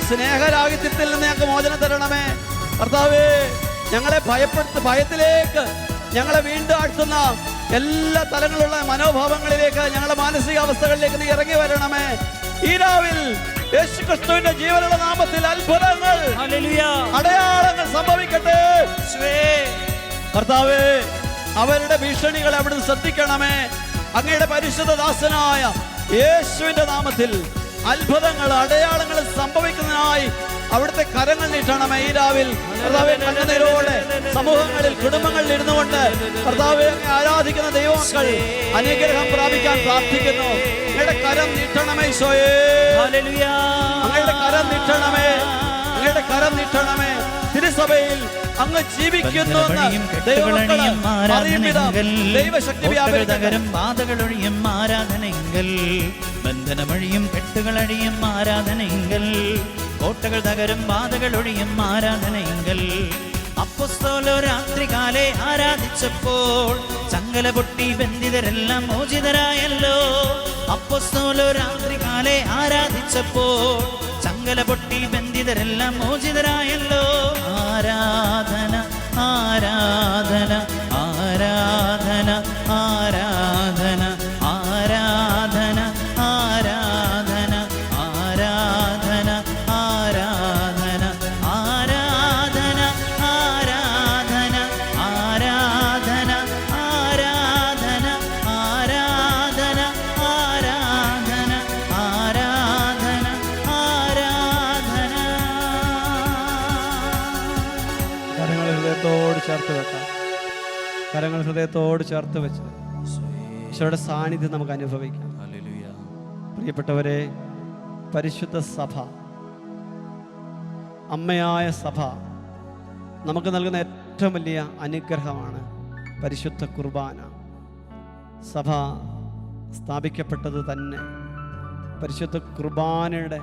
സ്നേഹരാഹിത്യത്തിൽ നിന്ന് ഞങ്ങൾക്ക് മോചനം തരണമേ. കർത്താവേ, ഞങ്ങളെ ഭയത്തിലേക്ക് ഞങ്ങളെ വീണ്ടും ആഴ്ത്തുന്ന എല്ലാ തലങ്ങളുള്ള മനോഭാവങ്ങളിലേക്ക്, ഞങ്ങളുടെ മാനസികാവസ്ഥകളിലേക്ക് നീ ഇറങ്ങി വരണമേ. ഈ രാവിൽ യേശുക്രിസ്തുവിന്റെ ജീവനുള്ള നാമത്തിൽ അത്ഭുതങ്ങൾ, അടയാളങ്ങൾ സംഭവിക്കട്ടെ. കർത്താവേ, അവരുടെ ഭീഷണികളെ അവിടുന്ന് ശ്രദ്ധിക്കണമേ. അങ്ങയുടെ പരിശുദ്ധ ദാസനായ യേശുവിന്റെ നാമത്തിൽ അത്ഭുതങ്ങൾ, അടയാളങ്ങൾ സംഭവിക്കുന്നതിനായി അവിടുത്തെ കരങ്ങൾ നീട്ടണമേ. ഈ രാവിൽ കർത്താവേ, കണ്ണുനീരോടെ സമൂഹങ്ങളിൽ, കുടുംബങ്ങളിൽ ഇരുന്നു കൊണ്ട് കർത്താവേ, അങ്ങ് ആരാധിക്കുന്ന ദൈവമക്കൾ അനുഗ്രഹം പ്രാപിക്കാൻ പ്രാർത്ഥിക്കുന്നു. അങ്ങയുടെ കരം നീട്ടണമേ ഈശോയേ. അങ്ങയുടെ കരം നീട്ടണമേ, അങ്ങയുടെ കരം നീട്ടണമേ. തിരുസഭയിൽ അങ്ങ് ജീവിക്കുന്നു. ദൈവശക്തി വ്യാപരിതകരും ബാധകളൊഴിയും ആരാധനയെങ്കിൽ, ബന്ധനമൊഴിയും കെട്ടുകളഴിയും ആരാധനയെങ്കിൽ, കോട്ടകൾ തകരും ബാധകളൊഴിയും ആരാധനയെങ്കിൽ. അപ്പോസ്തലർ രാത്രികാലെ ആരാധിച്ചപ്പോൾ ചങ്ങല പൊട്ടി ബന്ധിതരെല്ലാം മോചിതരായല്ലോ. അപ്പോസ്തലർ രാത്രികാലെ ആരാധിച്ചപ്പോൾ ചങ്ങല പൊട്ടി ബന്ധിതരെല്ലാം മോചിതരായല്ലോ. ആരാധന ആരാധന ആരാധന ആരാധന ആരാധന ആരാധന ആരാധന ആരാധന ആരാധന ആരാധന ആരാധന ആരാധന ആരാധന ആരാധന ആരാധന ആരാധന. കരങ്ങൾ ഹൃദയത്തോട് ചേർത്ത് വെക്കാം. കരങ്ങൾ ഹൃദയത്തോട് ചേർത്ത് വെച്ച് ഈശോയുടെ സാന്നിധ്യം നമുക്ക് അനുഭവിക്കാം. പ്രിയപ്പെട്ടവരെ, പരിശുദ്ധ സഭ, അമ്മയായ സഭ നമുക്ക് നൽകുന്ന ഏറ്റവും വലിയ അനുഗ്രഹമാണ് പരിശുദ്ധ കുർബാന. സഭ സ്ഥാപിക്കപ്പെട്ടത് തന്നെ പരിശുദ്ധ കുർബാനയുടെ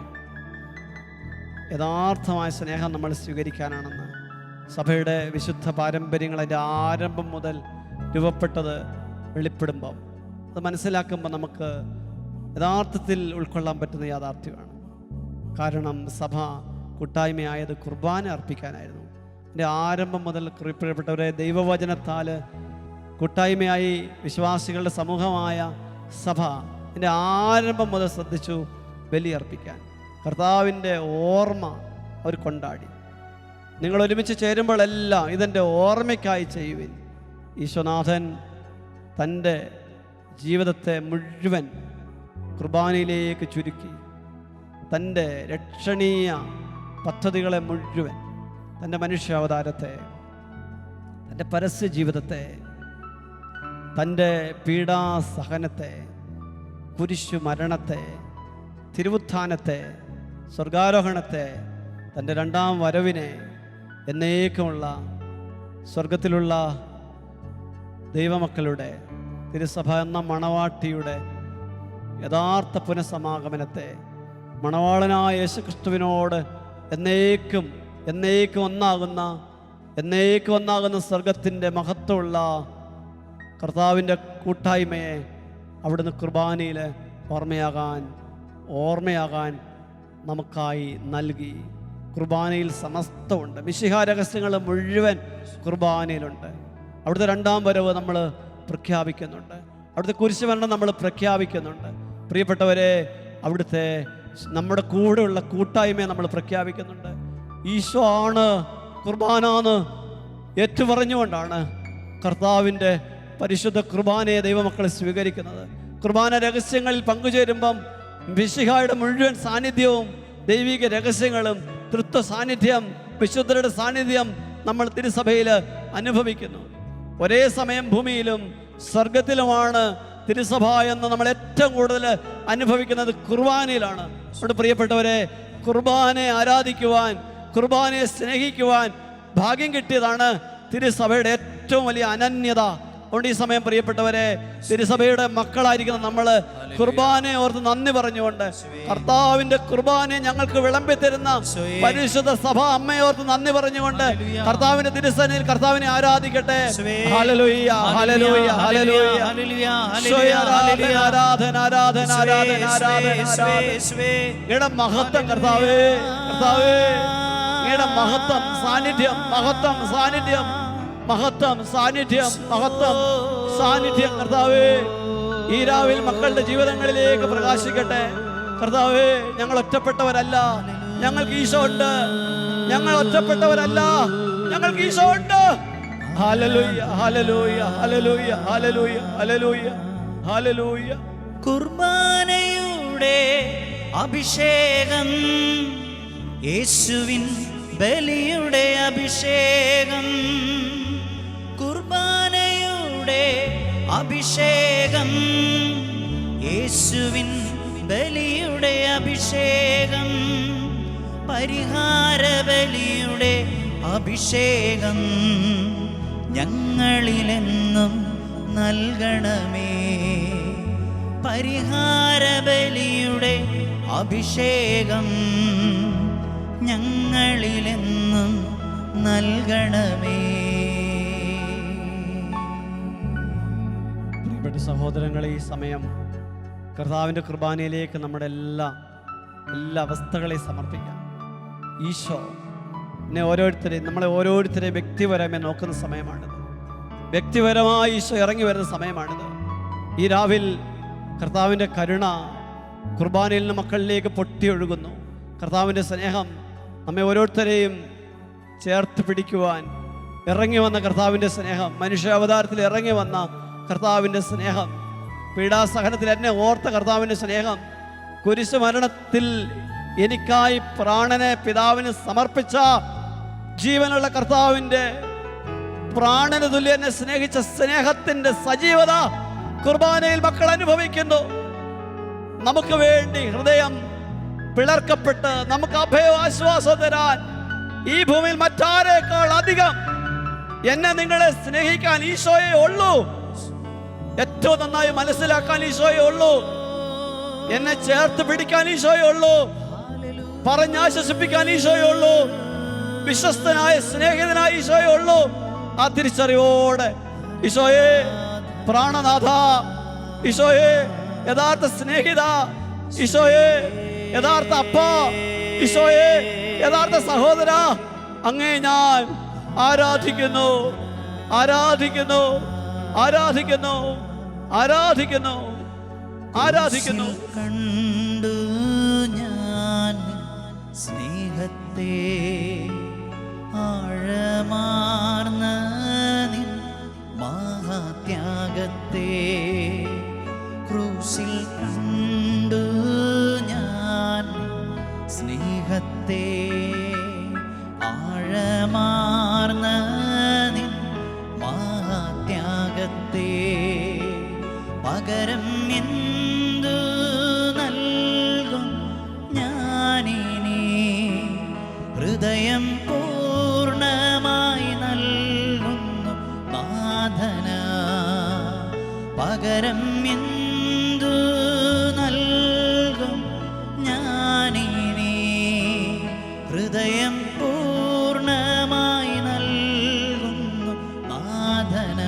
യഥാർത്ഥമായ സ്നേഹം നമ്മൾ സ്വീകരിക്കാനാണെന്ന് സഭയുടെ വിശുദ്ധ പാരമ്പര്യങ്ങൾ അതിൻ്റെ ആരംഭം മുതൽ രൂപപ്പെട്ടത് വെളിപ്പെടുമ്പം അത് മനസ്സിലാക്കുമ്പോൾ നമുക്ക് യഥാർത്ഥത്തിൽ ഉൾക്കൊള്ളാൻ പറ്റുന്ന യാഥാർത്ഥ്യമാണ്. കാരണം സഭ കൂട്ടായ്മയായത് കുർബാന അർപ്പിക്കാനായിരുന്നു. എൻ്റെ ആരംഭം മുതൽ പ്രിയപ്പെട്ടവരെ, ദൈവവചനത്താൽ കൂട്ടായ്മയായി വിശ്വാസികളുടെ സമൂഹമായ സഭ എൻ്റെ ആരംഭം മുതൽ ശ്രദ്ധിച്ചു ബലിയർപ്പിക്കാൻ. കർത്താവിൻ്റെ ഓർമ്മ അവർ കൊണ്ടാടി. നിങ്ങൾ ഒരുമിച്ച് ചേരുമ്പോഴെല്ലാം ഇതെൻ്റെ ഓർമ്മയ്ക്കായി ചെയ്യുവിൻ. ഈശോനാഥൻ തൻ്റെ ജീവിതത്തെ മുഴുവൻ കുർബാനയിലേക്ക് ചുരുക്കി. തൻ്റെ രക്ഷണീയ പദ്ധതികളെ മുഴുവൻ, തൻ്റെ മനുഷ്യാവതാരത്തെ, തൻ്റെ പരസ്യ ജീവിതത്തെ, തൻ്റെ പീഡാസഹനത്തെ, കുരിശു മരണത്തെ, തിരുവുത്ഥാനത്തെ, സ്വർഗാരോഹണത്തെ, തൻ്റെ രണ്ടാം വരവിനെ, എന്നേക്കുമുള്ള സ്വർഗത്തിലുള്ള ദൈവമക്കളുടെ തിരുസഭ എന്ന മണവാട്ടിയുടെ യഥാർത്ഥ പുനഃസമാഗമനത്തെ, മണവാളനായ യേശുക്രിസ്തുവിനോട് എന്നേക്കും ഒന്നാകുന്ന സ്വർഗത്തിൻ്റെ മഹത്വമുള്ള കർത്താവിൻ്റെ കൂട്ടായ്മയെ അവിടുന്ന് കുർബാനയിൽ ഓർമ്മയാകാൻ നമുക്കായി നൽകി. കുർബാനയിൽ സമസ്തമുണ്ട്. മിശിഹാ രഹസ്യങ്ങൾ മുഴുവൻ കുർബാനയിലുണ്ട്. അവിടുത്തെ രണ്ടാം വരവ് നമ്മൾ പ്രഖ്യാപിക്കുന്നുണ്ട്. അവിടുത്തെ കുരിശുമരണം നമ്മൾ പ്രഖ്യാപിക്കുന്നുണ്ട്. പ്രിയപ്പെട്ടവരെ, അവിടുത്തെ നമ്മുടെ കൂടെയുള്ള കൂട്ടായ്മയെ നമ്മൾ പ്രഖ്യാപിക്കുന്നുണ്ട്. ഈശോ ആണ് കുർബാനാന്ന് ഏറ്റുപറഞ്ഞുകൊണ്ടാണ് കർത്താവിൻ്റെ പരിശുദ്ധ കുർബാനയെ ദൈവമക്കൾ സ്വീകരിക്കുന്നത്. കുർബാന രഹസ്യങ്ങളിൽ പങ്കുചേരുമ്പം മിശിഹായുടെ മുഴുവൻ സാന്നിധ്യവും ദൈവിക രഹസ്യങ്ങളും തൃത്വ സാന്നിധ്യം, വിശുദ്ധരുടെ സാന്നിധ്യം നമ്മൾ തിരുസഭയിൽ അനുഭവിക്കുന്നു. ഒരേ സമയം ഭൂമിയിലും സ്വർഗത്തിലുമാണ് തിരുസഭ എന്ന് നമ്മൾ ഏറ്റവും കൂടുതൽ അനുഭവിക്കുന്നത് കുർബാനയിലാണ്. അതുകൊണ്ട് പ്രിയപ്പെട്ടവരെ, കുർബാനയെ ആരാധിക്കുവാൻ, കുർബാനയെ സ്നേഹിക്കുവാൻ ഭാഗ്യം കിട്ടിയതാണ് തിരുസഭയുടെ ഏറ്റവും വലിയ അനന്യത. അതുകൊണ്ട് ഈ സമയം പ്രിയപ്പെട്ടവരെ, തിരുസഭയുടെ മക്കളായിരിക്കുന്ന നമ്മൾ കുർബാനയെ ഓർത്ത് നന്ദി പറഞ്ഞുകൊണ്ട്, കർത്താവിന്റെ കുർബാനയെ ഞങ്ങൾക്ക് വിളമ്പി തരുന്ന പരിശുദ്ധ സഭ അമ്മയെ ഓർത്ത് നന്ദി പറഞ്ഞുകൊണ്ട് കർത്താവിന്റെ തിരുസന്നിധിയിൽ കർത്താവിനെ ആരാധിക്കട്ടെ. ഹല്ലേലൂയ, ഹല്ലേലൂയ, ഹല്ലേലൂയ. ആരാധന, ആരാധന, ആരാധന, ആരാധന. മഹത്വം കർത്താവേ, കർത്താവേ, മഹത്വം, സാന്നിധ്യം, മഹത്വം, സാന്നിധ്യം, മഹത്വം, സാന്നിധ്യം, മഹത്വം, സാന്നിധ്യം കർത്താവേ ഈ രാവിൽ മക്കളുടെ ജീവിതങ്ങളിലേക്ക് പ്രകാശിക്കട്ടെ. കർത്താവേ, ഞങ്ങൾ ഒറ്റപ്പെട്ടവരല്ല, ഞങ്ങൾക്ക് ഈശോ ഉണ്ട്. ഞങ്ങൾ ഒറ്റപ്പെട്ടവരല്ല, ഞങ്ങൾക്ക് ഈശോ ഉണ്ട്. ഹല്ലേലൂയ, ഹല്ലേലൂയ, ഹല്ലേലൂയ, ഹല്ലേലൂയ, ഹല്ലേലൂയ, ഹല്ലേലൂയ. കുർബാനയുടെ അഭിഷേകം, യേശുവിൻ ബലിയുടെ അഭിഷേകം. കുർബാനയുടെ അഭിഷേകം, യേശുവിൻ ബലിയുടെ അഭിഷേകം. പരിഹാര ബലിയുടെ അഭിഷേകം ഞങ്ങളിലെന്നും നൽകണമേ. പരിഹാര ബലിയുടെ അഭിഷേകം ഞങ്ങളിലെന്നും നൽകണമേ. പ്രിയപ്പെട്ട സഹോദരങ്ങളെ, ഈ സമയം കർത്താവിൻ്റെ കുർബാനയിലേക്ക് നമ്മുടെ എല്ലാ അവസ്ഥകളെയും സമർപ്പിക്കാം. ഈശോ നമ്മളെ ഓരോരുത്തരെയും വ്യക്തിപരമായി നോക്കുന്ന സമയമാണിത്. വ്യക്തിപരമായി ഈശോ ഇറങ്ങി വരുന്ന സമയമാണിത്. ഈ രാവിൽ കർത്താവിൻ്റെ കരുണ കുർബാനയിൽ നിന്ന് മക്കളിലേക്ക് പൊട്ടിയൊഴുകുന്നു. കർത്താവിൻ്റെ സ്നേഹം നമ്മെ ഓരോരുത്തരെയും ചേർത്ത് പിടിക്കുവാൻ ഇറങ്ങി വന്ന കർത്താവിൻ്റെ സ്നേഹം, മനുഷ്യാവതാരത്തിൽ ഇറങ്ങി വന്ന കർത്താവിൻ്റെ സ്നേഹം, പീഡാസഹനത്തിൽ എന്നെ ഓർത്ത കർത്താവിൻ്റെ സ്നേഹം, കുരിശു മരണത്തിൽ എനിക്കായി പ്രാണനെ പിതാവിന് സമർപ്പിച്ച ജീവനുള്ള കർത്താവിൻ്റെ പ്രാണന് തുല്യം എന്നെ സ്നേഹിച്ച സ്നേഹത്തിൻ്റെ സജീവത കുർബാനയിൽ മക്കൾ അനുഭവിക്കുന്നു. നമുക്ക് വേണ്ടി ഹൃദയം പിളർക്കപ്പെട്ട് നമുക്ക് അഭയം ആശ്വാസം തരാൻ ഈ ഭൂമിയിൽ മറ്റാരേക്കാൾ അധികം എന്നെ നിങ്ങളെ സ്നേഹിക്കാൻ ഈശോയെ ഉള്ളൂ. ഏറ്റവും നന്നായി മനസ്സിലാക്കാൻ ഈശോയെ ഉള്ളൂ. എന്നെ ചേർത്ത് പിടിക്കാൻ ഈശോയെ ഉള്ളൂ. പറഞ്ഞാശ്വസിപ്പിക്കാൻ ഈശോയെ ഉള്ളൂ. വിശ്വസ്തനായ സ്നേഹിതനായ ഈശോയെ ഉള്ളൂ. ആ തിരിച്ചറിവോടെ ഈശോയെ പ്രാണനാഥ, ഈശോയെ യഥാർത്ഥ സ്നേഹിത, ഈശോയെ യഥാർത്ഥ അപ്പ, ഈശോയെ യഥാർത്ഥ സഹോദര, അങ്ങേ ഞാൻ ആരാധിക്കുന്നു, ആരാധിക്കുന്നു, ആരാധിക്കുന്നു, ആരാധിക്കുന്നു, ആരാധിക്കുന്നു. കണ്ടു ഞാൻ സ്നേഹത്തെ, ആഴമാർന്ന നിൻ മഹാത്യാഗത്തെ. ക്രൂശിൽ കണ്ടു ഞാൻ സ്നേഹത്തെ, ആഴമാർന്ന നിൻ മഹാത്യാഗത്തെ. പകരം എന്തു നൽകും ഞാനിനി, ഹൃദയം പൂർണ്ണമായി നൽകുന്നു നാഥന. പകരം എന്തു നൽകും ഞാനിനി, ഹൃദയം പൂർണ്ണമായി നൽകുന്നു നാഥന.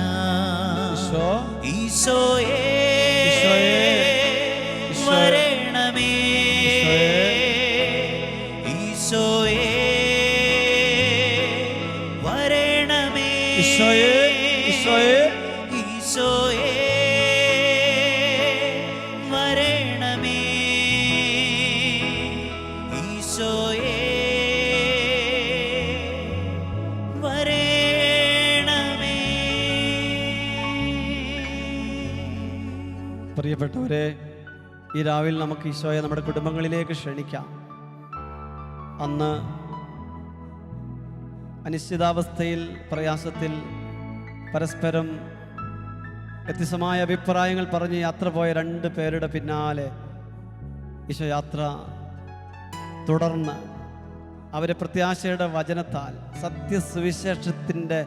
ഈശോയേ വരണമേ ഈശോയേ വരണമേ ഈശോയേ ഈശോയേ ഈശോയേ വരണമേ ഈശോയേ വരണമേ. പ്രിയപ്പെട്ടവരെ, ഈ രാവിലെ നമുക്ക് ഈശോയെ നമ്മുടെ കുടുംബങ്ങളിലേക്ക് ക്ഷണിക്കാം. അന്ന് അനിശ്ചിതാവസ്ഥയിൽ, പ്രയാസത്തിൽ, പരസ്പരം വ്യത്യസ്തമായ അഭിപ്രായങ്ങൾ പറഞ്ഞ് യാത്ര പോയ 2 പേരുടെ പിന്നാലെ ഈശോ യാത്ര തുടർന്ന് അവരെ പ്രത്യാശയുടെ വചനത്താൽ, സത്യസുവിശേഷത്തിൻ്റെ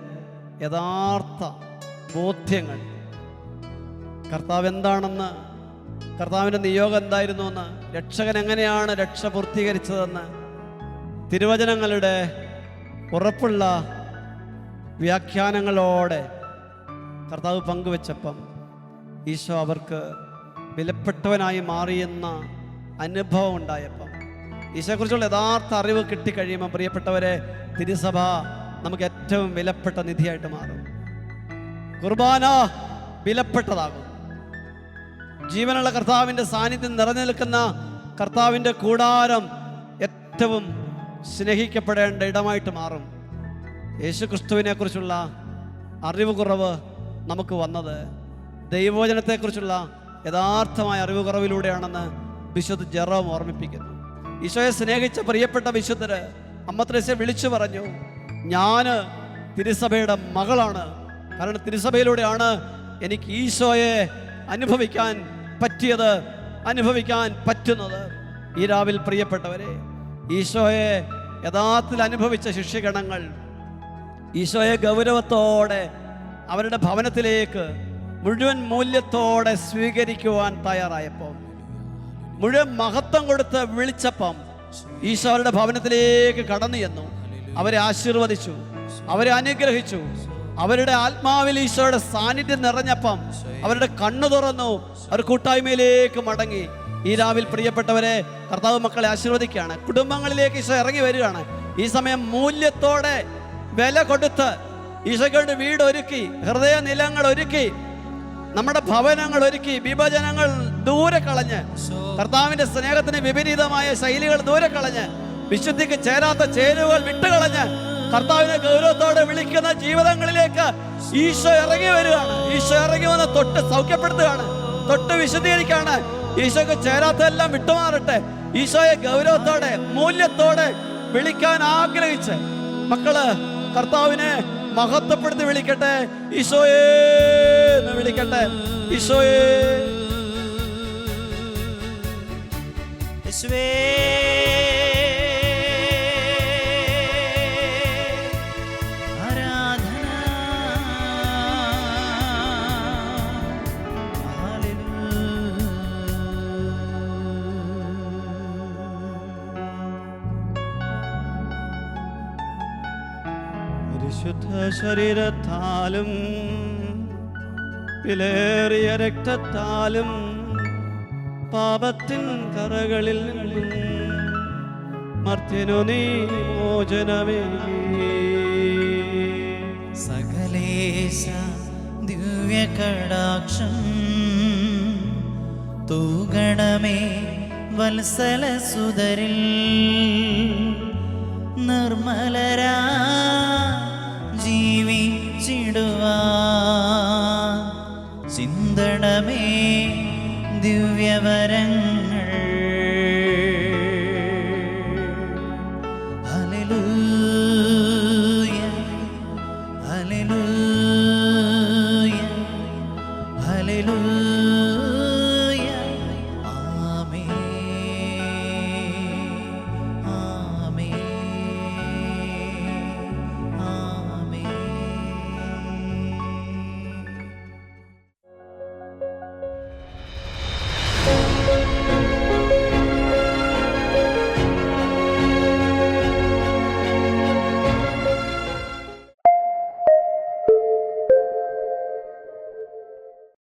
യഥാർത്ഥ ബോധ്യങ്ങൾ, കർത്താവ് എന്താണെന്ന്, കർത്താവിൻ്റെ നിയോഗം എന്തായിരുന്നുവെന്ന്, രക്ഷകൻ എങ്ങനെയാണ് രക്ഷ പൂർത്തീകരിച്ചതെന്ന് തിരുവചനങ്ങളുടെ ഉറപ്പുള്ള വ്യാഖ്യാനങ്ങളോടെ കർത്താവ് പങ്കുവെച്ചപ്പം ഈശോ അവർക്ക് വിലപ്പെട്ടവനായി മാറിയെന്ന അനുഭവം ഉണ്ടായപ്പം, ഈശോയെക്കുറിച്ചുള്ള യഥാർത്ഥ അറിവ് കിട്ടിക്കഴിയുമ്പോൾ പ്രിയപ്പെട്ടവരെ, തിരുസഭ നമുക്ക് ഏറ്റവും വിലപ്പെട്ട നിധിയായിട്ട് മാറും. കുർബാന വിലപ്പെട്ടതാകും. ജീവനുള്ള കർത്താവിൻ്റെ സാന്നിധ്യം നിറഞ്ഞു നിൽക്കുന്ന കർത്താവിൻ്റെ കൂടാരം ഏറ്റവും സ്നേഹിക്കപ്പെടേണ്ട ഇടമായിട്ട് മാറും. യേശുക്രിസ്തുവിനെ കുറിച്ചുള്ള അറിവ് കുറവ് നമുക്ക് വന്നത് ദൈവവചനത്തെക്കുറിച്ചുള്ള യഥാർത്ഥമായ അറിവ് കുറവിലൂടെയാണെന്ന് വിശുദ്ധ ജെറോം ഓർമ്മിപ്പിക്കുന്നു. ഈശോയെ സ്നേഹിച്ച പ്രിയപ്പെട്ട വിശുദ്ധര് അമ്മ ത്രേസ്യയെ വിളിച്ചു പറഞ്ഞു, ഞാൻ തിരുസഭയുടെ മകളാണ്. കാരണം തിരുസഭയിലൂടെയാണ് എനിക്ക് ഈശോയെ അനുഭവിക്കാൻ പറ്റിയത്, അനുഭവിക്കാൻ പറ്റുന്നത്. ഈ രാവിൽ പ്രിയപ്പെട്ടവരെ, ഈശോയെ യഥാർത്ഥത്തിൽ അനുഭവിച്ച ശിഷ്യഗണങ്ങൾ ഈശോയെ ഗൗരവത്തോടെ അവരുടെ ഭവനത്തിലേക്ക് മുഴുവൻ മൂല്യത്തോടെ സ്വീകരിക്കുവാൻ തയ്യാറായപ്പോൾ, മുഴുവൻ മഹത്വം കൊടുത്ത് വിളിച്ചപ്പം ഈശോ അവരുടെ ഭവനത്തിലേക്ക് കടന്നു ചെന്നു. അവരെ ആശീർവദിച്ചു, അവരെ അനുഗ്രഹിച്ചു. അവരുടെ ആത്മാവിൽ ഈശോയുടെ സാന്നിധ്യം നിറഞ്ഞപ്പം അവരുടെ കണ്ണു തുറന്നു, അവർ കൂട്ടായ്മയിലേക്ക് മടങ്ങി. ഈ രാവിൽ പ്രിയപ്പെട്ടവരെ, കർത്താവ് മക്കളെ ആശീർവദിക്കുകയാണ്. കുടുംബങ്ങളിലേക്ക് ഈശോ ഇറങ്ങി വരികയാണ്. ഈ സമയം മൂല്യത്തോടെ വില കൊടുത്ത് ഈശോയ്ക്ക് വീട് ഒരുക്കി, ഹൃദയ നിലങ്ങൾ ഒരുക്കി, നമ്മുടെ ഭവനങ്ങൾ ഒരുക്കി, വിഭജനങ്ങൾ ദൂരെ കളഞ്ഞ്, കർത്താവിന്റെ സ്നേഹത്തിന് വിപരീതമായ ശൈലികൾ ദൂരെ കളഞ്ഞ്, വിശുദ്ധിക്ക് ചേരാത്ത ചേരുവകൾ വിട്ടുകളഞ്ഞ് കർത്താവിനെ ഗൗരവത്തോടെ വിളിക്കുന്ന ജീവിതങ്ങളിലേക്ക് ഈശോ ഇറങ്ങി വരികയാണ്. ഈശോ ഇറങ്ങി വന്ന് തൊട്ട് സൗഖ്യപ്പെടുത്തുകയാണ്, തൊട്ട് വിശുദ്ധീകരിക്കുകയാണ്. ഈശോയ്ക്ക് ചേരാത്തതെല്ലാം വിട്ടുമാറട്ടെ. ഈശോയെ ഗൗരവത്തോടെ മൂല്യത്തോടെ വിളിക്കാൻ ആഗ്രഹിച്ച് മക്കള് കർത്താവിനെ മഹത്വപ്പെടുത്തി വിളിക്കട്ടെ. ഈശോയെ എന്ന് വിളിക്കട്ടെ. ഈശോയെ, യേശുവേ ആരാധന. പരിശുദ്ധ ശരീരത്താലും വിലയേറിയ രക്തത്താലും പാപത്തിൻ കറകളിൽ നിന്നും മർത്യനു നീ മോചനമേകി. സകലേശ ദിവ്യകടാക്ഷം തൂഗണമേ വത്സലസുതരിൽ നിർമ്മലരാ ജീവിച്ചിടുവാ ചിന്തണമേ ദിവ്യവരങ്ങൾ. Hallelujah hallelujah